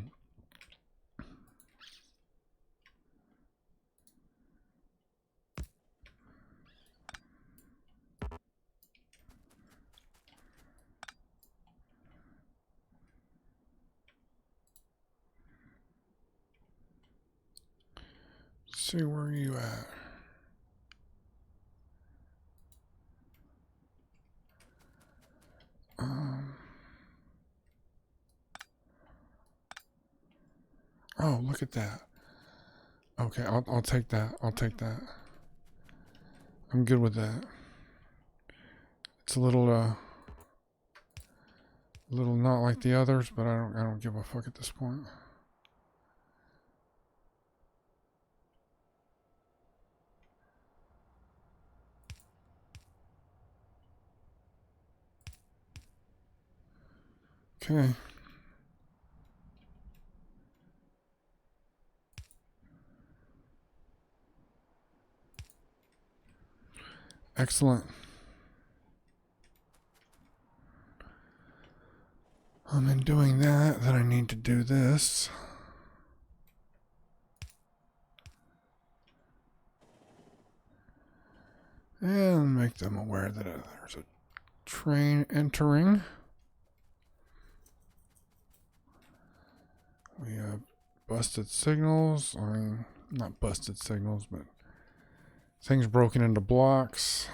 A: Let's see, where are you at? Oh, look at that. Okay, I'll take that. I'll take that. I'm good with that. It's a little not like the others, but I don't give a fuck at this point. Okay. Excellent. I'm in doing that, then I need to do this. And make them aware that there's a train entering. We have busted signals. I mean, not busted signals, but Things broken into blocks.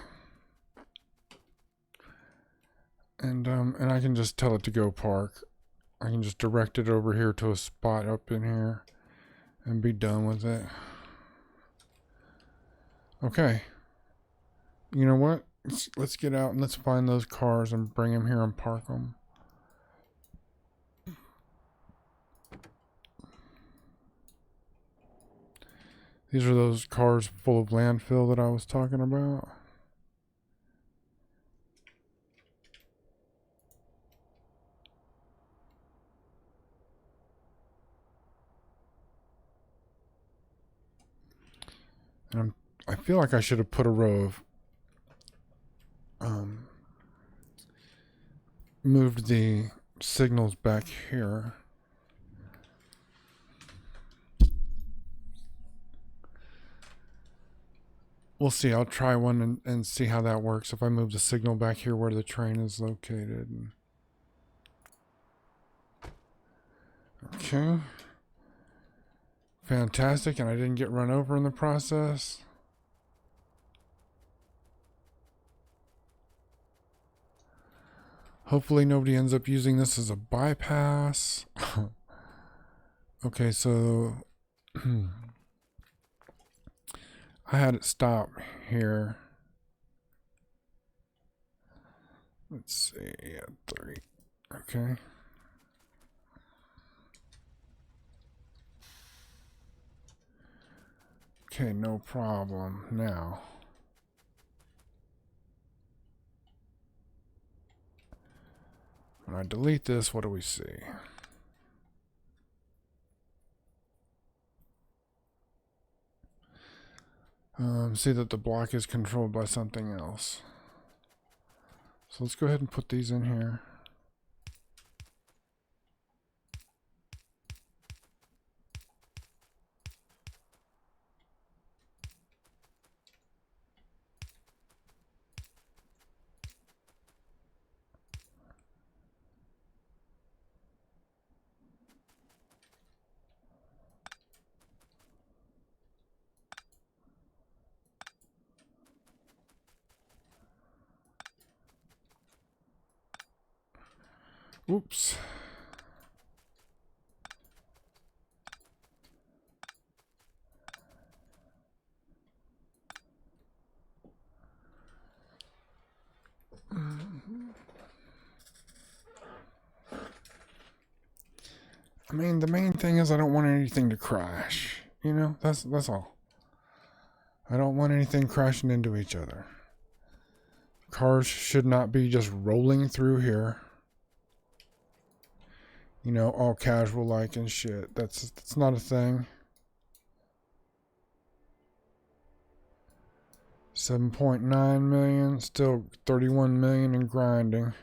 A: And I can just tell it to go park. I can just direct it over here to a spot up in here and be done with it. Okay. You know what? Let's get out and let's find those cars and bring them here and park them. These are those cars full of landfill that I was talking about. And I feel like I should have put a row of moved the signals back here. We'll see. I'll try one and see how that works if I move the signal back here where the train is located. Okay. Fantastic, and I didn't get run over in the process. Hopefully nobody ends up using this as a bypass. Okay, so I had it stop here. Let's see, yeah, 3. Okay. Okay, no problem. Now, when I delete this, what do we see? See that the block is controlled by something else. So let's go ahead and put these in here. Oops. I mean, the main thing is I don't want anything to crash. You know, that's all. I don't want anything crashing into each other. Cars should not be just rolling through here. You know, all casual like and shit. That's not a thing. 7.9 million, still 31 million in grinding.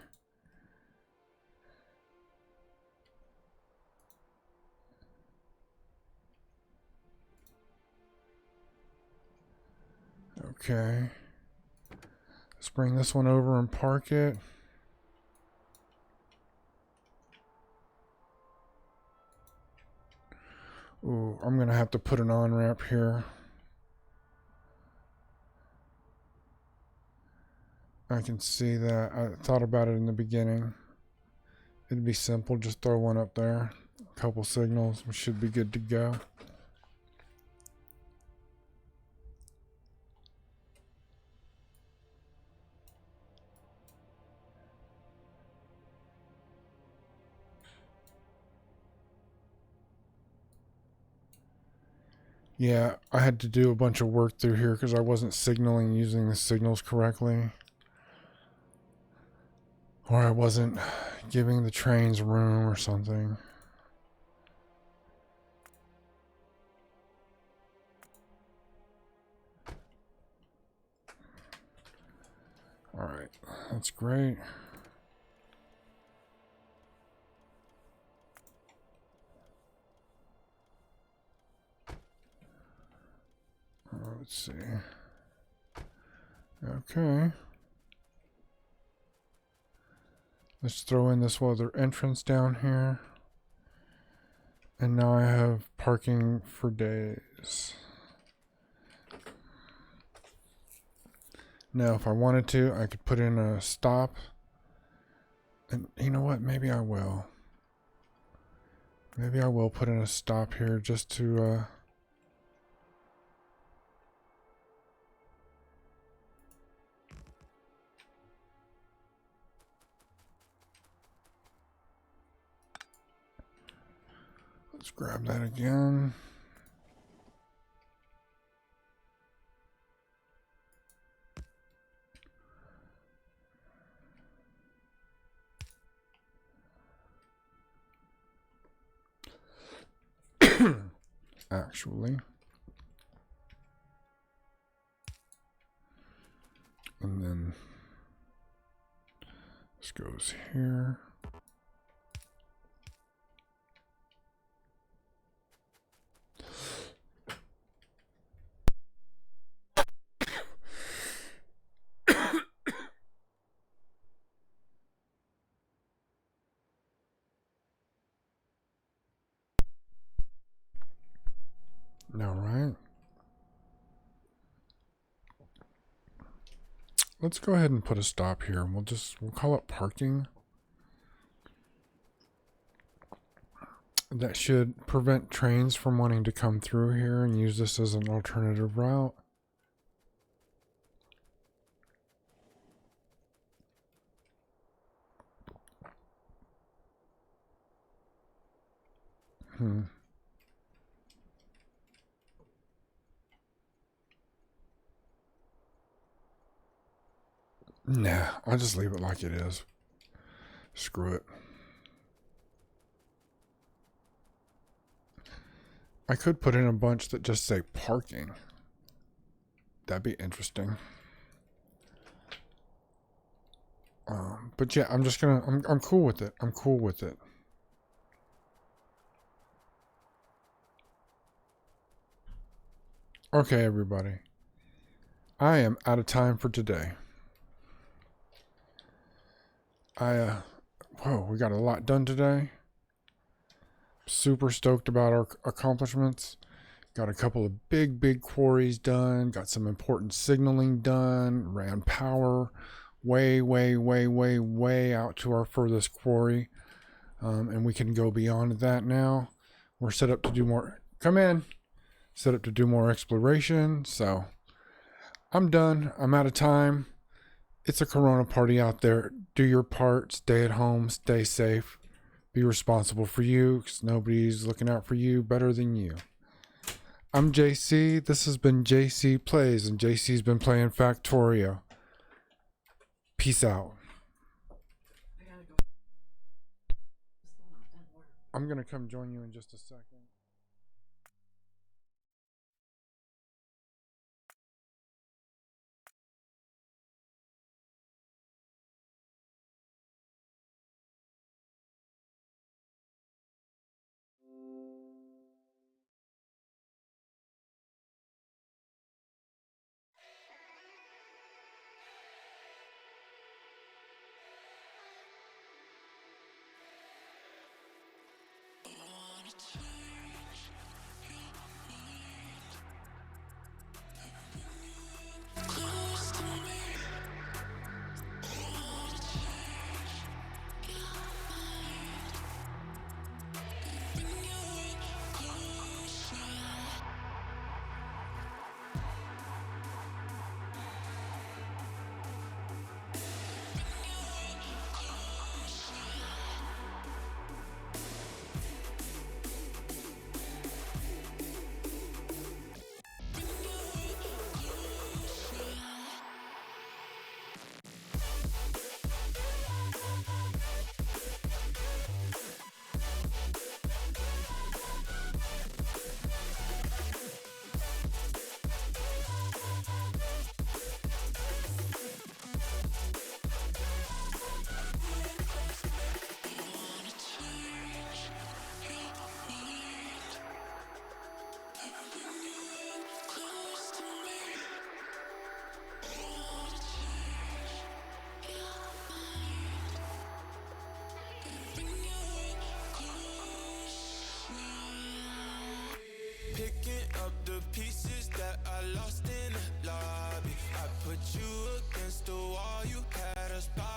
A: Okay. Let's bring this one over and park it. Ooh, I'm gonna have to put an on-ramp here. I can see that. I thought about it in the beginning. It'd be simple, just throw one up there. A couple signals, we should be good to go. Yeah, I had to do a bunch of work through here because I wasn't signaling using the signals correctly. Or I wasn't giving the trains room or something. Alright, that's great. Let's see. Okay. Let's throw in this other entrance down here. And now I have parking for days. Now, if I wanted to, I could put in a stop. And you know what? Maybe I will. Maybe I will put in a stop here just to... Let's grab that again. Actually. And then this goes here. All right. Let's go ahead and put a stop here. We'll call it parking. That should prevent trains from wanting to come through here and use this as an alternative route. Nah, I'll just leave it like it is. Screw it. I could put in a bunch that just say parking. That'd be interesting. But yeah, I'm just gonna, I'm cool with it. I'm cool with it. Okay, everybody. I am out of time for today. Whoa, we got a lot done today. Super stoked about our accomplishments. Got a couple of big quarries done. Got some important signaling done. Ran power way out to our furthest quarry. And we can go beyond that now. We're set up to do more. Come in. Set up to do more exploration. So I'm done. I'm out of time. It's a Corona party out there. Do your part. Stay at home. Stay safe. Be responsible for you, because nobody's looking out for you better than you. I'm JC. This has been JC Plays, and JC's been playing Factorio. Peace out. I'm going to come join you in just a second.
F: Picking up the pieces that I lost in the lobby. I put you
I: you had us by